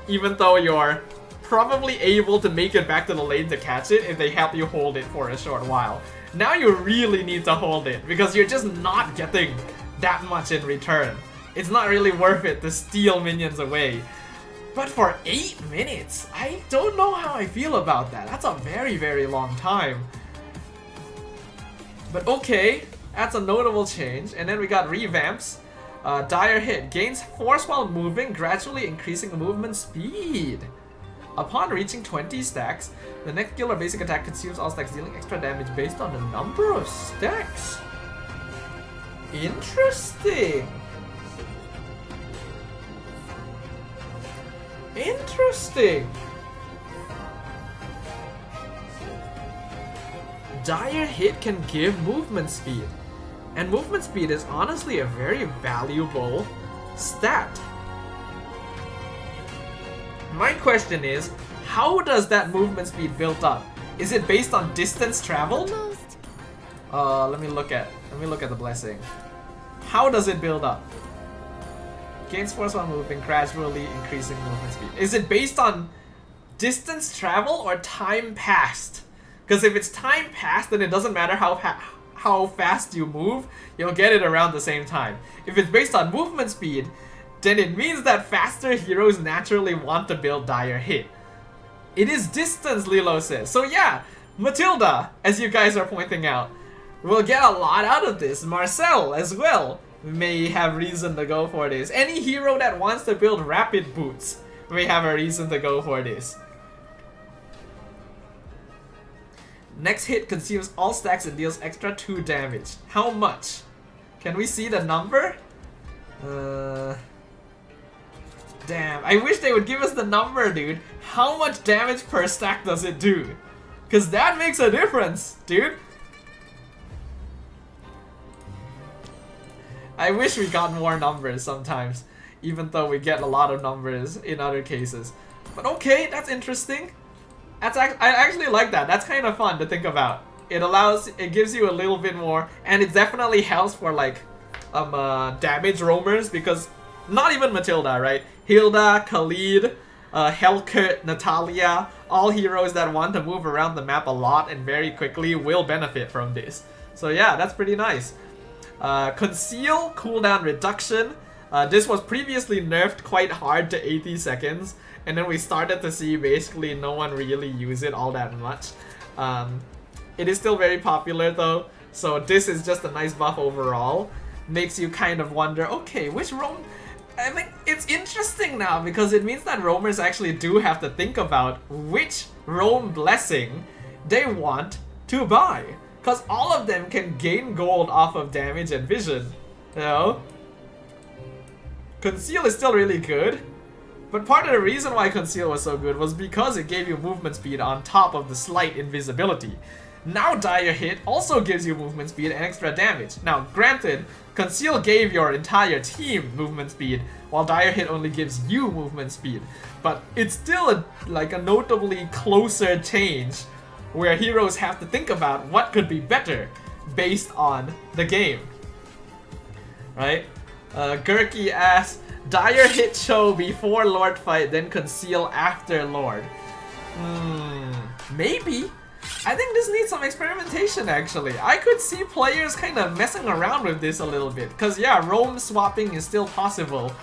Even though you're probably able to make it back to the lane to catch it if they help you hold it for a short while. Now you really need to hold it because you're just not getting that much in return. It's not really worth it to steal minions away. But for 8 minutes, I don't know how I feel about that. That's a very, very long time. But okay, that's a notable change. And then we got revamps. Dire Hit gains force while moving, gradually increasing movement speed. Upon reaching 20 stacks, the next skill or basic attack consumes all stacks, dealing extra damage based on the number of stacks. Interesting. Interesting. Dire Hit can give movement speed. And movement speed is honestly a very valuable stat. My question is, how does that movement speed build up? Is it based on distance traveled? Let me look at the blessing. How does it build up? Gains force while moving, gradually increasing movement speed. Is it based on distance travel or time passed? Because if it's time passed, then it doesn't matter how fast you move, you'll get it around the same time. If it's based on movement speed, then it means that faster heroes naturally want to build Dire Hit. It is distance, Lilo says. So yeah, Matilda, as you guys are pointing out, will get a lot out of this. Marcel as well may have reason to go for this. Any hero that wants to build rapid boots may have a reason to go for this. Next hit consumes all stacks and deals extra 2 damage. How much? Can we see the number? Damn, I wish they would give us the number, dude. How much damage per stack does it do? Because that makes a difference, dude. I wish we got more numbers sometimes, even though we get a lot of numbers in other cases. But okay, that's interesting. I actually like that. That's kind of fun to think about. It gives you a little bit more, and it definitely helps for like damage roamers, because not even Matilda, right? Hilda, Khalid, Helkurt, Natalia, all heroes that want to move around the map a lot and very quickly will benefit from this. So yeah, that's pretty nice. Conceal, cooldown reduction. This was previously nerfed quite hard to 80 seconds, and then we started to see basically no one really use it all that much. It is still very popular though, so this is just a nice buff overall. Makes you kind of wonder, okay, which roam... I think it's interesting now because it means that roamers actually do have to think about which roam blessing they want to buy. Because all of them can gain gold off of damage and vision, you know? Conceal is still really good, but part of the reason why Conceal was so good was because it gave you movement speed on top of the slight invisibility. Now Dire Hit also gives you movement speed and extra damage. Now granted, Conceal gave your entire team movement speed, while Dire Hit only gives you movement speed. But it's still like a notably closer change where heroes have to think about what could be better based on the game. Right? Gurky asks, Dire Hit show before Lord fight, then Conceal after Lord. Maybe. I think this needs some experimentation actually. I could see players kind of messing around with this a little bit. Cause yeah, roam swapping is still possible.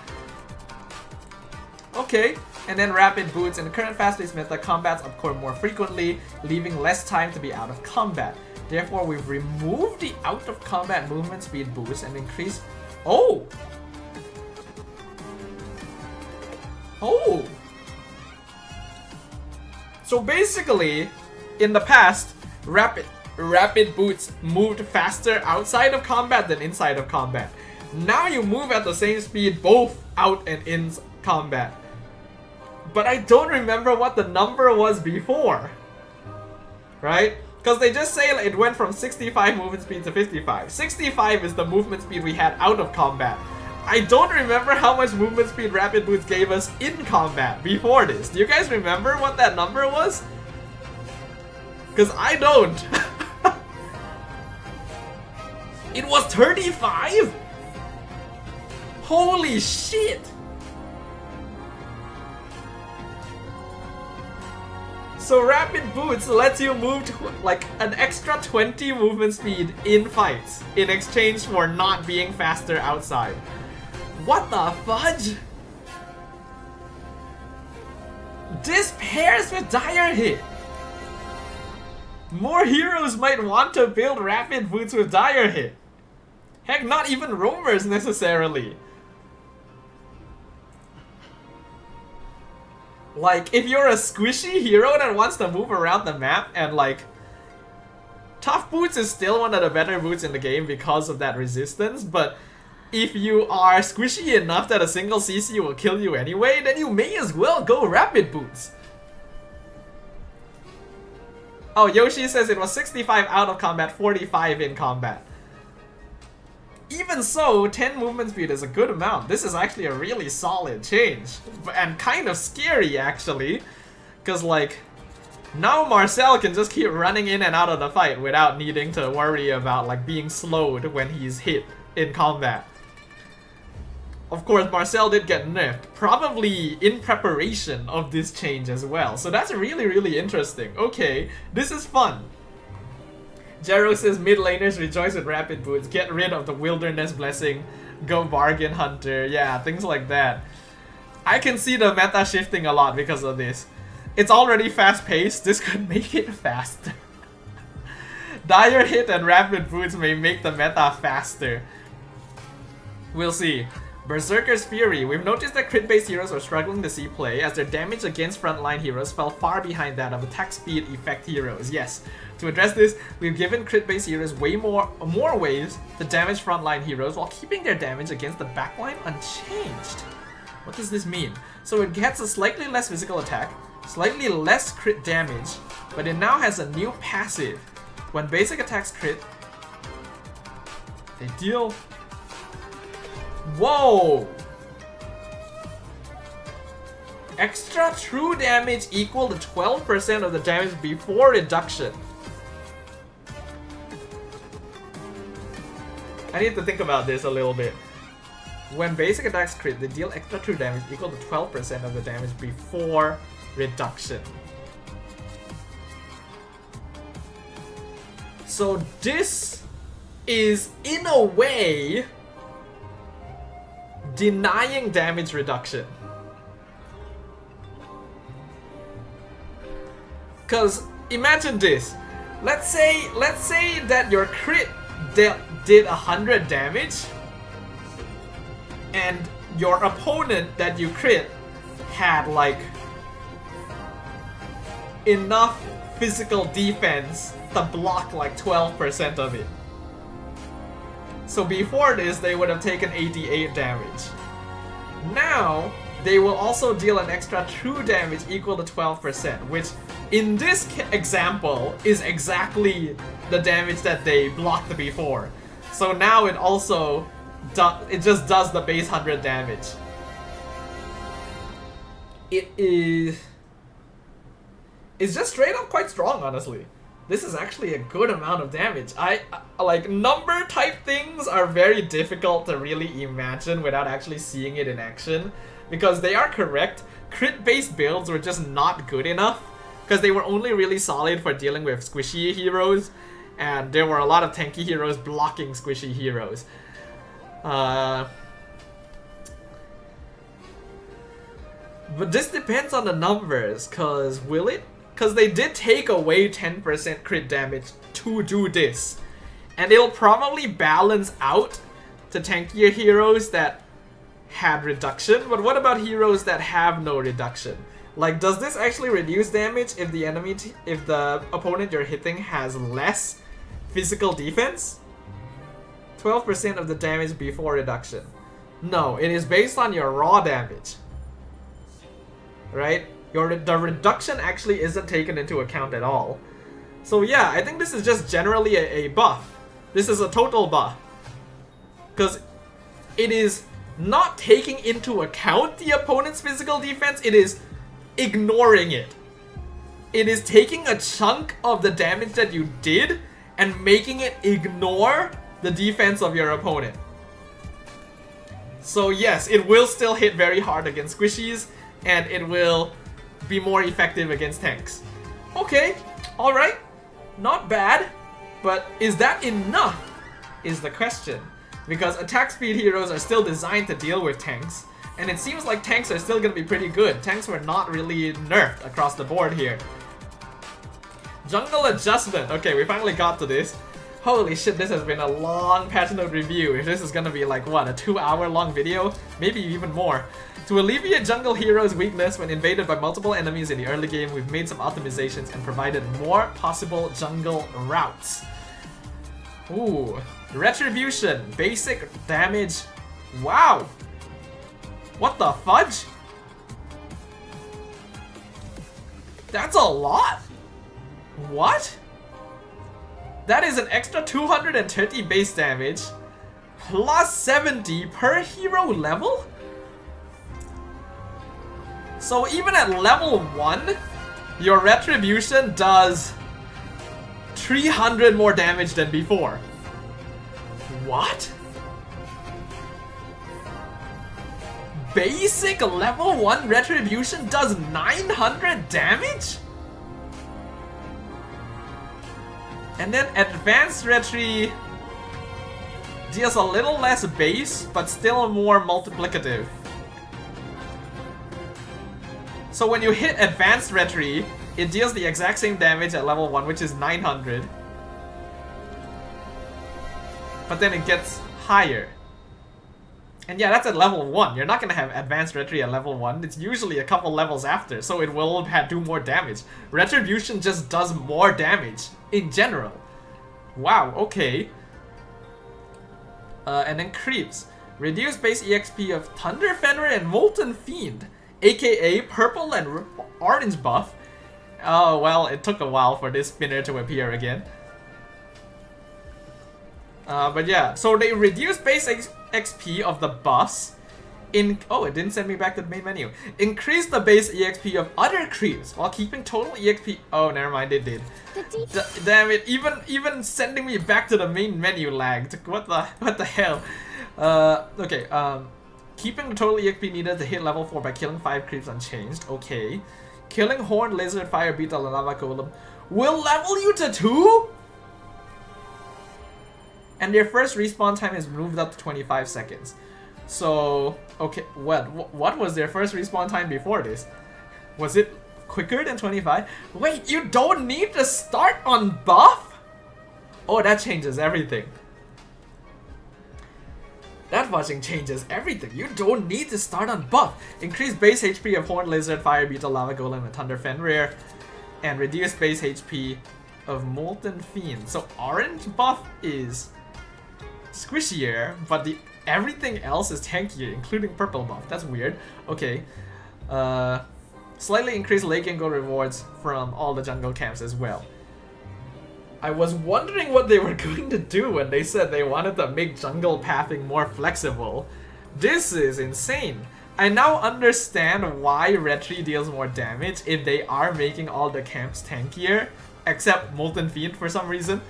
Okay, and then rapid boots. In the current fast-paced meta, combats occur more frequently, leaving less time to be out of combat. Therefore, we've removed the out-of-combat movement speed boost and increased... Oh! Oh! So basically, in the past, rapid boots moved faster outside of combat than inside of combat. Now you move at the same speed both out and in combat. But I don't remember what the number was before. Right? Because they just say it went from 65 movement speed to 55. 65 is the movement speed we had out of combat. I don't remember how much movement speed rapid boots gave us in combat before this. Do you guys remember what that number was? Because I don't. It was 35? Holy shit! So rapid boots lets you move to like an extra 20 movement speed in fights in exchange for not being faster outside. What the fudge? This pairs with Dire Hit. More heroes might want to build rapid boots with Dire Hit. Heck, not even roamers necessarily. Like, if you're a squishy hero that wants to move around the map and like... Tough boots is still one of the better boots in the game because of that resistance, but if you are squishy enough that a single CC will kill you anyway, then you may as well go rapid boots. Oh, Yoshi says it was 65 out of combat, 45 in combat. Even so, 10 movement speed is a good amount. This is actually a really solid change. And kind of scary, actually. Because, like, now Marcel can just keep running in and out of the fight without needing to worry about, like, being slowed when he's hit in combat. Of course, Marcel did get nerfed, probably in preparation of this change as well. So that's really, really interesting. Okay, this is fun. Jero says mid laners rejoice with rapid boots, get rid of the wilderness blessing, go bargain hunter, yeah, things like that. I can see the meta shifting a lot because of this. It's already fast paced, this could make it faster. Dire Hit and rapid boots may make the meta faster. We'll see. Berserker's Fury. We've noticed that crit-based heroes are struggling to see play as their damage against frontline heroes fell far behind that of attack speed effect heroes. Yes, to address this, we've given crit-based heroes way more ways to damage frontline heroes while keeping their damage against the backline unchanged. What does this mean? So it gets a slightly less physical attack, slightly less crit damage, but it now has a new passive. When basic attacks crit, they deal... Whoa! Extra true damage equal to 12% of the damage before reduction. I need to think about this a little bit. When basic attacks crit, they deal extra true damage equal to 12% of the damage before reduction. So this is, in a way, denying damage reduction. Cause imagine this. Let's say that your crit did 100 damage and your opponent that you crit had like enough physical defense to block like 12% of it. So before this, they would have taken 88 damage. Now, they will also deal an extra true damage equal to 12%, which in this example is exactly the damage that they blocked before. So now it also just does the base 100 damage. It's just straight up quite strong, honestly. This is actually a good amount of damage. I like, number type things are very difficult to really imagine without actually seeing it in action, because they are correct. Crit based builds were just not good enough, because they were only really solid for dealing with squishy heroes, and there were a lot of tanky heroes blocking squishy heroes. But this depends on the numbers, cause they did take away 10% crit damage to do this. And it'll probably balance out to tankier heroes that had reduction, but what about heroes that have no reduction? Like, does this actually reduce damage if the if the opponent you're hitting has less physical defense? 12% of the damage before reduction. No, it is based on your raw damage. Right? The reduction actually isn't taken into account at all. So yeah, I think this is just generally a buff. This is a total buff. Because it is not taking into account the opponent's physical defense, it is ignoring it. It is taking a chunk of the damage that you did and making it ignore the defense of your opponent. So yes, it will still hit very hard against squishies, and it will be more effective against tanks. Okay, alright, not bad, but is that enough is the question. Because attack speed heroes are still designed to deal with tanks, and it seems like tanks are still gonna be pretty good. Tanks were not really nerfed across the board here. Jungle adjustment. Okay, we finally got to this. Holy shit, this has been a long patch note review. If this is gonna be like, what, a 2-hour long video? Maybe even more. To alleviate jungle heroes' weakness when invaded by multiple enemies in the early game, we've made some optimizations and provided more possible jungle routes. Ooh. Retribution. Basic damage. Wow. What the fudge? That's a lot? What? That is an extra 230 base damage plus 70 per hero level? So even at level 1, your retribution does 300 more damage than before. What? Basic level 1 retribution does 900 damage? And then advanced retri deals a little less base, but still more multiplicative. So when you hit advanced retri, it deals the exact same damage at level 1, which is 900. But then it gets higher. And yeah, that's at level 1. You're not gonna have advanced retri at level 1. It's usually a couple levels after, so it will do more damage. Retribution just does more damage in general. Wow, okay. And then creeps. Reduce base EXP of Thunder Fenrir and Molten Fiend, aka purple and orange buff. Oh, well, it took a while for this spinner to appear again. But yeah, so they reduce base XP of the buffs. Oh, it didn't send me back to the main menu. Increase the base EXP of other creeps while keeping total EXP. Oh, never mind, it did. Damn it! Even sending me back to the main menu lagged. What the hell? Okay. Keeping the total EXP needed to hit level 4 by killing 5 creeps unchanged. Okay. Killing Horned Lizard, Fire Beetle, and Lava Golem will level you to 2? And their first respawn time is moved up to 25 seconds. So, okay, what was their first respawn time before this? Was it quicker than 25? Wait, you don't need to start on buff? Oh, that changes everything. That watching changes everything. You don't need to start on buff. Increase base HP of Horned Lizard, Fire Beetle, Lava Golem, and Thunder Fenrir. And reduce base HP of Molten Fiend. So orange buff is squishier, but the everything else is tankier, including purple buff. That's weird. Okay. Slightly increased late game gold rewards from all the jungle camps as well. I was wondering what they were going to do when they said they wanted to make jungle pathing more flexible. This is insane. I now understand why Red Tree deals more damage if they are making all the camps tankier, except Molten Fiend for some reason.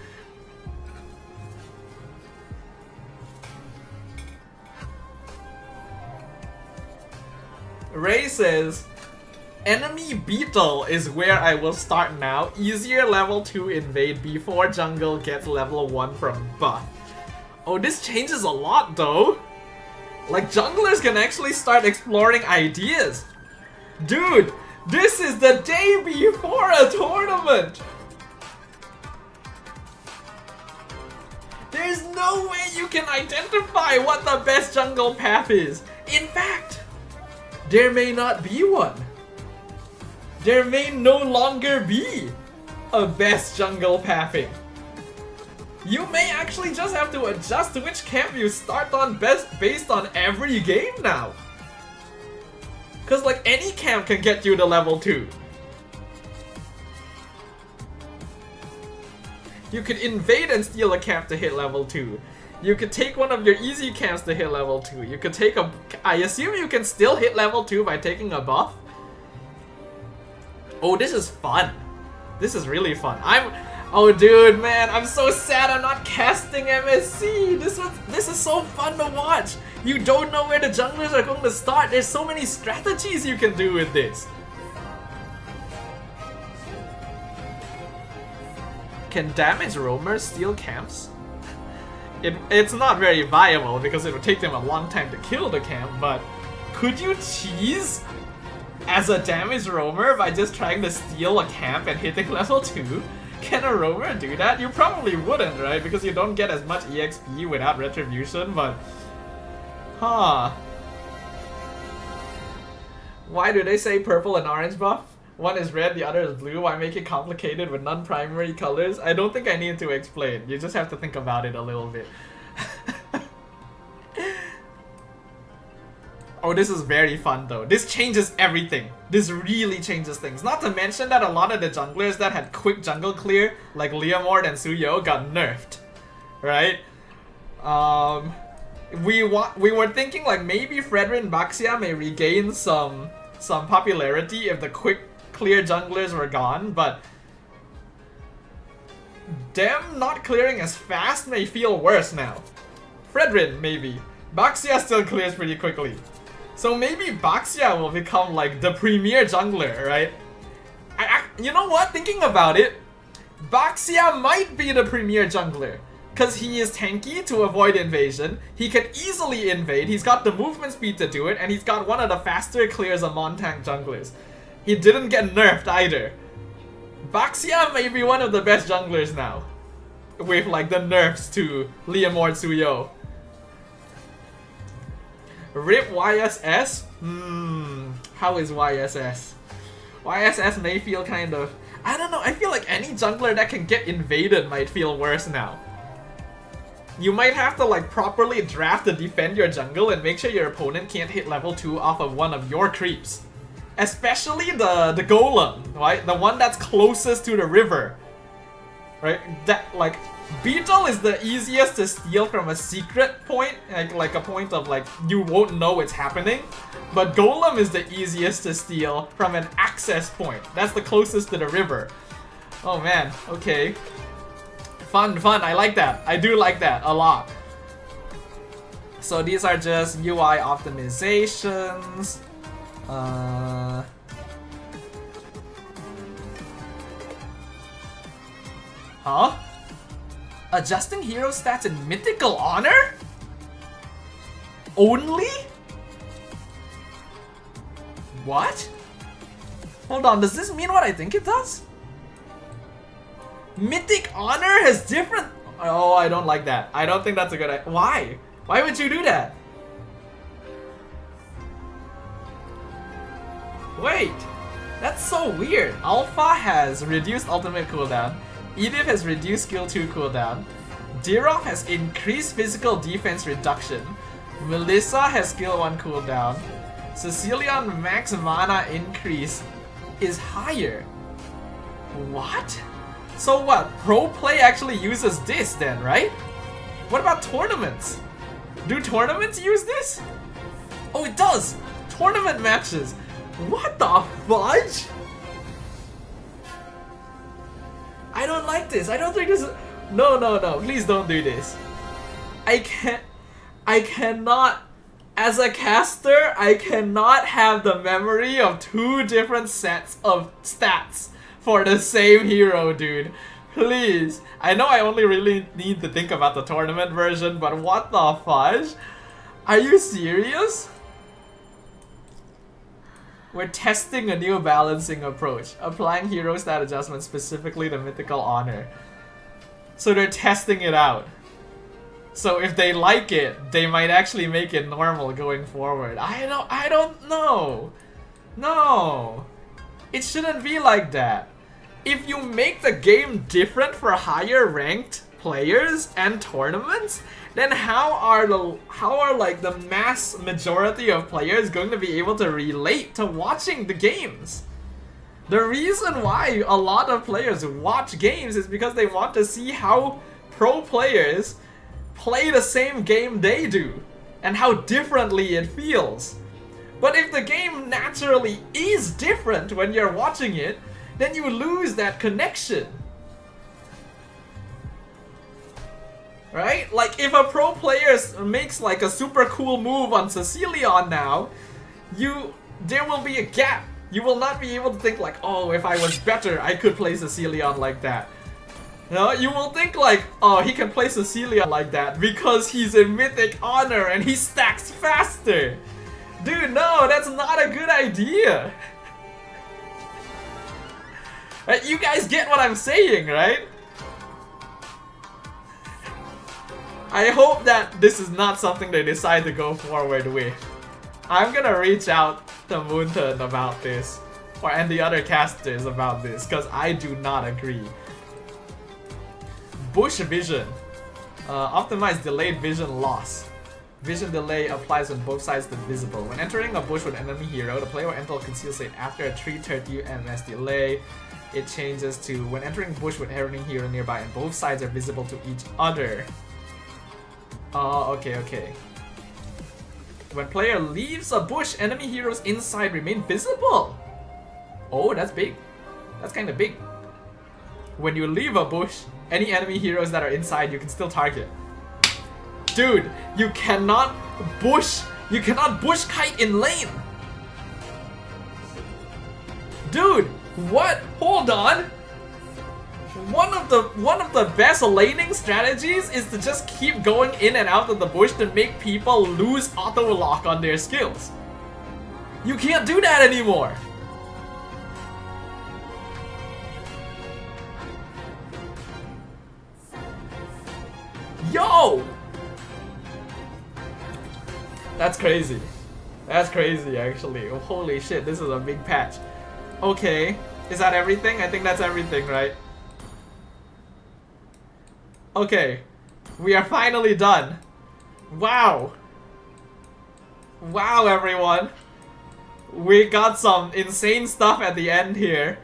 Ray says, enemy beetle is where I will start now. Easier level 2 invade before jungle gets level 1 from buff. Oh, this changes a lot though. Like, junglers can actually start exploring ideas. Dude, this is the day before a tournament. There's no way you can identify what the best jungle path is. In fact, there may not be one. There may no longer be a best jungle pathing. You may actually just have to adjust to which camp you start on based on every game now. Cause like any camp can get you to level 2. You could invade and steal a camp to hit level 2. You could take one of your easy camps to hit level 2. You could take a... I assume you can still hit level 2 by taking a buff? Oh, this is fun. This is really fun. Oh dude, man, I'm so sad I'm not casting MSC. This is so fun to watch. You don't know where the junglers are going to start. There's so many strategies you can do with this. Can damage roamers steal camps? It's not very viable because it would take them a long time to kill the camp, but could you cheese as a damage roamer by just trying to steal a camp and hitting level 2? Can a roamer do that? You probably wouldn't, right? Because you don't get as much EXP without retribution, but... Huh. Why do they say purple and orange buff? One is red, the other is blue. Why make it complicated with non-primary colors? I don't think I need to explain. You just have to think about it a little bit. Oh, this is very fun though. This changes everything. This really changes things. Not to mention that a lot of the junglers that had quick jungle clear, like Leomord and Suyo, got nerfed. Right? We were thinking like maybe Fredrin and Baxia may regain some popularity if the quick clear junglers were gone, but them not clearing as fast may feel worse now. Fredrin, maybe. Baxia still clears pretty quickly. So maybe Baxia will become like the premier jungler, right? You know what? Thinking about it, Baxia might be the premier jungler. Because he is tanky to avoid invasion, he can easily invade, he's got the movement speed to do it, and he's got one of the faster clears among tank junglers. He didn't get nerfed either. Baxia may be one of the best junglers now. With like the nerfs to Leomord Suyo. RIP YSS? How is YSS? YSS may feel kind of... I don't know, I feel like any jungler that can get invaded might feel worse now. You might have to like properly draft to defend your jungle and make sure your opponent can't hit level 2 off of one of your creeps. Especially the golem, right? The one that's closest to the river. Right? That like Beetle is the easiest to steal from a secret point, like a point of like you won't know it's happening. But Golem is the easiest to steal from an access point. That's the closest to the river. Oh man, okay. Fun, I like that. I do like that a lot. So these are just UI optimizations. Huh? Adjusting hero stats in Mythical Honor? Only? What? Hold on, does this mean what I think it does? Mythic Honor has different... Oh, I don't like that. I don't think that's a good idea. Why? Why would you do that? Wait, that's so weird. Alpha has reduced ultimate cooldown. Edith has reduced skill 2 cooldown. Dirov has increased physical defense reduction. Melissa has skill 1 cooldown. Cecilion max mana increase is higher. What? So what? Pro play actually uses this then, right? What about tournaments? Do tournaments use this? Oh, it does! Tournament matches! What the fudge? I don't like this. I don't think this is... No, no, no. Please don't do this. I cannot... As a caster, I cannot have the memory of 2 different sets of stats for the same hero, dude. Please. I know I only really need to think about the tournament version, but what the fudge? Are you serious? We're testing a new balancing approach, applying hero stat adjustments specifically to Mythical Honor. So they're testing it out. So if they like it, they might actually make it normal going forward. I don't know. No. It shouldn't be like that. If you make the game different for higher ranked players and tournaments, then how are like the mass majority of players going to be able to relate to watching the games? The reason why a lot of players watch games is because they want to see how pro players play the same game they do and how differently it feels. But if the game naturally is different when you're watching it, then you lose that connection. Right? Like if a pro player makes like a super cool move on Cecilion now, there will be a gap. You will not be able to think like, oh, if I was better, I could play Cecilion like that. No, you will think like, oh, he can play Cecilion like that because he's in Mythic Honor and he stacks faster. Dude, no, that's not a good idea. Right, you guys get what I'm saying, right? I hope that this is not something they decide to go forward with. I'm gonna reach out to Moonton about this, and the other casters about this, because I do not agree. Bush Vision. Optimize delayed vision loss. Vision delay applies when both sides are visible. When entering a bush with an enemy hero, the player will enter a concealed state after a 330 ms delay. It changes to when entering bush with enemy hero nearby and both sides are visible to each other. Oh, okay. When player leaves a bush, enemy heroes inside remain visible. Oh, that's big. That's kind of big. When you leave a bush, any enemy heroes that are inside you can still target. Dude, you cannot bush kite in lane. Dude, what? Hold on. One of the best laning strategies is to just keep going in and out of the bush to make people lose auto lock on their skills. You can't do that anymore. Yo! That's crazy. That's crazy actually. Holy shit, this is a big patch. Okay, is that everything? I think that's everything, right? Okay, we are finally done. Wow. Wow, everyone. We got some insane stuff at the end here.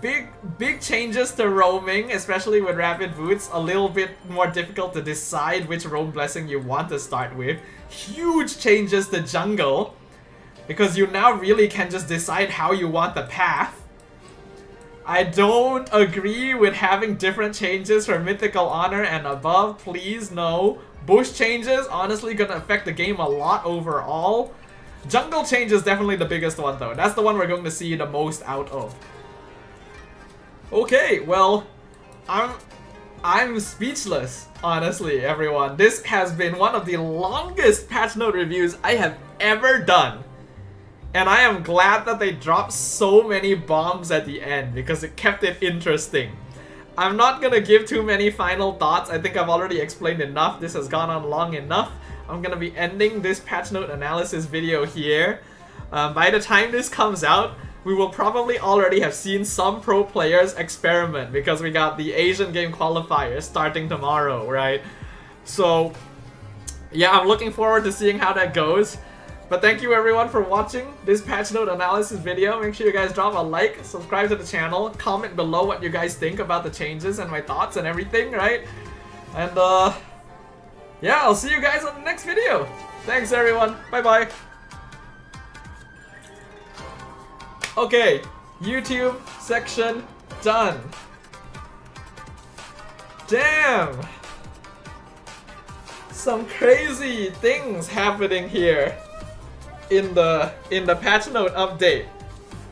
Big changes to roaming, especially with rapid boots. A little bit more difficult to decide which roam blessing you want to start with. Huge changes to jungle, because you now really can just decide how you want the path. I don't agree with having different changes for Mythical Honor and above. Please, no. Bush changes, honestly gonna affect the game a lot overall. Jungle change is definitely the biggest one though. That's the one we're going to see the most out of. Okay, well, I'm speechless, honestly, everyone. This has been one of the longest patch note reviews I have ever done. And I am glad that they dropped so many bombs at the end because it kept it interesting. I'm not gonna give too many final thoughts. I think I've already explained enough. This has gone on long enough. I'm gonna be ending this patch note analysis video here. By the time this comes out, we will probably already have seen some pro players experiment because we got the Asian game qualifiers starting tomorrow, right? So yeah, I'm looking forward to seeing how that goes. But thank you everyone for watching this patch note analysis video. Make sure you guys drop a like, subscribe to the channel, comment below what you guys think about the changes and my thoughts and everything, right? And yeah, I'll see you guys on the next video. Thanks everyone, bye bye. Okay, YouTube section done. Damn! Some crazy things happening here in the patch note update.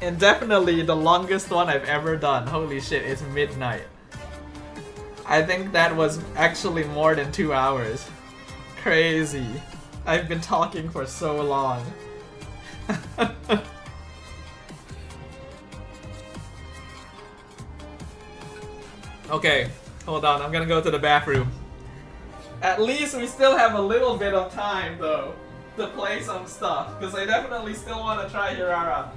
And definitely the longest one I've ever done. Holy shit, it's midnight. I think that was actually more than 2 hours. Crazy. I've been talking for so long. Okay, hold on, I'm gonna go to the bathroom. At least we still have a little bit of time though to play some stuff, because I definitely still want to try Hirara.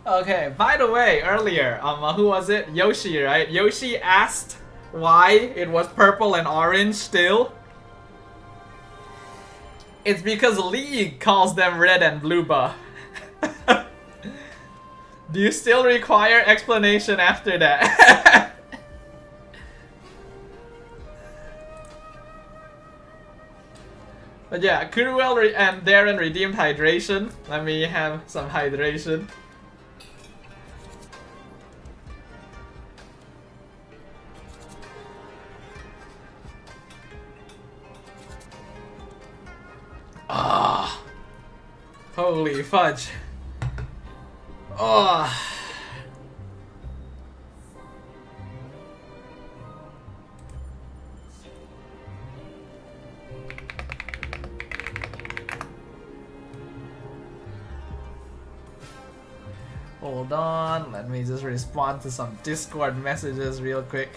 Okay, by the way, earlier, who was it? Yoshi, right? Yoshi asked why it was purple and orange still. It's because League calls them red and blue buff. Do you still require explanation after that? But yeah, Cruel and Darren redeemed hydration. Let me have some hydration. Ah, holy fudge. Oh. Hold on, let me just respond to some Discord messages real quick.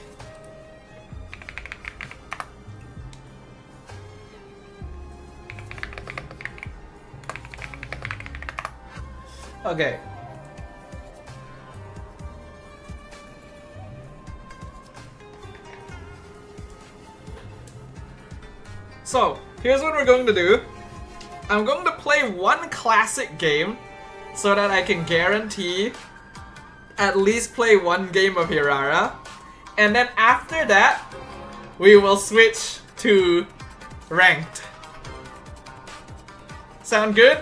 Okay. So, here's what we're going to do. I'm going to play one classic game so that I can guarantee at least play one game of Hirara. And then after that, we will switch to ranked. Sound good?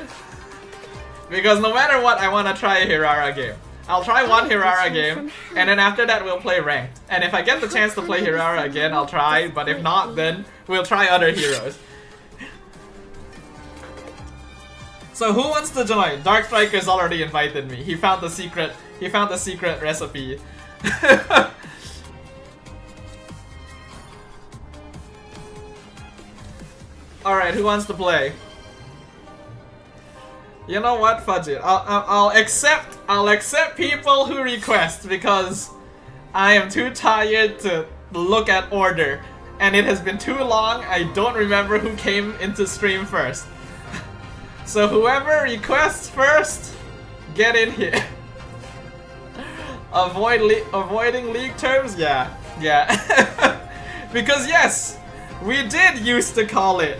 Because no matter what, I want to try a Hirara game. I'll try one Hirara game, and then after that we'll play ranked. And if I get the chance to play Hirara again, I'll try, but if not, then we'll try other heroes. So who wants to join? Dark Striker's already invited me. He found the secret recipe. Alright, who wants to play? You know what? Fudge it. I'll accept people who request because I am too tired to look at order. And it has been too long, I don't remember who came into stream first. So whoever requests first, get in here. Avoiding league terms? Yeah. Because yes, we did used to call it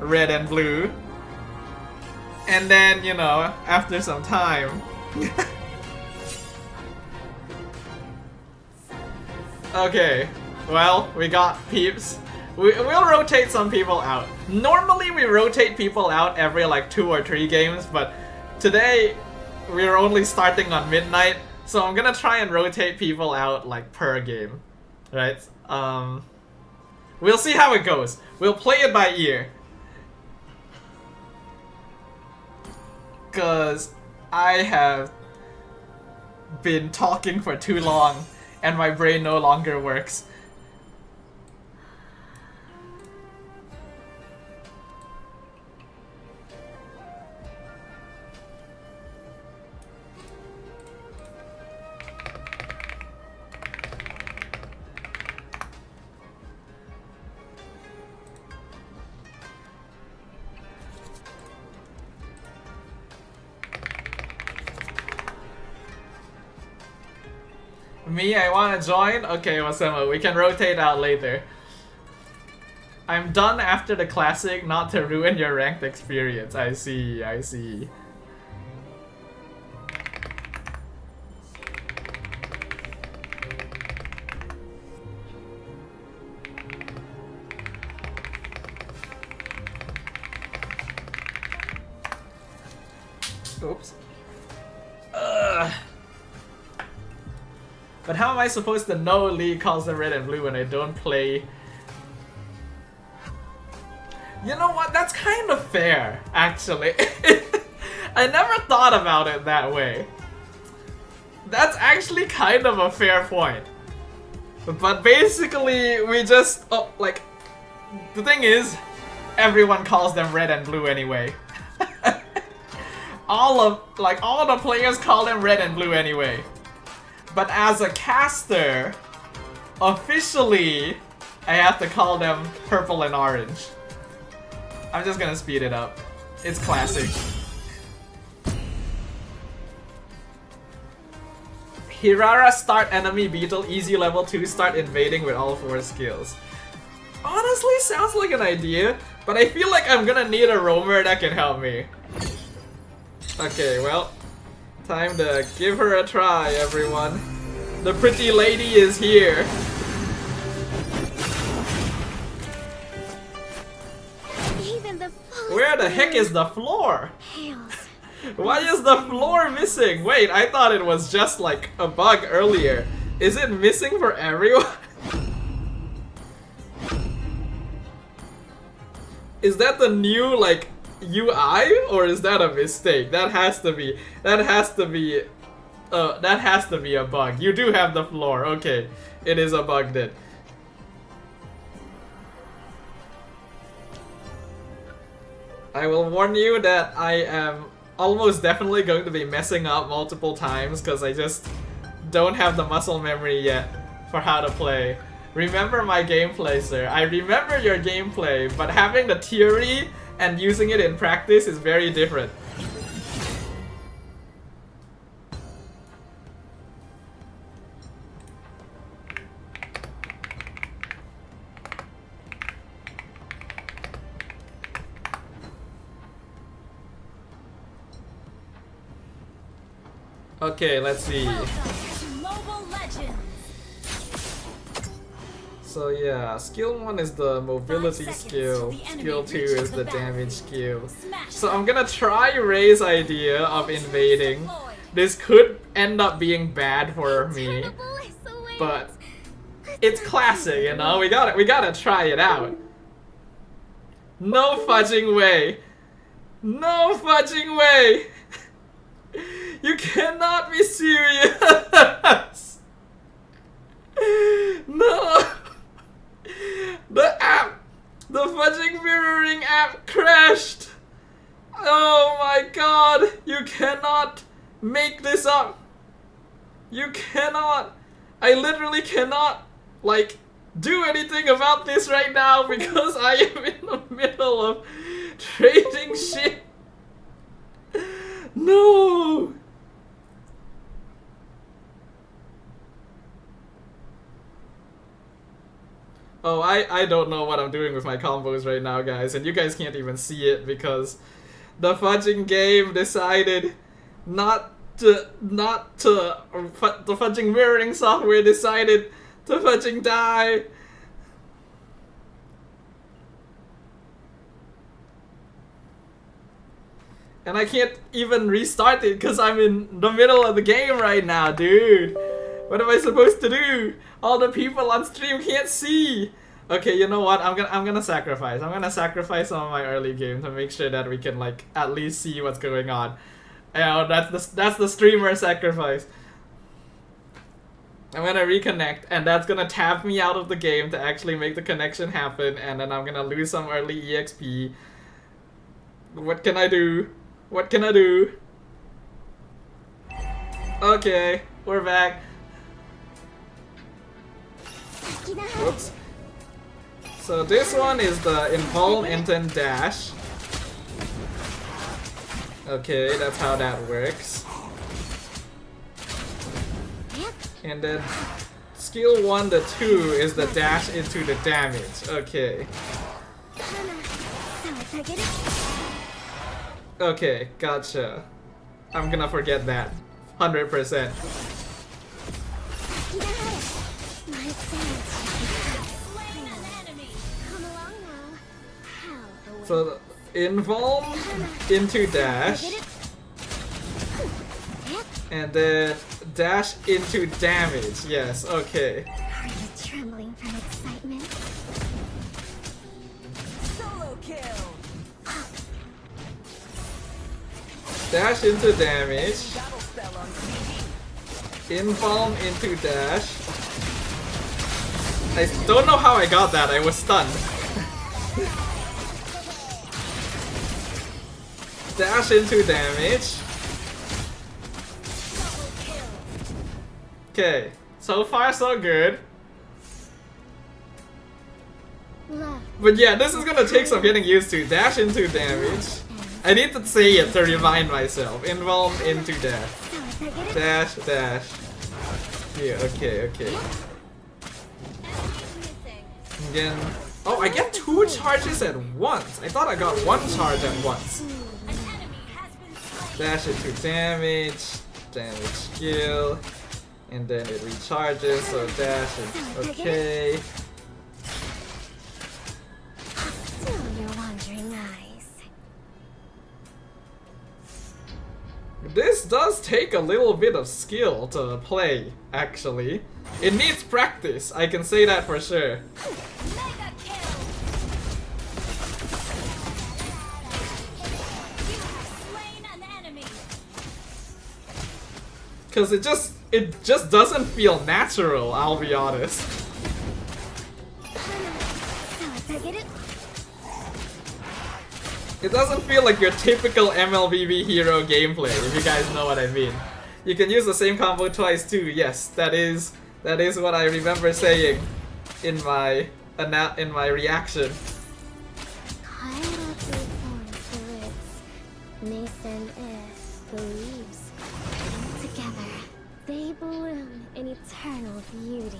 red and blue. And then, you know, after some time. Okay, well, we got peeps. We'll rotate some people out. Normally we rotate people out every like 2 or 3 games, but today we're only starting on midnight, So I'm gonna try and rotate people out like per game, right? We'll see how it goes. We'll play it by ear. Cause I have been talking for too long and my brain no longer works. Me, I wanna join? Okay, Wasemo, we can rotate out later. I'm done after the classic, not to ruin your ranked experience. I see, I see. Oops. But how am I supposed to know Lee calls them red and blue when I don't play? You know what? That's kind of fair, actually. I never thought about it that way. That's actually kind of a fair point. But basically, we just... Oh, like... The thing is, everyone calls them red and blue anyway. all the players call them red and blue anyway. But as a caster, officially, I have to call them purple and orange. I'm just gonna speed it up. It's classic. Hirara start enemy beetle, easy level 2, start invading with all 4 skills. Honestly, sounds like an idea, but I feel like I'm gonna need a roamer that can help me. Okay, well, time to give her a try, everyone. The pretty lady is here. Even the Where the heck is the floor? pales. Why is the floor missing? Wait, I thought it was just like a bug earlier. Is it missing for everyone? Is that the new like UI or is that a mistake? That has to be a bug. You do have the floor. Okay, it is a bug then. I will warn you that I am almost definitely going to be messing up multiple times because I just don't have the muscle memory yet for how to play. Remember my gameplay, sir. I remember your gameplay, but having the theory and using it in practice is very different. Okay, let's see. So yeah, skill 1 is the mobility skill, skill 2 is the damage skill. So I'm gonna try Ray's idea of invading. This could end up being bad for me, but it's classic, you know? We gotta try it out. No fudging way. No fudging way. You cannot be serious. No. The fudging mirroring app crashed. Oh my god. You cannot make this up. You cannot. I literally cannot, like, do anything about this right now because I am in the middle of trading shit. No. Oh, I don't know what I'm doing with my combos right now, guys, and you guys can't even see it because the fudging game decided the fudging mirroring software decided to fudging die. And I can't even restart it because I'm in the middle of the game right now, dude. What am I supposed to do? All the people on stream can't see. Okay, you know what? I'm gonna sacrifice. I'm gonna sacrifice some of my early game to make sure that we can like at least see what's going on. And that's the streamer sacrifice. I'm gonna reconnect, and that's gonna tap me out of the game to actually make the connection happen, and then I'm gonna lose some early EXP. What can I do? What can I do? Okay, we're back. Whoops. So this one is the Involve Intent Dash. Okay, that's how that works. And then skill 1 to 2 is the dash into the damage. Okay. Okay, gotcha. I'm gonna forget that. 100%. So, involve into dash. And then dash into damage. Yes, okay. Are you trembling from excitement? Solo kill. Dash into damage. Battle spell on CD. Involve into dash. I don't know how I got that. I was stunned. Dash into damage. Okay, so far so good. But yeah, this is gonna take some getting used to. Dash into damage. I need to say it to remind myself. Involve into dash. Dash, dash. Yeah, okay, okay. Again. Oh, I get 2 charges at once. I thought I got 1 charge at once. Dash into damage. Damage skill. And then it recharges, so dash is okay. Still your wandering eyes. This does take a little bit of skill to play, actually. It needs practice, I can say that for sure. Mega kill. You have slain an enemy. Cause it just doesn't feel natural, I'll be honest. It doesn't feel like your typical MLBB hero gameplay, if you guys know what I mean. You can use the same combo twice too, yes, that is what I remember saying in my reaction. Nathan believes. Together, they bloom in eternal beauty.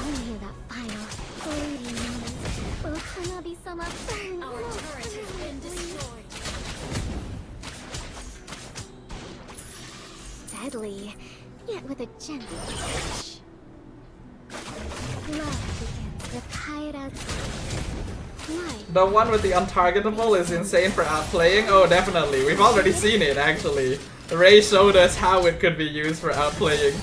Only that final fleeting moment will Hanabi-sama burn. Our turret has been destroyed. Deadly, yet with a gentle touch. Love begins with Kaira's light. The one with the untargetable is insane for outplaying? Oh, definitely. We've already seen it, actually. Ray showed us how it could be used for outplaying.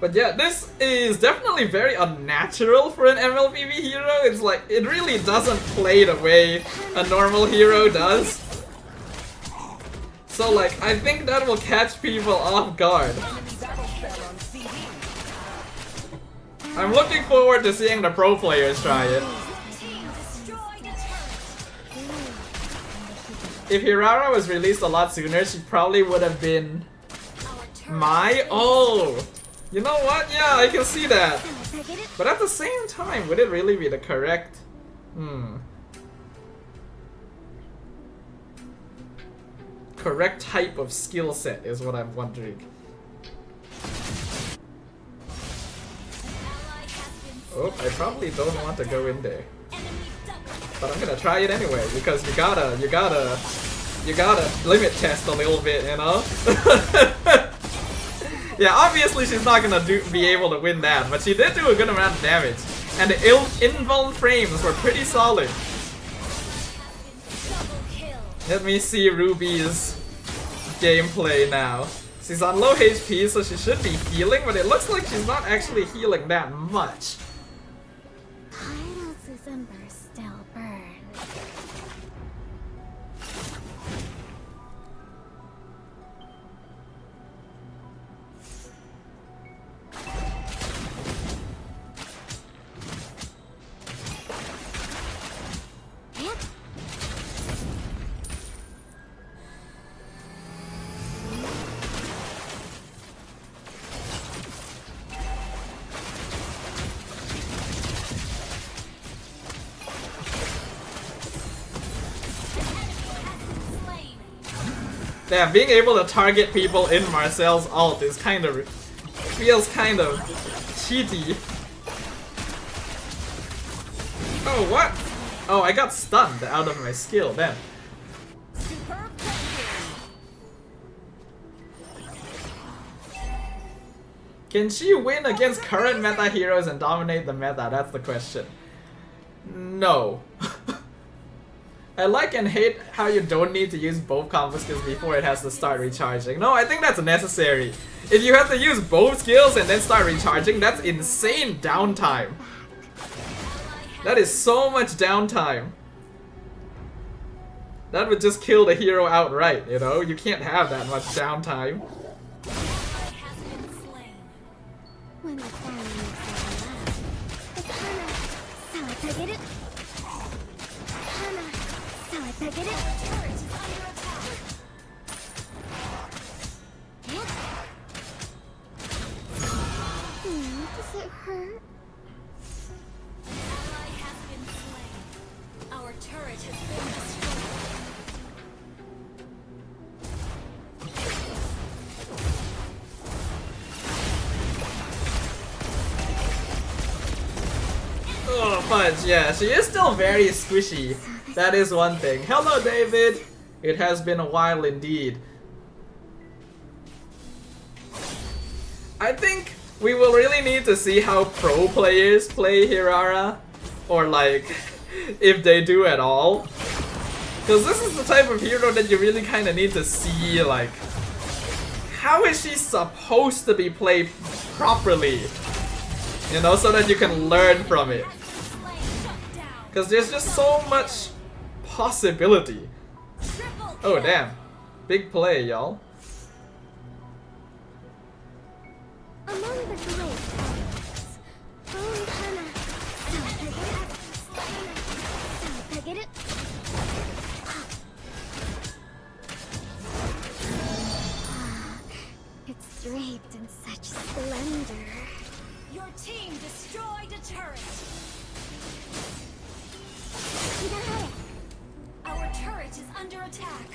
But yeah, this is definitely very unnatural for an MLBB hero. It's like, it really doesn't play the way a normal hero does. So like, I think that will catch people off guard. I'm looking forward to seeing the pro players try it. If Hirara was released a lot sooner, she probably would have been my... Oh! You know what? Yeah, I can see that. 妨げる But at the same time, would it really be the correct? Correct type of skill set is what I'm wondering. Oh, I probably don't want to go in there. But I'm gonna try it anyway, because you gotta limit test a little bit, you know? Yeah, obviously she's not gonna be able to win that, but she did do a good amount of damage. And the invuln frames were pretty solid. Let me see Ruby's gameplay now. She's on low HP, so she should be healing, but it looks like she's not actually healing that much. 絶えらず ember still burn. Yep. Yeah, being able to target people in Marcel's ult is feels kind of cheaty. Oh, what? Oh, I got stunned out of my skill then. Can she win against current meta heroes and dominate the meta? That's the question. No. I like and hate how you don't need to use both combo skills before it has to start recharging. No, I think that's necessary. If you have to use both skills and then start recharging, that's insane downtime. That is so much downtime. That would just kill the hero outright, you know? You can't have that much downtime. When the fire moves around, the Hana, 妨げる Hana, 妨げる Yep. Does it hurt? Our turret has been destroyed. Oh, fudge, yeah, she is still very squishy. That is one thing. Hello, David! It has been a while indeed. I think we will really need to see how pro players play Hirara. Or like, if they do at all. Because this is the type of hero that you really kind of need to see, like, how is she supposed to be played properly? You know, so that you can learn from it. Because there's just so much possibility. Oh damn. Big play, y'all. Among the great elements, Bone Hana, 妨げる It's draped in such splendor. Your team destroyed a turret. Our turret is under attack.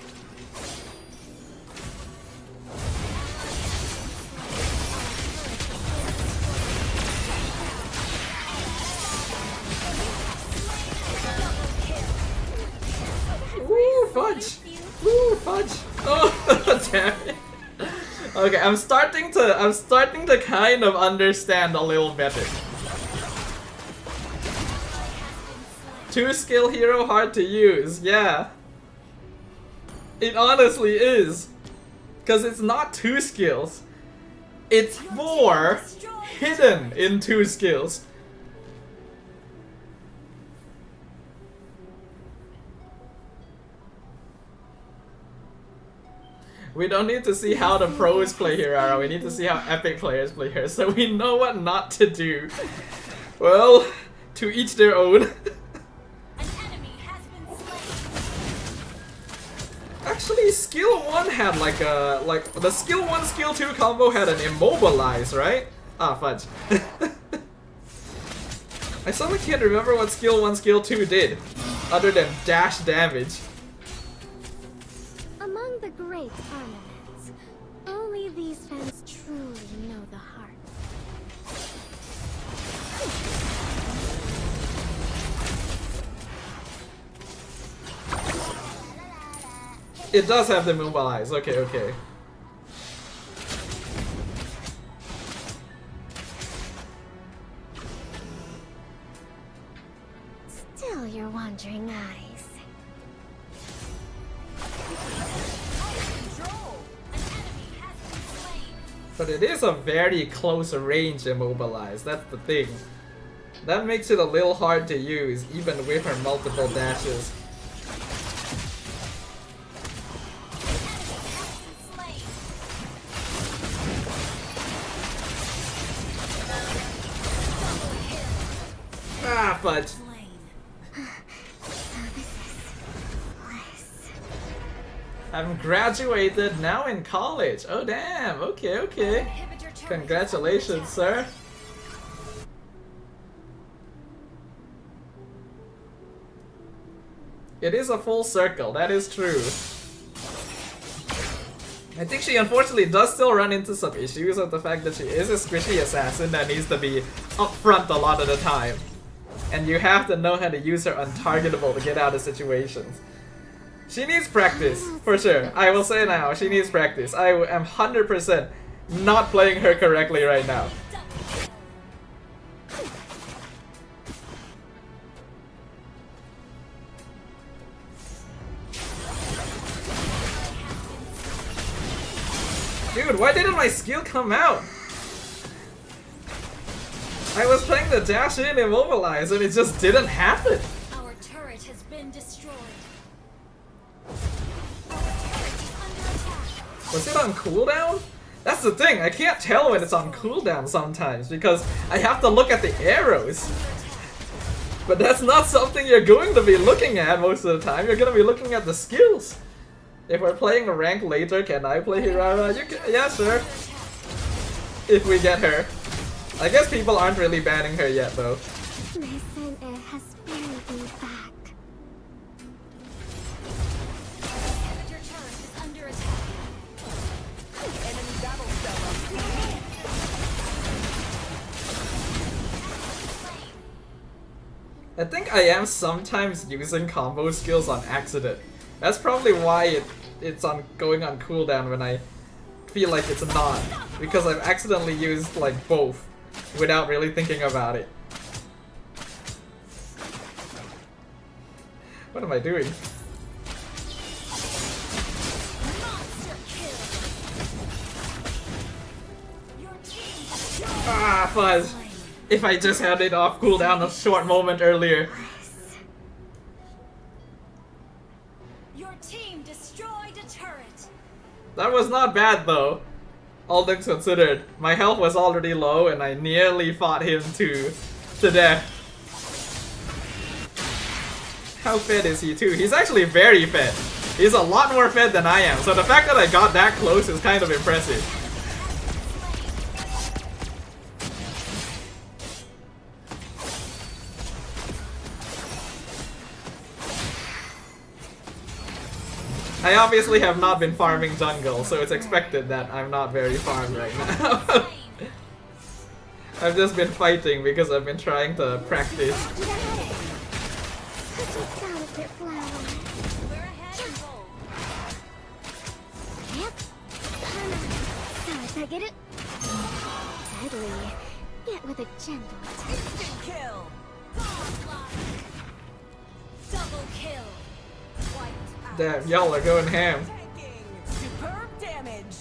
Ooh, fudge! Ooh, fudge! Oh, damn it. Okay, I'm starting to kind of understand a little better. 2-skill hero hard to use, yeah. It honestly is. Because it's not 2 skills. It's 4 hidden in 2 skills. We don't need to see how the pros play Hirara, we need to see how epic players play her, so we know what not to do. Well, to each their own. An enemy has been slain. Actually, skill 1 had like the skill 1, skill 2 combo had an immobilize, right? Ah, fudge. I suddenly can't remember what skill 1, skill 2 did, other than dash damage. Among the great armaments, only these fans truly know the heart. It does have the mobilize. Okay, okay. Still your wandering eyes. Control. An enemy has been slain. But it is a very close range immobilize. That's the thing. That makes it a little hard to use, even with her multiple dashes. Slain. Ah, fudge. Slain. I'm graduated, now in college. Oh damn, okay, okay. Inhibitor turret is Congratulations, sir. It is a full circle, that is true. I think she unfortunately does still run into some issues with the fact that she is a squishy assassin that needs to be upfront a lot of the time. And you have to know how to use her untargetable to get out of situations. She needs practice, for sure. I will say now, she needs practice. I am 100% not playing her correctly right now. Dude, why didn't my skill come out? I was playing the dash in immobilize and it just didn't happen. Our turret has been destroyed. Our turret is under attack. Was it on cooldown? That's the thing, I can't tell when it's on cooldown sometimes because I have to look at the arrows. But that's not something you're going to be looking at most of the time. You're going to be looking at the skills. If we're playing a rank later, can I play Hirara? You can, yeah, sure. If we get her. I guess people aren't really banning her yet, though. My son has buried me back. Inhibitor turret is under attack. Enemy battle cell. I think I am sometimes using combo skills on accident. That's probably why it's going on cooldown when I feel like it's not. Because I've accidentally used like both without really thinking about it. What am I doing? Monster kill. Your team destroyed. Ah, fuzz! If I just had it off cooldown a short moment earlier. Your team destroyed a turret. That was not bad though. All things considered. My health was already low and I nearly fought him to death. How fed is he too? He's actually very fed. He's a lot more fed than I am, so the fact that I got that close is kind of impressive. I obviously have not been farming jungle, so it's expected that I'm not very farmed right now. I've just been fighting because I've been trying to practice. Such a delicate flower. We're ahead and roll. Yep. Hana, get it? Deadly, yet with a gentle touch. Kill. Godlike. Double kill. Wiped out. Damn, y'all are going ham. Tanking. Superb damage.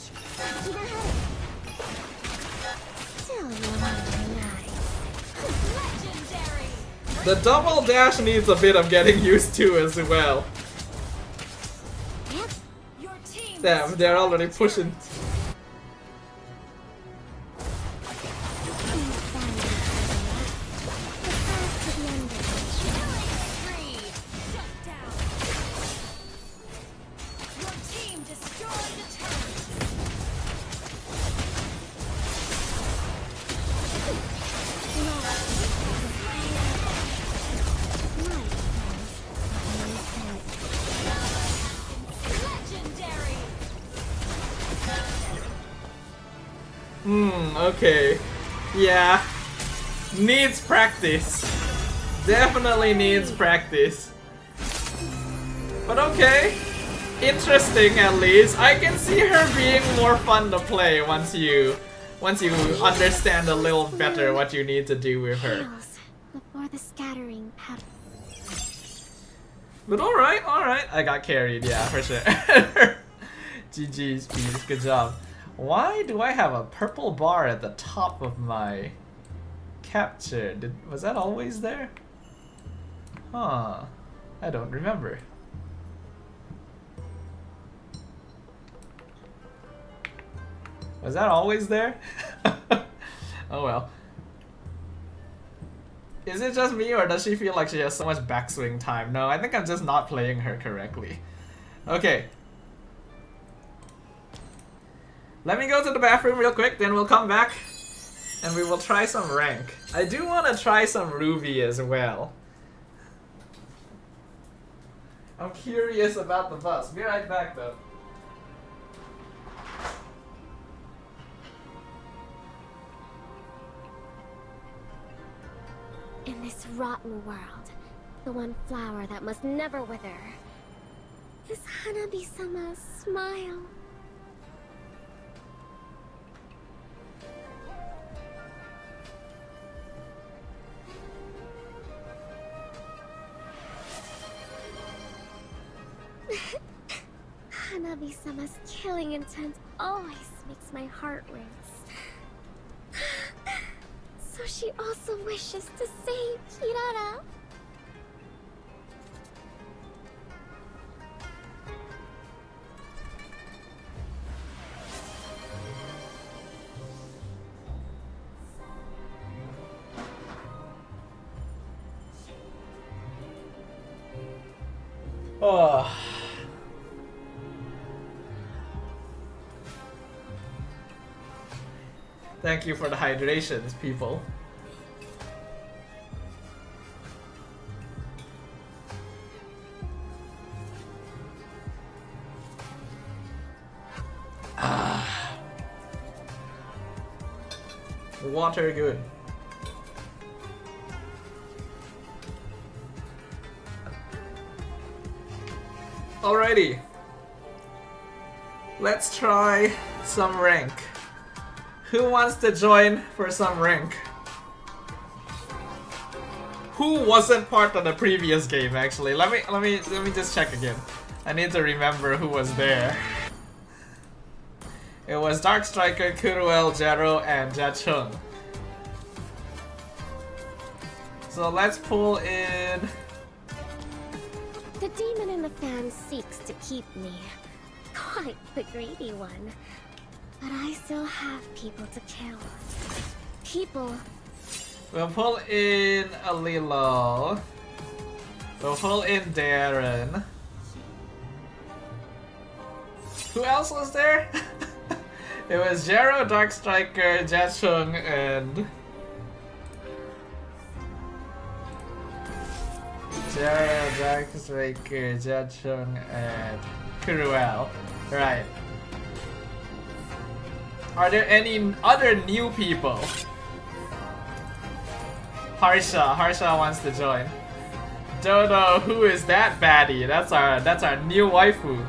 Still your wandering eyes. Legendary. The double dash needs a bit of getting used to as well. Yep. Your team Damn, they're already pushing. spree. Shut down. Your team destroyed a turret. Okay. Yeah. Needs practice. Definitely needs practice. But okay. Interesting at least. I can see her being more fun to play once you understand a little better what you need to do with her. Chaos before the scattering happens. But alright. I got carried, yeah, for sure. GG's, please. Good job. Why do I have a purple bar at the top of my capture? Was that always there? Huh. I don't remember. Was that always there? Oh well. Is it just me, or does she feel like she has so much backswing time? No, I think I'm just not playing her correctly. Okay. Let me go to the bathroom real quick, then we'll come back and we will try some rank. I do want to try some Ruby as well. I'm curious about the bus. Be right back though. In this rotten world, the one flower that must never wither is Hanabi-sama's smile. Hanabi-sama's killing intent always makes my heart race. So she also wishes to save Hirara. Oh. Thank you for the hydrations, people. Water good. Alrighty. Let's try some rank. Who wants to join for some rank? Who wasn't part of the previous game actually? Let me just check again. I need to remember who was there. It was Dark Striker, Kuruel, Jero, and Jachung. So let's pull in. The demon in the fan seeks to keep me. Quite the greedy one. But I still have people to kill. People. We'll pull in Alilo. We'll pull in Darren. Who else was there? It was Jero, Dark Striker, Jachung, and Jero, Dark Striker, Jachung, and Kuruel. Right. Are there any other new people? Harsha wants to join. Dodo, who is that baddie? That's our new waifu.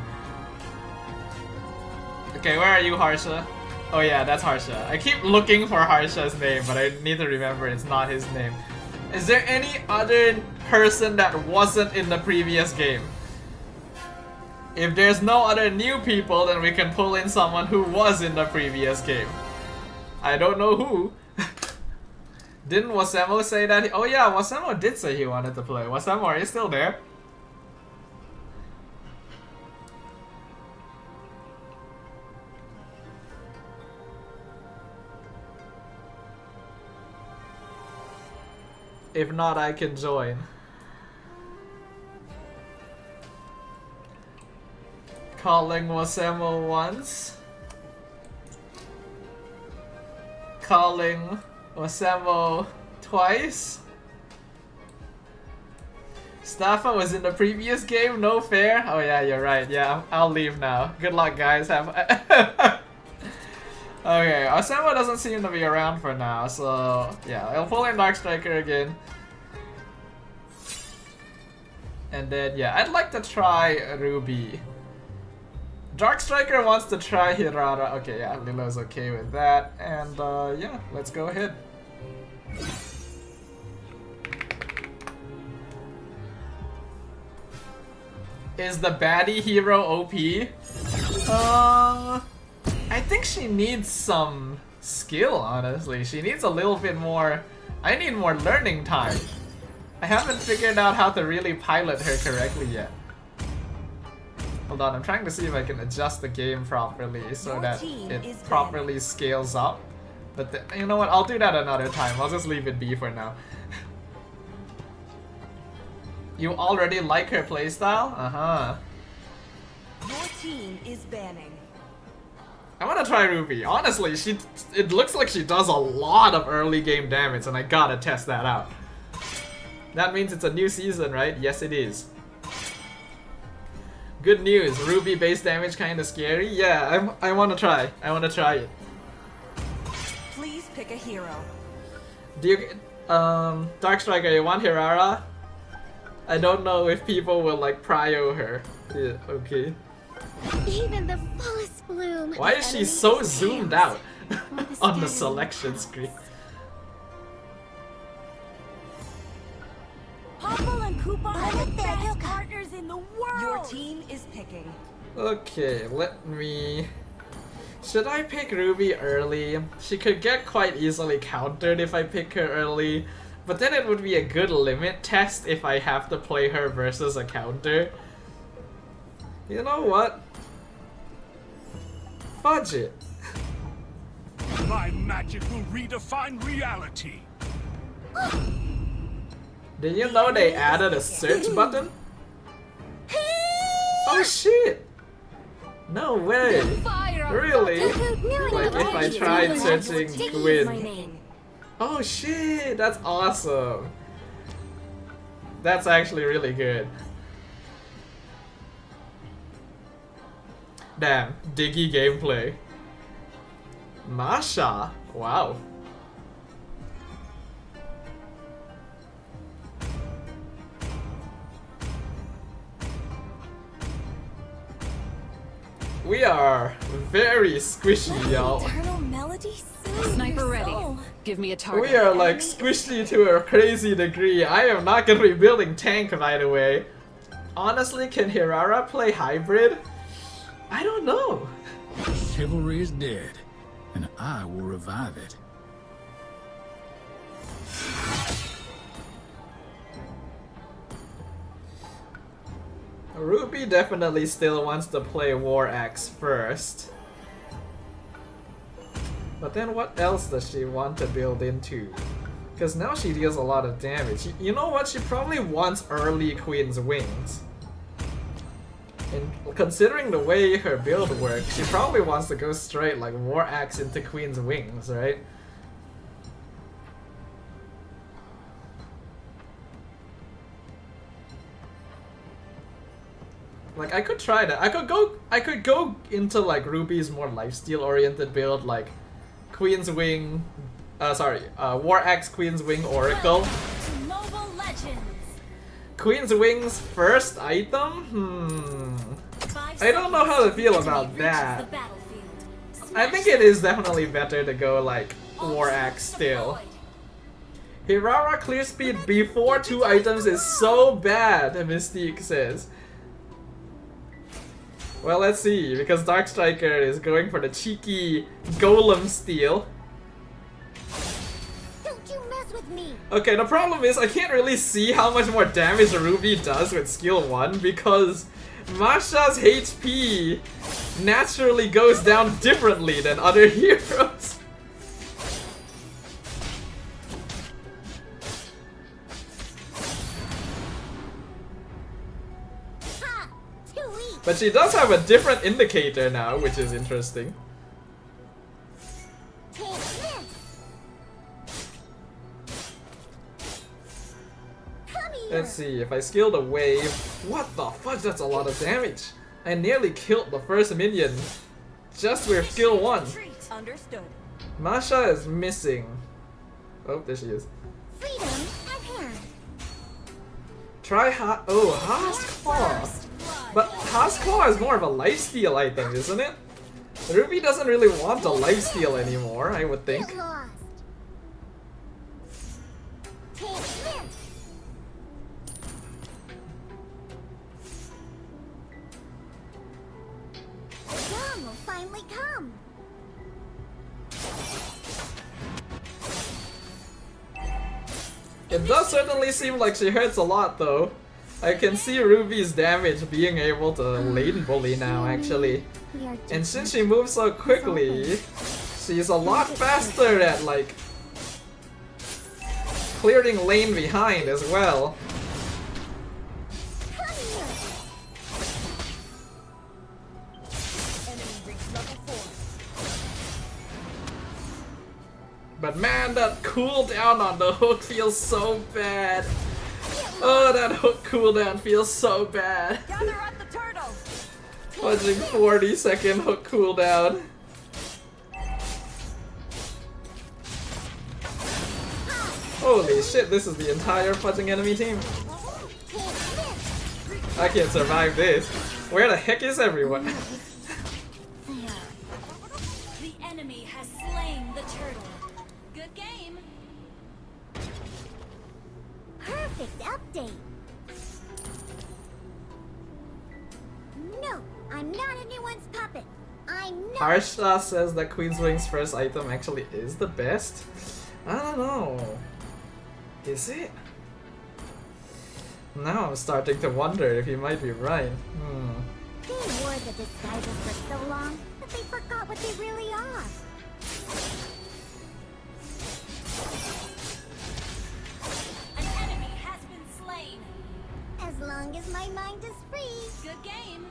Okay, where are you, Harsha? Oh yeah, that's Harsha. I keep looking for Harsha's name, but I need to remember it's not his name. Is there any other person that wasn't in the previous game? If there's no other new people, then we can pull in someone who was in the previous game. I don't know who. Didn't Wasemo say that? Oh yeah, Wasemo did say he wanted to play. Wasemo, are you still there? If not, I can join. Calling Wasemo once. Calling Wasemo twice. Sdafhaa was in the previous game, no fair. Oh yeah, you're right. Yeah, I'll leave now. Good luck, guys. Have Okay, Assemble doesn't seem to be around for now, so yeah, I'll pull in Dark Striker again. And then yeah, I'd like to try Ruby. Dark Striker wants to try Hirara. Okay, yeah, Lilo's okay with that. And yeah, let's go ahead. Is the baddie hero OP? I think she needs some skill, honestly. She needs a little bit more. I need more learning time. I haven't figured out how to really pilot her correctly yet. Hold on, I'm trying to see if I can adjust the game properly so that it properly scales up. But you know what? I'll do that another time. I'll just leave it be for now. You already like her playstyle? Uh-huh. Your team is banning. I wanna try Ruby. Honestly, it looks like she does a lot of early game damage, and I gotta test that out. That means it's a new season, right? Yes, it is. Good news. Ruby base damage kinda scary? Yeah, I wanna try. I wanna try it. Please pick a hero. Do you Dark Striker, you want Hirara? I don't know if people will like prio her. Yeah, okay. Even the fullest bloom. Why is she so zoomed out on the selection screen? Popple and Koopa are the best partners in the world. Your team is picking. Okay, let me... Should I pick Ruby early? She could get quite easily countered if I pick her early, but then it would be a good limit test if I have to play her versus a counter. You know what? Fudge it. My magic will redefine reality. Did you know they added a search button? Oh shit! No way! Really? Like if I tried searching Gwyn. Oh shit! That's awesome! That's actually really good. Damn, diggy gameplay. Masha! Wow. We are very squishy, y'all. Eternal melody soothes Sniper your ready. soul. Give me a target. We are like squishy to a crazy degree. I am not gonna be building tank, by the way. Honestly, can Hirara play hybrid? I don't know. Chivalry is dead, and I will revive it. Ruby definitely still wants to play War Axe first. But then what else does she want to build into? Because now she deals a lot of damage. You know what? She probably wants early Queen's Wings. And considering the way her build works, she probably wants to go straight like War Axe into Queen's Wings, right? Like I could try that. I could go into like Ruby's more lifesteal oriented build, like Queen's Wing, War Axe, Queen's Wing, Oracle. To Mobile Legends. Queen's Wing's first item? I don't know how to feel about that. I think it is definitely better to go like War Axe still. Hirara clear speed before 2 items is so bad, Mystique says. Well, let's see, because Dark Striker is going for the cheeky golem steal. Don't you mess with me. Okay, the problem is I can't really see how much more damage Ruby does with skill 1 because Masha's HP naturally goes down differently than other heroes. Ha! Too weak. But she does have a different indicator now, which is interesting. Take this. Come here. Let's see, if I skill the wave... What the fudge, that's a lot of damage! I nearly killed the first minion just with skill 1. Treat. Understood. Masha is missing. Oh, there she is. Freedom at hand. Try Haas Claw. But Haas Claw is more of a lifesteal item, isn't it? Ruby doesn't really want a lifesteal anymore, I would think. Get lost. Take this. The dawn will finally come. It does certainly seem like she hurts a lot though. I can see Ruby's damage being able to lane bully now actually. We are And since she moves so quickly, she's a lot faster at like clearing lane behind as well. Come here. Enemy reached level 4. But man, that cooldown on the hook feels so bad. Oh, that hook cooldown feels so bad. Gather at the turtle. Fudging 40-second hook cooldown. Holy shit, this is the entire fudging enemy team. I can't survive this. Where the heck is everyone? The enemy has slain the turtle. Good game. Perfect update. No, I'm not anyone's puppet. I'm not. Harsha says that Queenswing's first item actually is the best. I don't know. Is it? Now I'm starting to wonder if he might be right. They wore the disguises for so long that they forgot what they really are. An enemy has been slain. As long as my mind is free. Good game.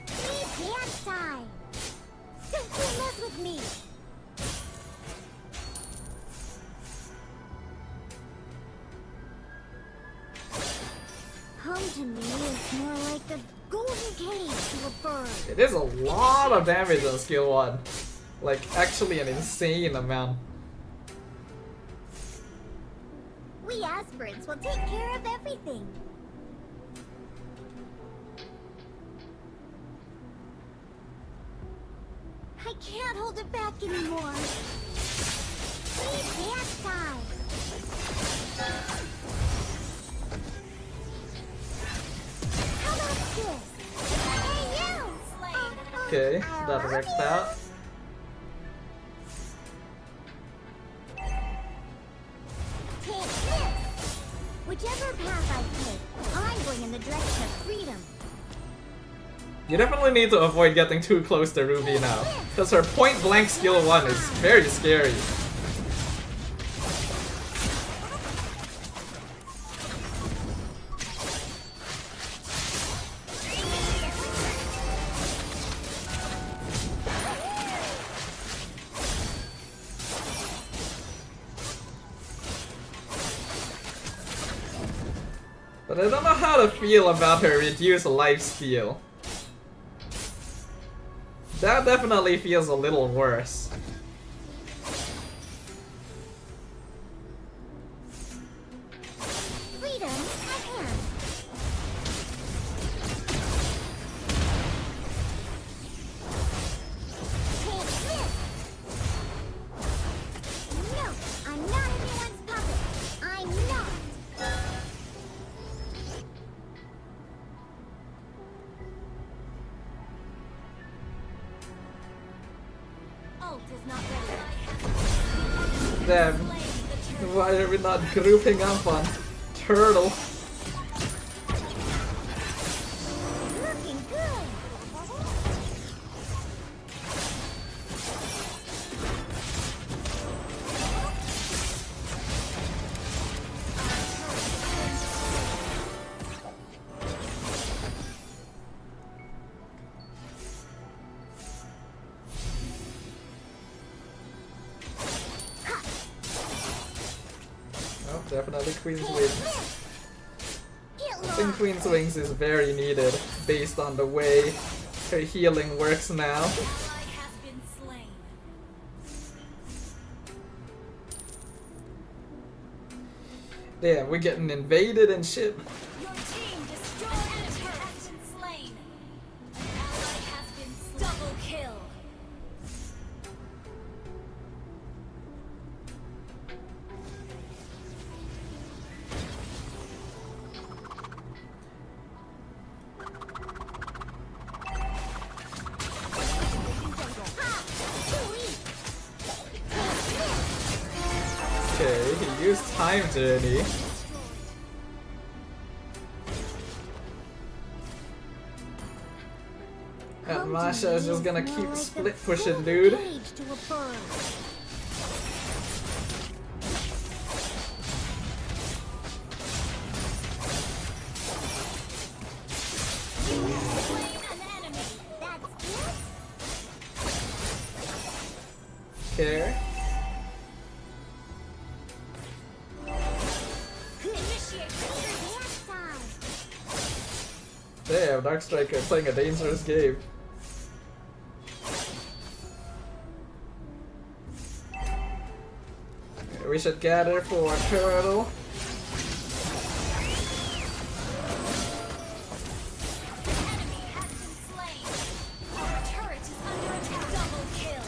Free dance time. Don't you mess with me. Home to me is more like a golden cage to a bird. It is a lot of damage on skill 1. Like, actually an insane amount. We aspirants will take care of everything. I can't hold it back anymore. Free dance time. How about this? Hey, you! Okay, that worked out. Take this! Whichever path I take, I'm going in the direction of freedom. You definitely need to avoid getting too close to Ruby now, because her point blank skill 1 is very scary. But I don't know how to feel about her reduced lifesteal. That definitely feels a little worse. Freedom at hand. Take this! No, I'm not anyone's puppet. I'm not. Ult is not ready. Damn. Why are we not grouping up on Turtle? Looking good. Oh, definitely Queen's Wings. Get I think lost. Queen's Wings is very needed based on the way Her healing works now. Ally has been slain. Yeah, we're getting invaded and shit. Your team destroyed an enemy has been slain. An ally has been slain. Double kill. Okay, he used time journey. And Masha is just gonna keep split pushing, dude. Okay. Damn, Dark Striker playing a dangerous game. Okay, we should gather for a turtle. Enemy has been slain. Our turret is under attack. Double kill.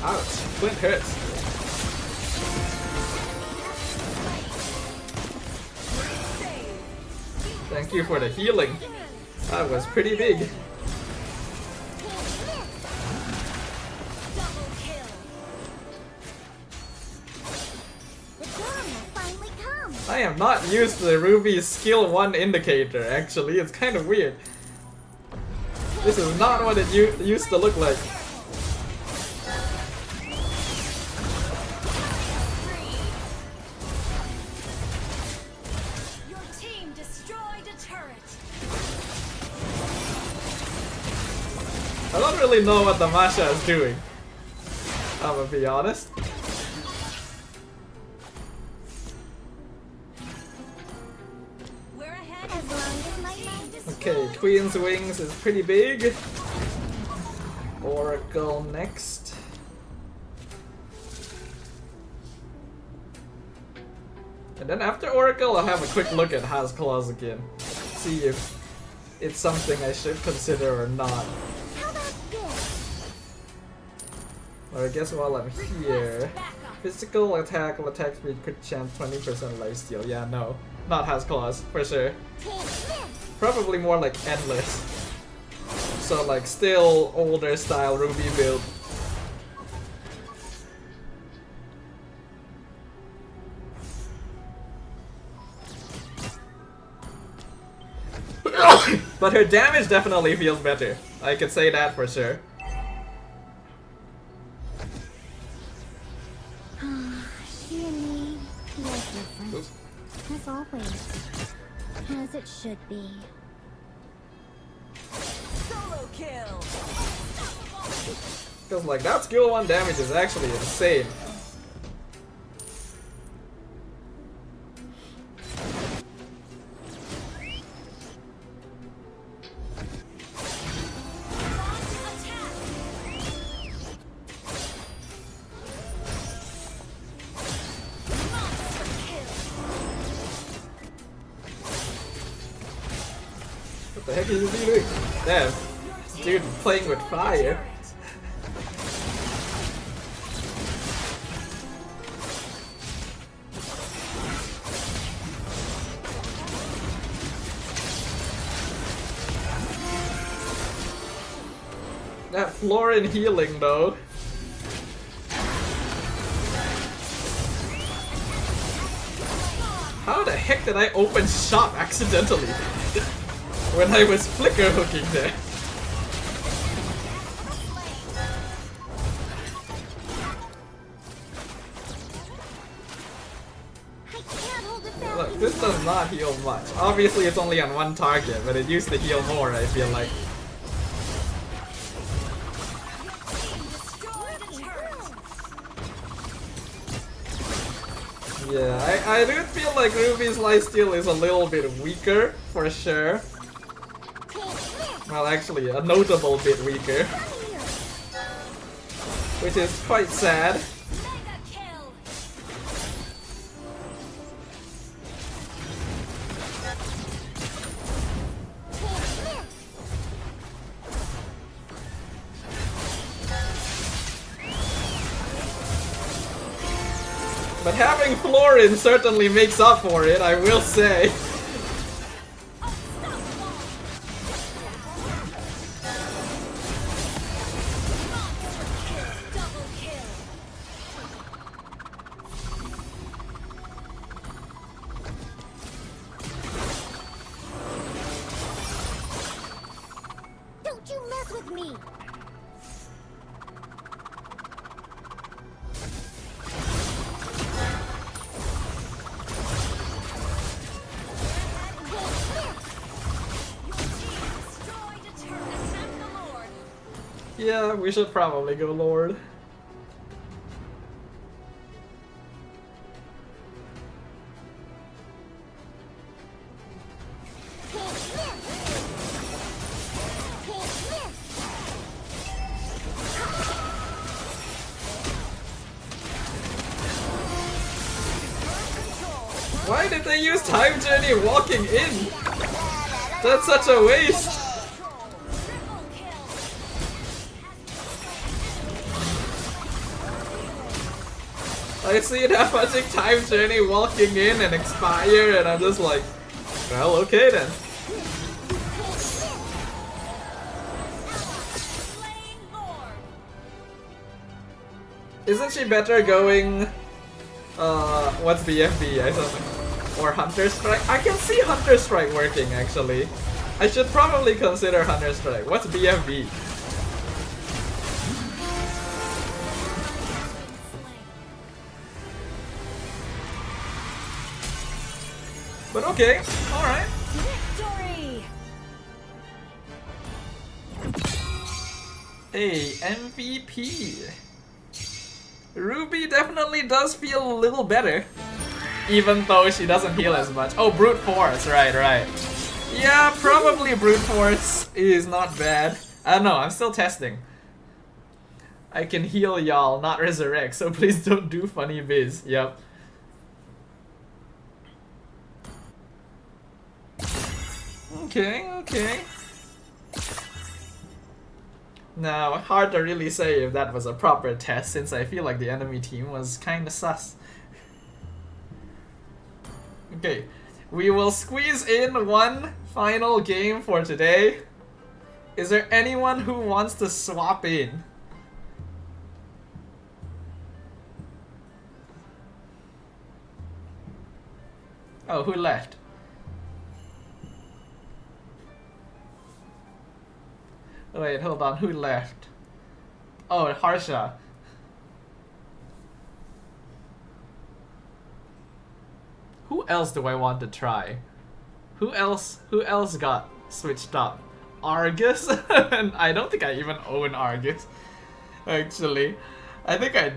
Ouch, Flint hurts. Thank you for the healing. That was pretty big. Double kill. The dawn will finally come. I am not used to the Ruby's skill 1 indicator, actually. It's kind of weird. This is not what it used to look like. Your team destroyed a turret. I don't really know what the Masha is doing. I'm gonna be honest. We're ahead. As long as my mind is Okay, Queen's Wings is pretty big. Oracle next. And then after Oracle, I'll have a quick look at Has Claws again. See if it's something I should consider or not. How about this? Or I guess while I'm here, physical attack will attack speed, crit chance, 20% lifesteal. Yeah, no, not Has Claws for sure. Take this. Probably more like endless. So like still older style Ruby build. But her damage definitely feels better. I could say that for sure. She and me, we're different. As always. As it should be. Solo kill. Cause like that skill 1 damage is actually insane. What the heck is he doing? Damn, dude playing with fire. That Florin healing though. How the heck did I open shop accidentally? When I was flicker hooking there. I can't hold it back. Look, this does not heal much. Obviously it's only on one target, but it used to heal more, I feel like. Yeah, I do feel like Ruby's lifesteal is a little bit weaker, for sure. Well, actually, a notable bit weaker. Which is quite sad. Mega kill. But having Florin certainly makes up for it, I will say. Double kill. Don't you mess with me! Destroyed a turret. Attack the Lord. Yeah, we should probably go Lord. Why did they use time journey walking in? That's such a waste. Triple kill. I see that magic time journey walking in and expire, and I'm just like, well, okay then. Slain Lord. Isn't she better going, what's BFB, I think? Or Hunter Strike? I can see Hunter Strike working, actually. I should probably consider Hunter Strike. What's BFB? But okay, alright. Victory! Hey, MVP. Ruby definitely does feel a little better. Even though she doesn't heal as much. Oh, Brute Force, right. Yeah, probably Brute Force is not bad. I don't know, I'm still testing. I can heal y'all, not resurrect, so please don't do funny biz. Yep. Okay. Now, hard to really say if that was a proper test since I feel like the enemy team was kinda sus. Okay, we will squeeze in one final game for today. Is there anyone who wants to swap in? Oh, who left? Wait, hold on, who left? Oh, Harsha. Who else do I want to try? Who else got switched up? Argus? And I don't think I even own Argus. Actually. I think I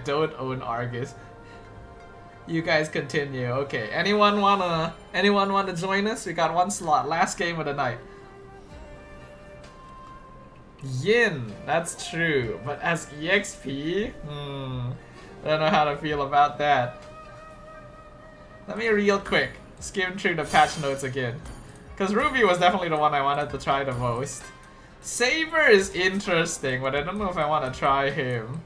don't own Argus. You guys continue. Okay. Anyone wanna join us? We got one slot. Last game of the night. Yin, that's true. But as EXP? I don't know how to feel about that. Let me real quick skim through the patch notes again. Because Ruby was definitely the one I wanted to try the most. Saber is interesting, but I don't know if I want to try him.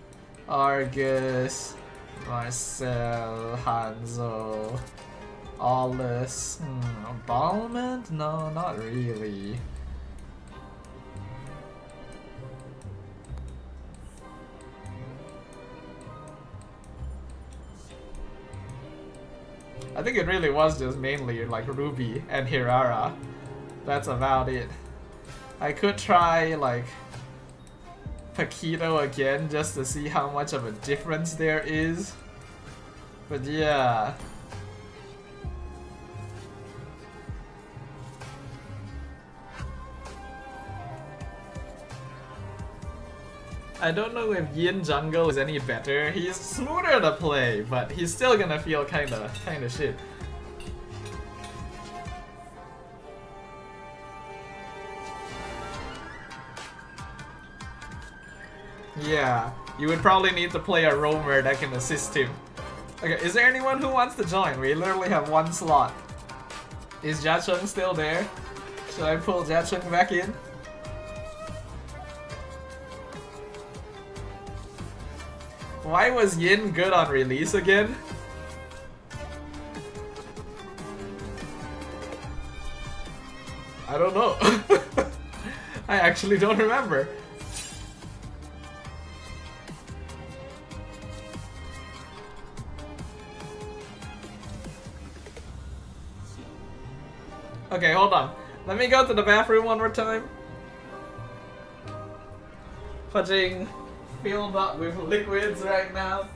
Argus, Marcel, Hanzo, Allus. Balmond? No, not really. I think it really was just mainly like Ruby and Hirara. That's about it. I could try like Paquito again just to see how much of a difference there is. But yeah. I don't know if Yin jungle is any better. He's smoother to play, but he's still gonna feel kinda shit. Yeah, you would probably need to play a roamer that can assist him. Okay, is there anyone who wants to join? We literally have one slot. Is Jachung still there? Should I pull Jachung back in? Why was Yin good on release again? I don't know. I actually don't remember. Okay, hold on. Let me go to the bathroom one more time. Fudging filled up with liquids right now.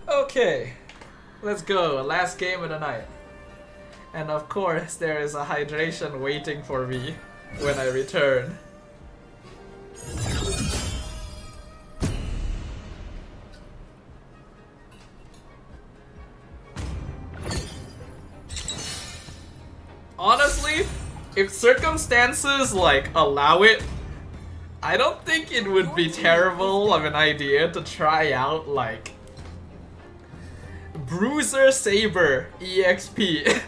Okay, let's go. Last game of the night. And of course, there is a hydration waiting for me when I return. Honestly, if circumstances like allow it, I don't think it would be terrible of an idea to try out like Bruiser Saber EXP.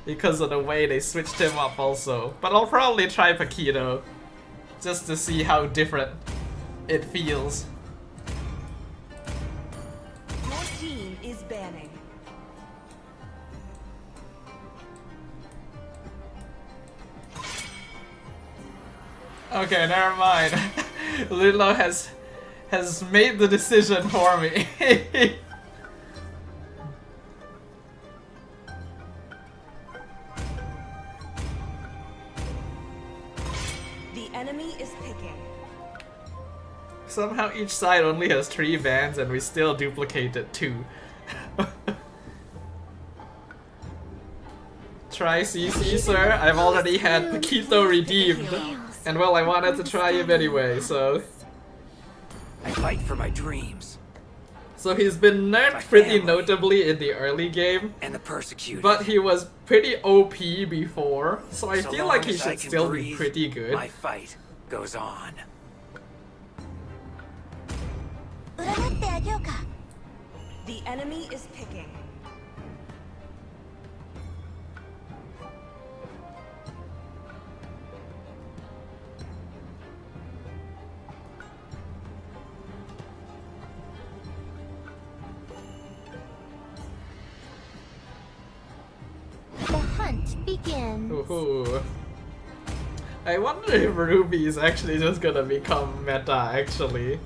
Because of the way they switched him up also. But I'll probably try Paquito just to see how different it feels. Your team is banning. Okay, never mind. Lilo has made the decision for me. The enemy is picking. Somehow each side only has 3 bans and we still duplicated 2. Try CC, sir. I've already had Paquito redeemed. And well, I wanted to try him anyway, so... I fight for my dreams. So he's been nerfed pretty notably in the early game, And the persecuted. but he was pretty OP before, so I So feel long like he as I should can still be breathe, pretty good. My fight goes on. The enemy is picking. The hunt begins. Ooh. I wonder if Ruby is actually just gonna become meta actually.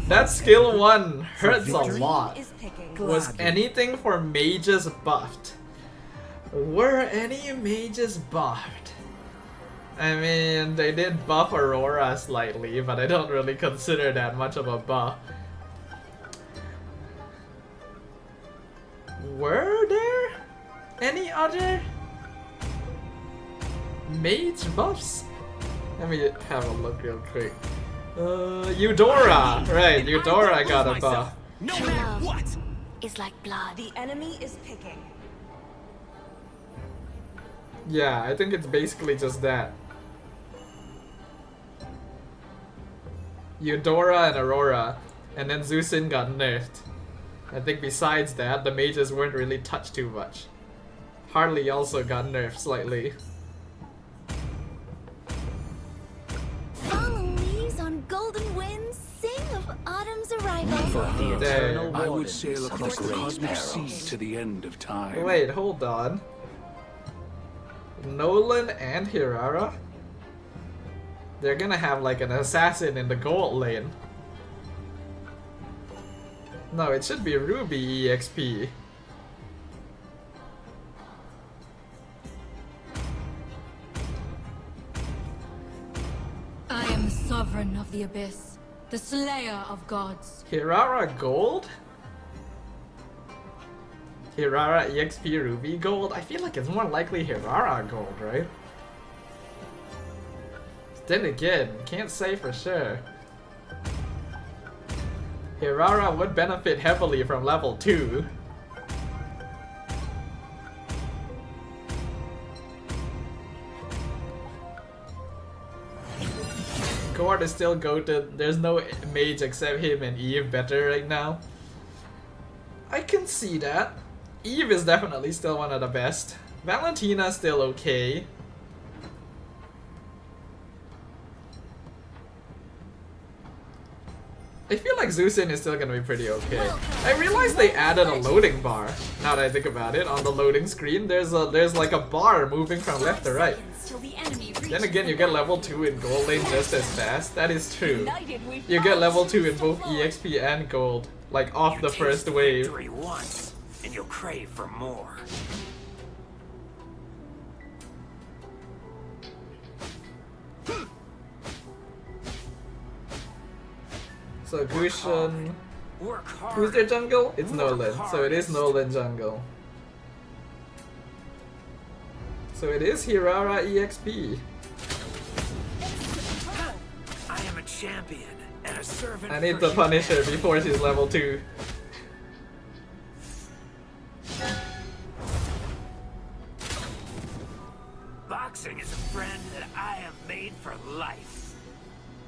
That skill 1 hurts a lot. Is picking. Was anything for mages buffed? Were any mages buffed? I mean, they did buff Aurora slightly, but I don't really consider that much of a buff. Were there any other mage buffs? Let me have a look real quick. Eudora! Right, Eudora got a buff. No True matter love what! is like blood. The enemy is picking. Yeah, I think it's basically just that. Eudora and Aurora, and then Zusin got nerfed. I think besides that, the mages weren't really touched too much. Harley also got nerfed slightly. Fallen leaves on golden winds sing of autumn's arrival. Damn. I would sail across the cosmic sea to the end of time. Wait, hold on. Nolan and Hirara? They're gonna have like an assassin in the gold lane. No, it should be Ruby EXP. I am the sovereign of the abyss, the slayer of gods. Hirara Gold? Hirara EXP Ruby Gold? I feel like it's more likely Hirara Gold, right? Then again, can't say for sure. Hirara would benefit heavily from level 2. Gord is still goated. There's no mage except him and Eve better right now. I can see that. Eve is definitely still one of the best. Valentina's still okay. I feel like Zusin is still gonna be pretty okay. I realized they added a loading bar. Now that I think about it, on the loading screen, there's like a bar moving from left to right. Then again, you get level 2 in gold lane just as fast. That is true. You get level 2 in both EXP and gold, like off the first wave. Victory once, and you'll crave for more. So Gushun, Work hard. who's their jungle? It's Nolan. So it is Nolan jungle. So it is Hirara EXP. I am a champion and a servant. I need for to punish her humanity. before she's level 2. Boxing is a friend that I have made for life.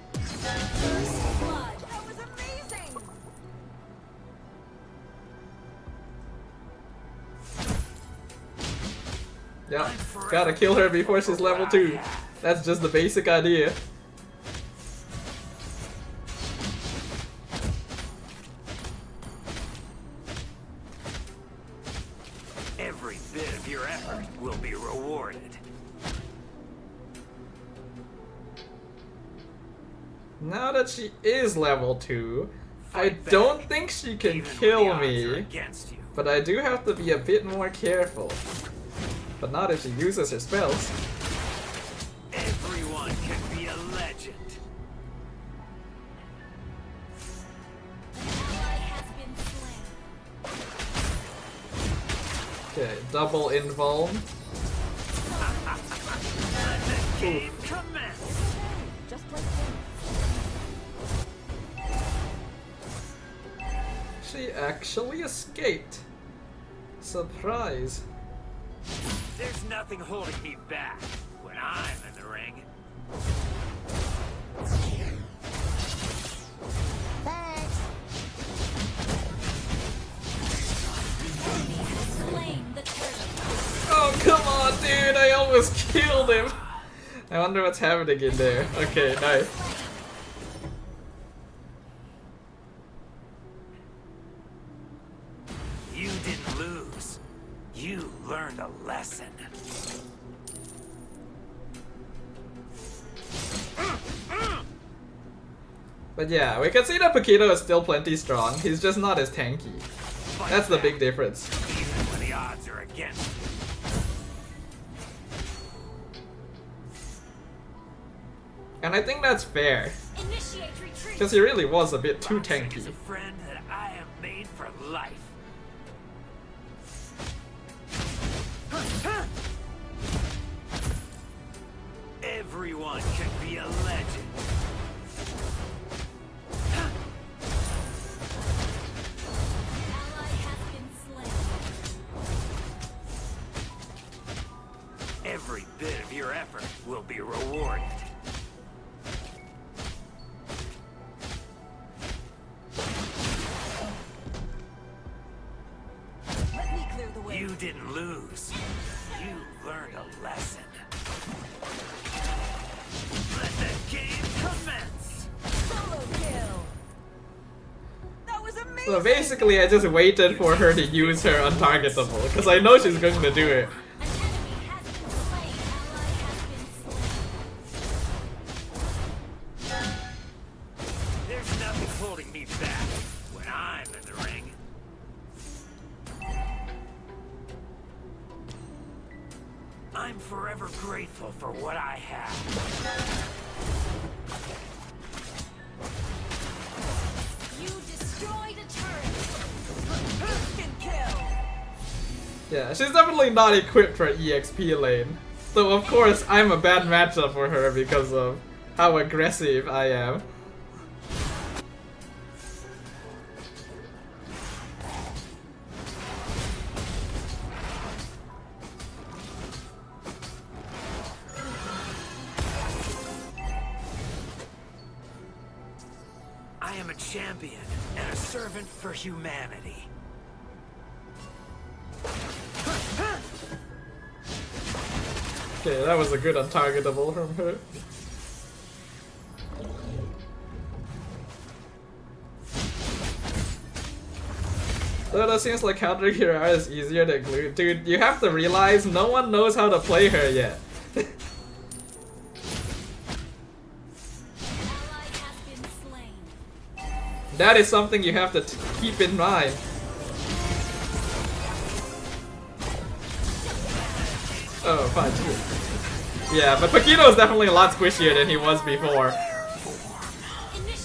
Blood. That was amazing! Yeah, gotta kill her before she's level 2. That's just the basic idea. Every bit of your effort will be rewarded. Now that she is level 2, I Fight back. don't think she can Even when the kill odds are me. against you. But I do have to be a bit more careful. But not if she uses her spells. Everyone can be a legend. Okay, double invuln. Game commence. Just like him. She actually escaped. Surprise. There's nothing holding me back when I'm in the ring. Slain the turtle. Oh, come on, dude. I almost killed him. I wonder what's happening in there. Okay, nice. You didn't lose. You learned a lesson. But yeah, we can see that Paquito is still plenty strong. He's just not as tanky. That's the big difference. Even when the odds are against you. And I think that's fair. Initiate retreat. Because he really was a bit too Boxing tanky. is a friend that I have made for life. Everyone can be a legend. Ally has been slain. Every bit of your effort will be rewarded. away. You didn't lose. You learned a lesson. Let the game commence. Solo kill. That was amazing. So basically, I just waited for her to use her untargetable, because I know she's going to do it. An enemy has been slain. Ally has been slain. There's nothing holding me back when I'm in the ring. I'm forever grateful for what I have. You destroyed a turret. Instant kill. Yeah, she's definitely not equipped for EXP lane. So of course, I'm a bad matchup for her because of how aggressive I am. I am a champion and a servant for humanity. Okay, that was a good untargetable from her. Though that seems like countering Hirara is easier than glue. Dude, you have to realize no one knows how to play her yet. Ally has been slain. That is something you have to keep in mind. Oh, fudge. Yeah, but Paquito is definitely a lot squishier than he was before.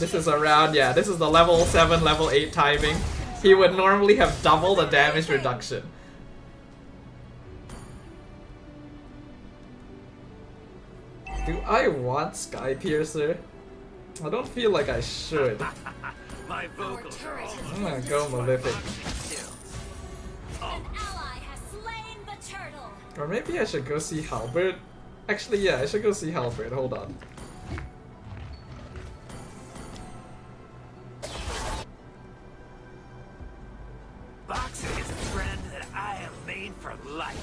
This is around, yeah, this is the level 7, level 8 timing. He would normally have double the damage reduction. Do I want Sky Piercer? I don't feel like I should. My vocals are all I'm gonna go Malefic. An ally has slain the turtle. Or maybe I should go see Halberd. Actually, yeah, I should go see Halberd. Hold on. Boxing is a friend that I have made for life.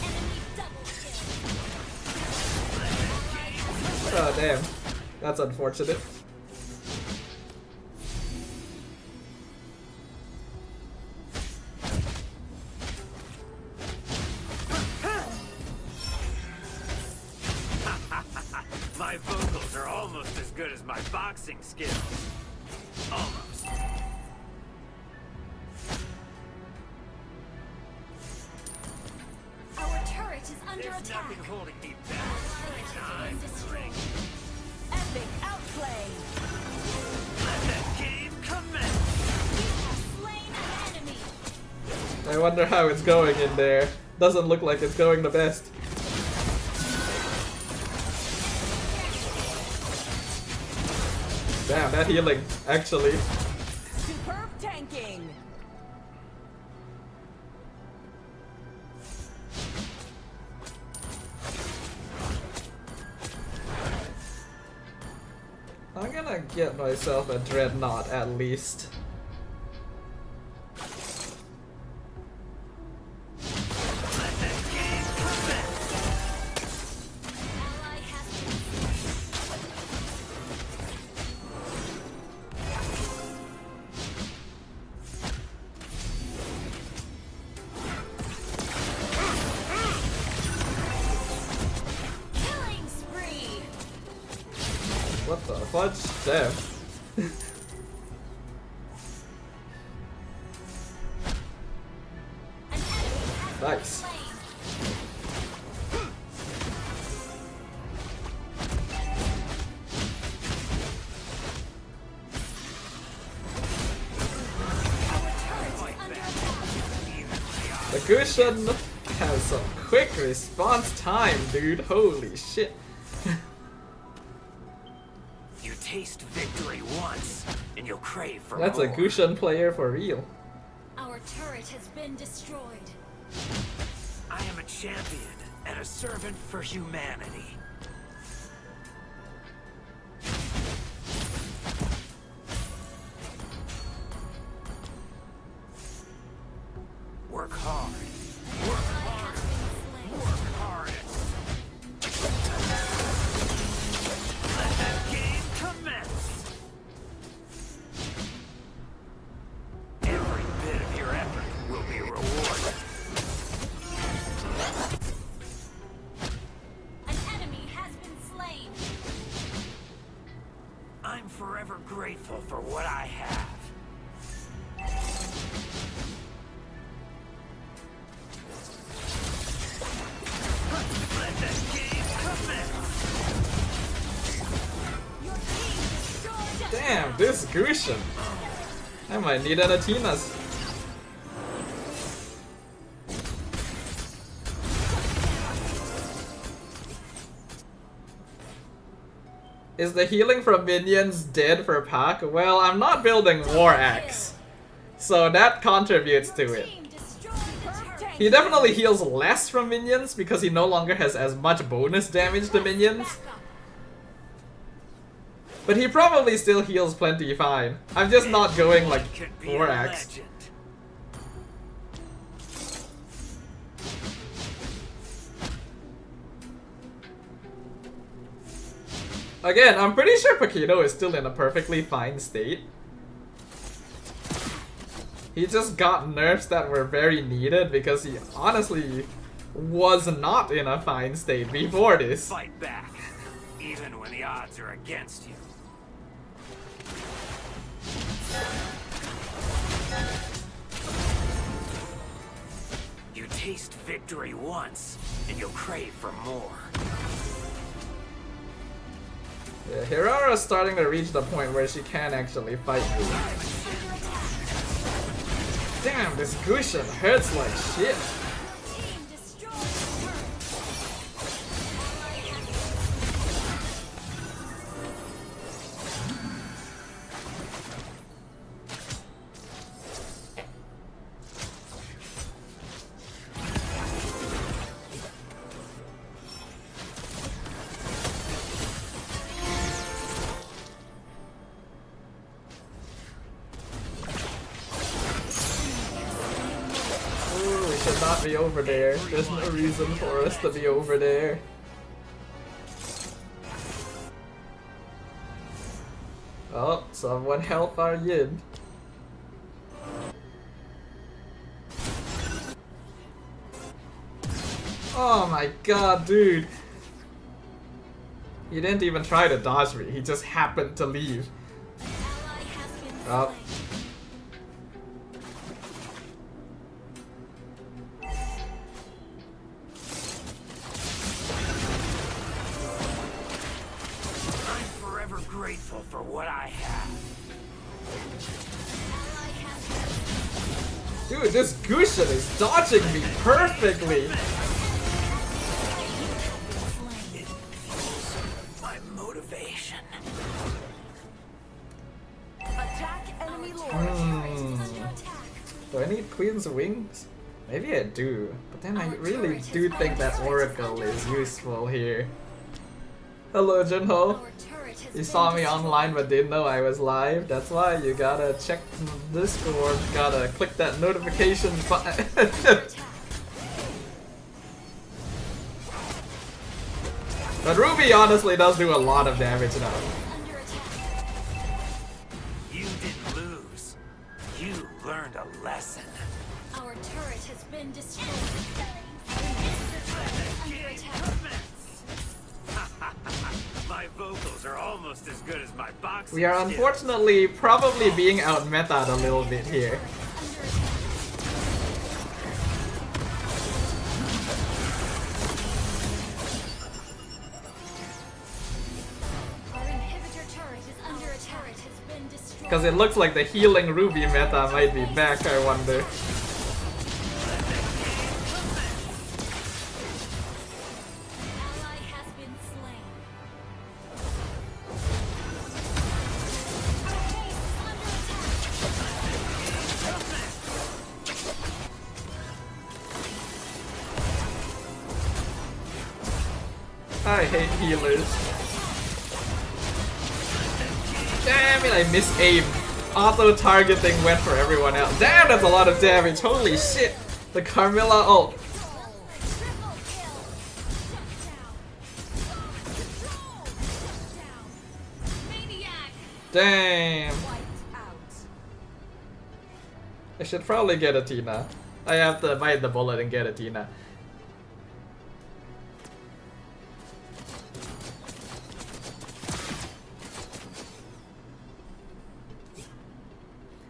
Enemy double kill. Oh, damn. That's unfortunate. My vocals are almost as good as my boxing skills. Almost. Our turret is under There's attack. nothing holding me back when I'm in the ring. Epic outplay. Let the game commence. You have slain an enemy. I wonder how it's going in there. Doesn't look like it's going the best. Damn, that healing, actually. Superb tanking. I'm gonna get myself a dreadnought at least. Let the game commence. Ally has been killing spree. What the fudge? Damn. An enemy has been Nice. slain. Our turret is under attack. The Gushin has some quick response time, dude. Holy shit. You taste victory once, and you'll crave for That's more. a Gushin player for real. Our turret has been destroyed. I am a champion and a servant for humanity. Work hard. Work hard. Work hardest. Let that game commence. Every bit of your effort will be rewarded. An enemy has been slain. I'm forever grateful for what I have. Let that game commence. Your team destroyed. Damn, this Gusion. I might need an Atinas. Is the healing from minions dead for Pac? Well, I'm not building War Axe, so that contributes to it. Team destroyed the turret. He definitely heals less from minions because he no longer has as much bonus damage to minions. But he probably still heals plenty fine. I'm just not going like Could be War a Axe. legend. Again, I'm pretty sure Paquito is still in a perfectly fine state. He just got nerfs that were very needed because he honestly was not in a fine state before this. Fight back, even when the odds are against you. You taste victory once, and you'll crave for more. Yeah, Hirara's starting to reach the point where she can actually fight me. Damn, this Gusion hurts like shit. Team destroyed the turret. Ooh, we should not be over there. There's no reason for us to be over there. Oh, someone help our Yin. Oh my god, dude. He didn't even try to dodge me, he just happened to leave. An ally has been Oh. slain. I'm forever grateful for what I have. Ally has been Dude, this Gusion is dodging me perfectly. It fuels my motivation. Attack enemy lord. Hmm. Do I need Queen's Wings? Maybe I do, but then I really do think that Oracle is useful here. Hello, Junho. Our turret has You been saw me destroyed. online but didn't know I was live. That's why you gotta check Discord. Gotta click that notification button. But Ruby honestly does do a lot of damage now. Under attack. You didn't lose. You learned a lesson. Our turret has been destroyed. Under attack. My vocals are almost as good as my boxing We are skills. unfortunately probably being out-meta'd a little bit here. Our inhibitor turret is under attack. Has been destroyed. Because it looks like the healing Ruby meta might be back, I wonder. Ally has been slain. Our base is under attack. I hate healers. Damn it, I misaimed. Auto-targeting went for everyone else. Damn, that's a lot of damage. Holy shit. The Carmilla ult. Damn. I should probably get a Tina. I have to bite the bullet and get a Tina.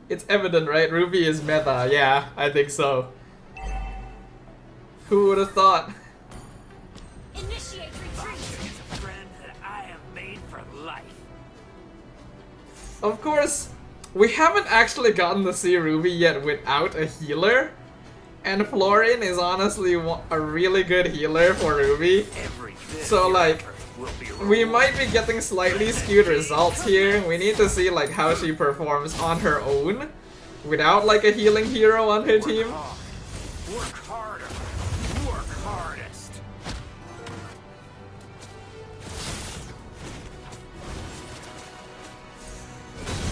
It's evident, right? Ruby is meta. Yeah, I think so. Who would have thought? Initiate retreat. Is a friend that I have made for life. Of course, we haven't actually gotten to see Ruby yet without a healer. And Florian is honestly a really good healer for Ruby. Every bit So of like, effort will be we rewarded. might be getting slightly skewed results here. We need to see like how she performs on her own without like a healing hero on her team. Work harder. Work hardest.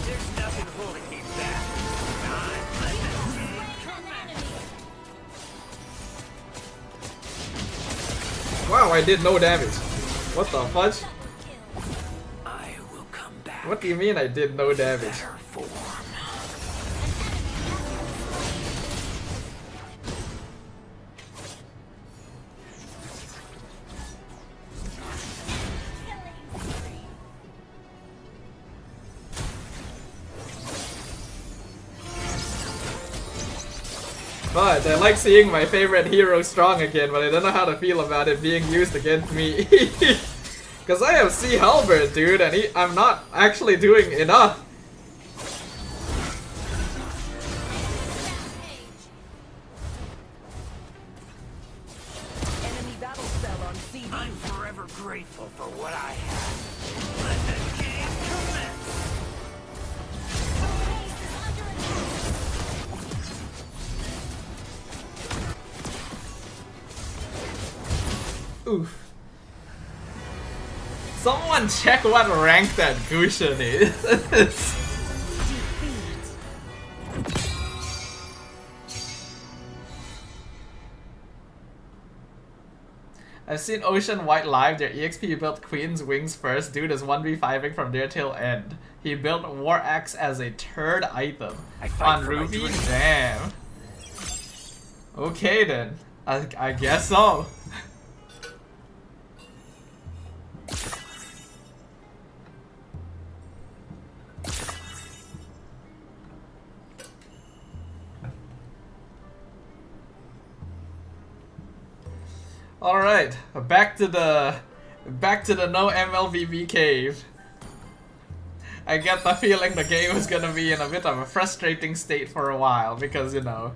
There's nothing holding me back. Wow, I did no damage. What the fudge? I will come back. What do you mean I did no damage? Better form. But I like seeing my favorite hero strong again, but I don't know how to feel about it being used against me. Cause I have C Halberd, dude, and I'm not actually doing enough. Enemy battle cell on CD. I'm forever grateful for what I have. Let the game commence. Oof. Someone check what rank that Gushin is. I've seen Ocean White live. Their EXP built Queen's Wings first. Dude is 1v5ing from there till end. He built War Axe as a third item. I fight On for my Ruby? dream. Damn. Okay then. I guess so. Alright, back to the no MLVB cave. I get the feeling the game is gonna be in a bit of a frustrating state for a while because, you know,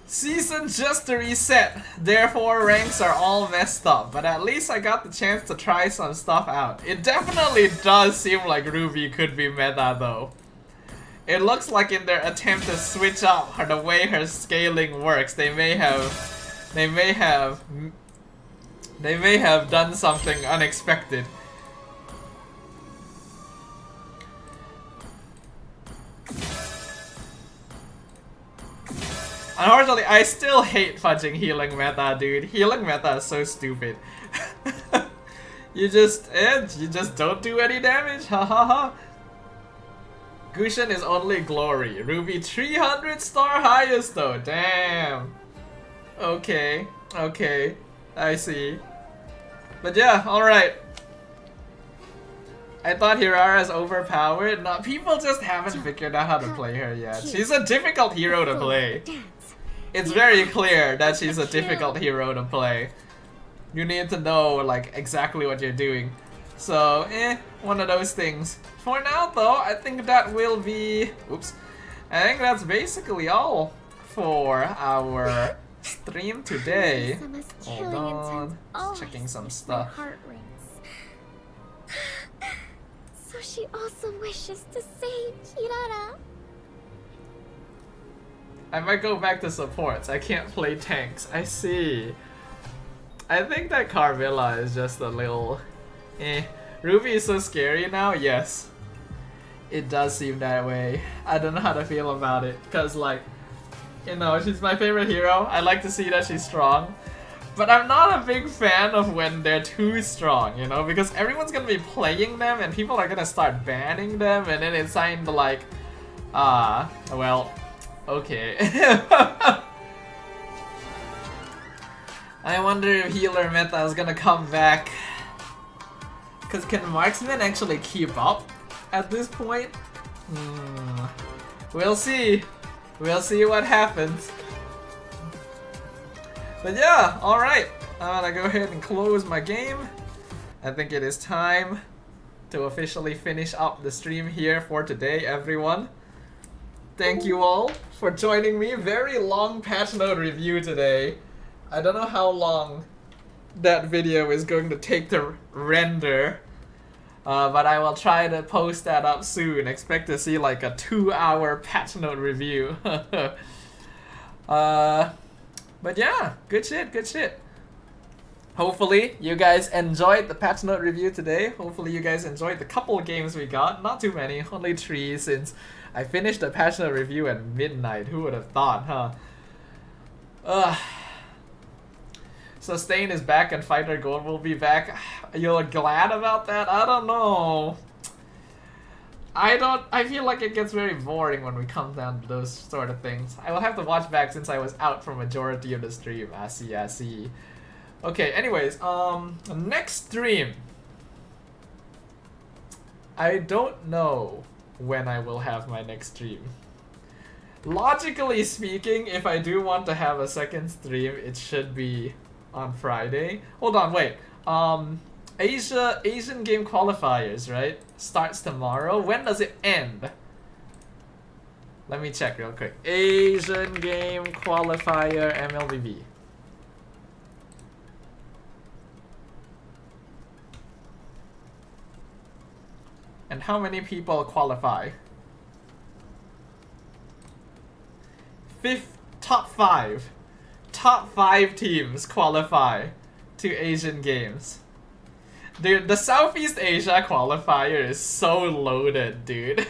season just reset, therefore ranks are all messed up, but at least I got the chance to try some stuff out. It definitely does seem like Ruby could be meta though. It looks like in their attempt to switch up the way her scaling works, they may have done something unexpected. Unfortunately, I still hate fudging healing meta, dude. Healing meta is so stupid. you just don't do any damage. Ha ha ha. Gushin is only glory. Ruby 300 star highest though. Damn. Okay, okay, I see. But yeah, alright. I thought Hirara's overpowered. No, people just haven't figured out how to play her yet. She's a difficult hero to play. It's very clear that she's a difficult hero to play. You need to know, like, exactly what you're doing. So, one of those things. For now, though, I think that will be... Oops. I think that's basically all for our stream today. Hold on, just checking some stuff. So she also wishes to save Hirara. I might go back to supports. I can't play tanks. I see. I think that Carvilla is just a little... eh. Ruby is so scary now? Yes. It does seem that way. I don't know how to feel about it. Because, like, you know, she's my favorite hero. I like to see that she's strong. But I'm not a big fan of when they're too strong, you know? Because everyone's gonna be playing them and people are gonna start banning them. And then it's kind of like... well, okay. I wonder if healer meta is gonna come back. Cause can marksman actually keep up at this point? We'll see. We'll see what happens. But yeah, alright. I'm gonna go ahead and close my game. I think it is time to officially finish up the stream here for today, everyone. Thank you all for joining me. Very long patch note review today. I don't know how long that video is going to take to render, but I will try to post that up soon. Expect to see like a 2-hour patch note review. But yeah, good shit, good shit. Hopefully you guys enjoyed the patch note review today. Hopefully you guys enjoyed the couple of games we got. Not too many, only 3 since I finished the patch note review at midnight. Who would have thought, huh? So Stain is back and Fighter Gold will be back. You're glad about that? I don't know. I feel like it gets very boring when we come down to those sort of things. I will have to watch back since I was out for majority of the stream. I see. Okay, anyways, next stream. I don't know when I will have my next stream. Logically speaking, if I do want to have a second stream, it should be on Friday. Hold on, wait. Asian game qualifiers, right? Starts tomorrow. When does it end? Let me check real quick. Asian game qualifier MLBB. And how many people qualify? Top 5. Top 5 teams qualify to Asian games. Dude, the Southeast Asia qualifier is so loaded, dude.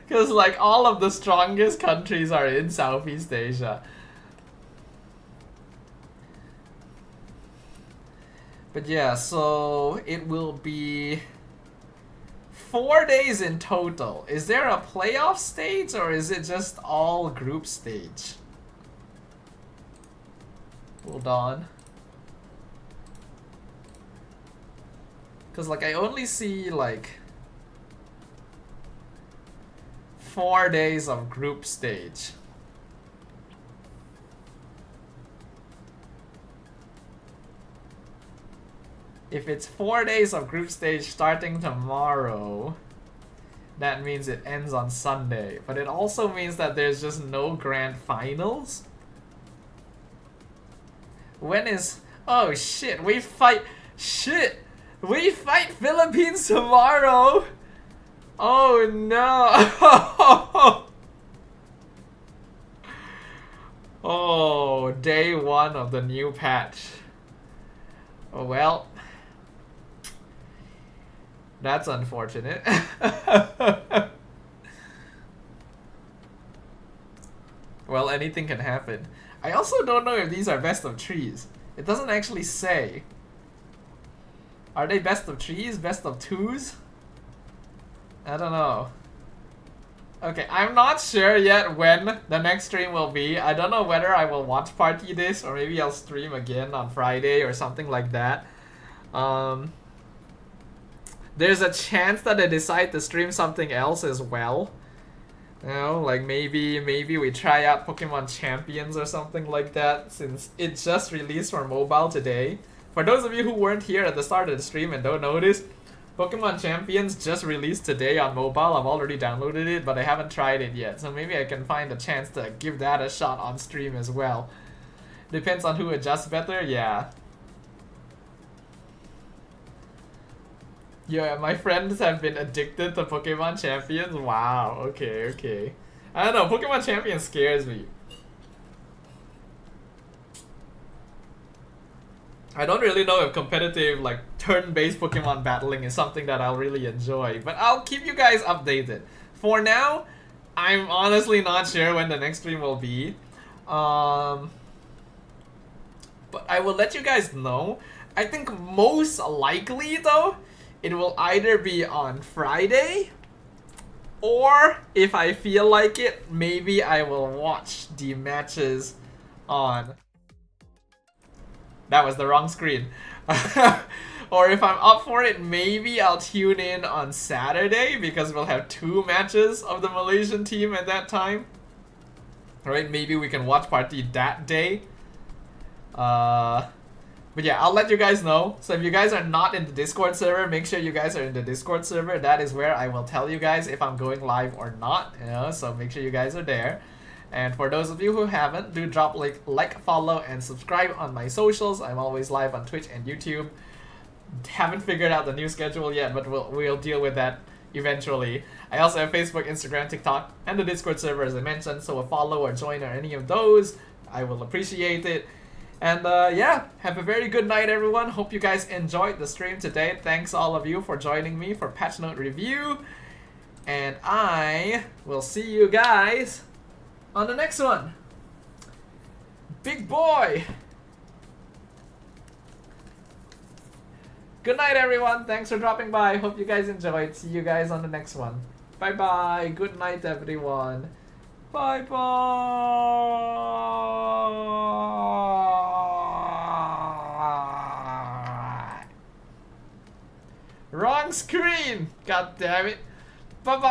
Because like all of the strongest countries are in Southeast Asia. But yeah, so it will be 4 days in total. Is there a playoff stage or is it just all group stage? Hold on. Cause like I only see like 4 days of group stage. If it's 4 days of group stage starting tomorrow, that means it ends on Sunday. But it also means that there's just no grand finals. When is... oh shit, we fight... shit! We fight Philippines tomorrow! Oh no! Oh, day 1 of the new patch. Oh well. That's unfortunate. Well, anything can happen. I also don't know if these are best of 3s. It doesn't actually say. Are they best of 3s? Best of 2s? I don't know. Okay, I'm not sure yet when the next stream will be. I don't know whether I will watch party this or maybe I'll stream again on Friday or something like that. There's a chance that I decide to stream something else as well. You know, like maybe we try out Pokemon Champions or something like that, since it just released for mobile today. For those of you who weren't here at the start of the stream and don't notice, Pokemon Champions just released today on mobile. I've already downloaded it, but I haven't tried it yet, so maybe I can find a chance to give that a shot on stream as well. Depends on who adjusts better, yeah. Yeah, my friends have been addicted to Pokemon Champions. Wow, okay. I don't know, Pokemon Champions scares me. I don't really know if competitive, like, turn-based Pokemon battling is something that I'll really enjoy, but I'll keep you guys updated. For now, I'm honestly not sure when the next stream will be. But I will let you guys know. I think most likely, though, it will either be on Friday, or if I feel like it, maybe I will watch the matches on... That was the wrong screen. Or if I'm up for it, maybe I'll tune in on Saturday because we'll have 2 matches of the Malaysian team at that time. Right? Maybe we can watch party that day. But yeah, I'll let you guys know. So if you guys are not in the Discord server, make sure you guys are in the Discord server. That is where I will tell you guys if I'm going live or not. You know, so make sure you guys are there. And for those of you who haven't, do drop like, follow, and subscribe on my socials. I'm always live on Twitch and YouTube. Haven't figured out the new schedule yet, but we'll deal with that eventually. I also have Facebook, Instagram, TikTok, and the Discord server as I mentioned, so a follow or join or any of those, I will appreciate it. And yeah, have a very good night everyone. Hope you guys enjoyed the stream today. Thanks all of you for joining me for Patch Note Review. And I will see you guys on the next one. Big boy! Good night everyone, thanks for dropping by. Hope you guys enjoyed. See you guys on the next one. Bye bye, good night everyone. Bye bye. Wrong screen! God damn it. Bye bye.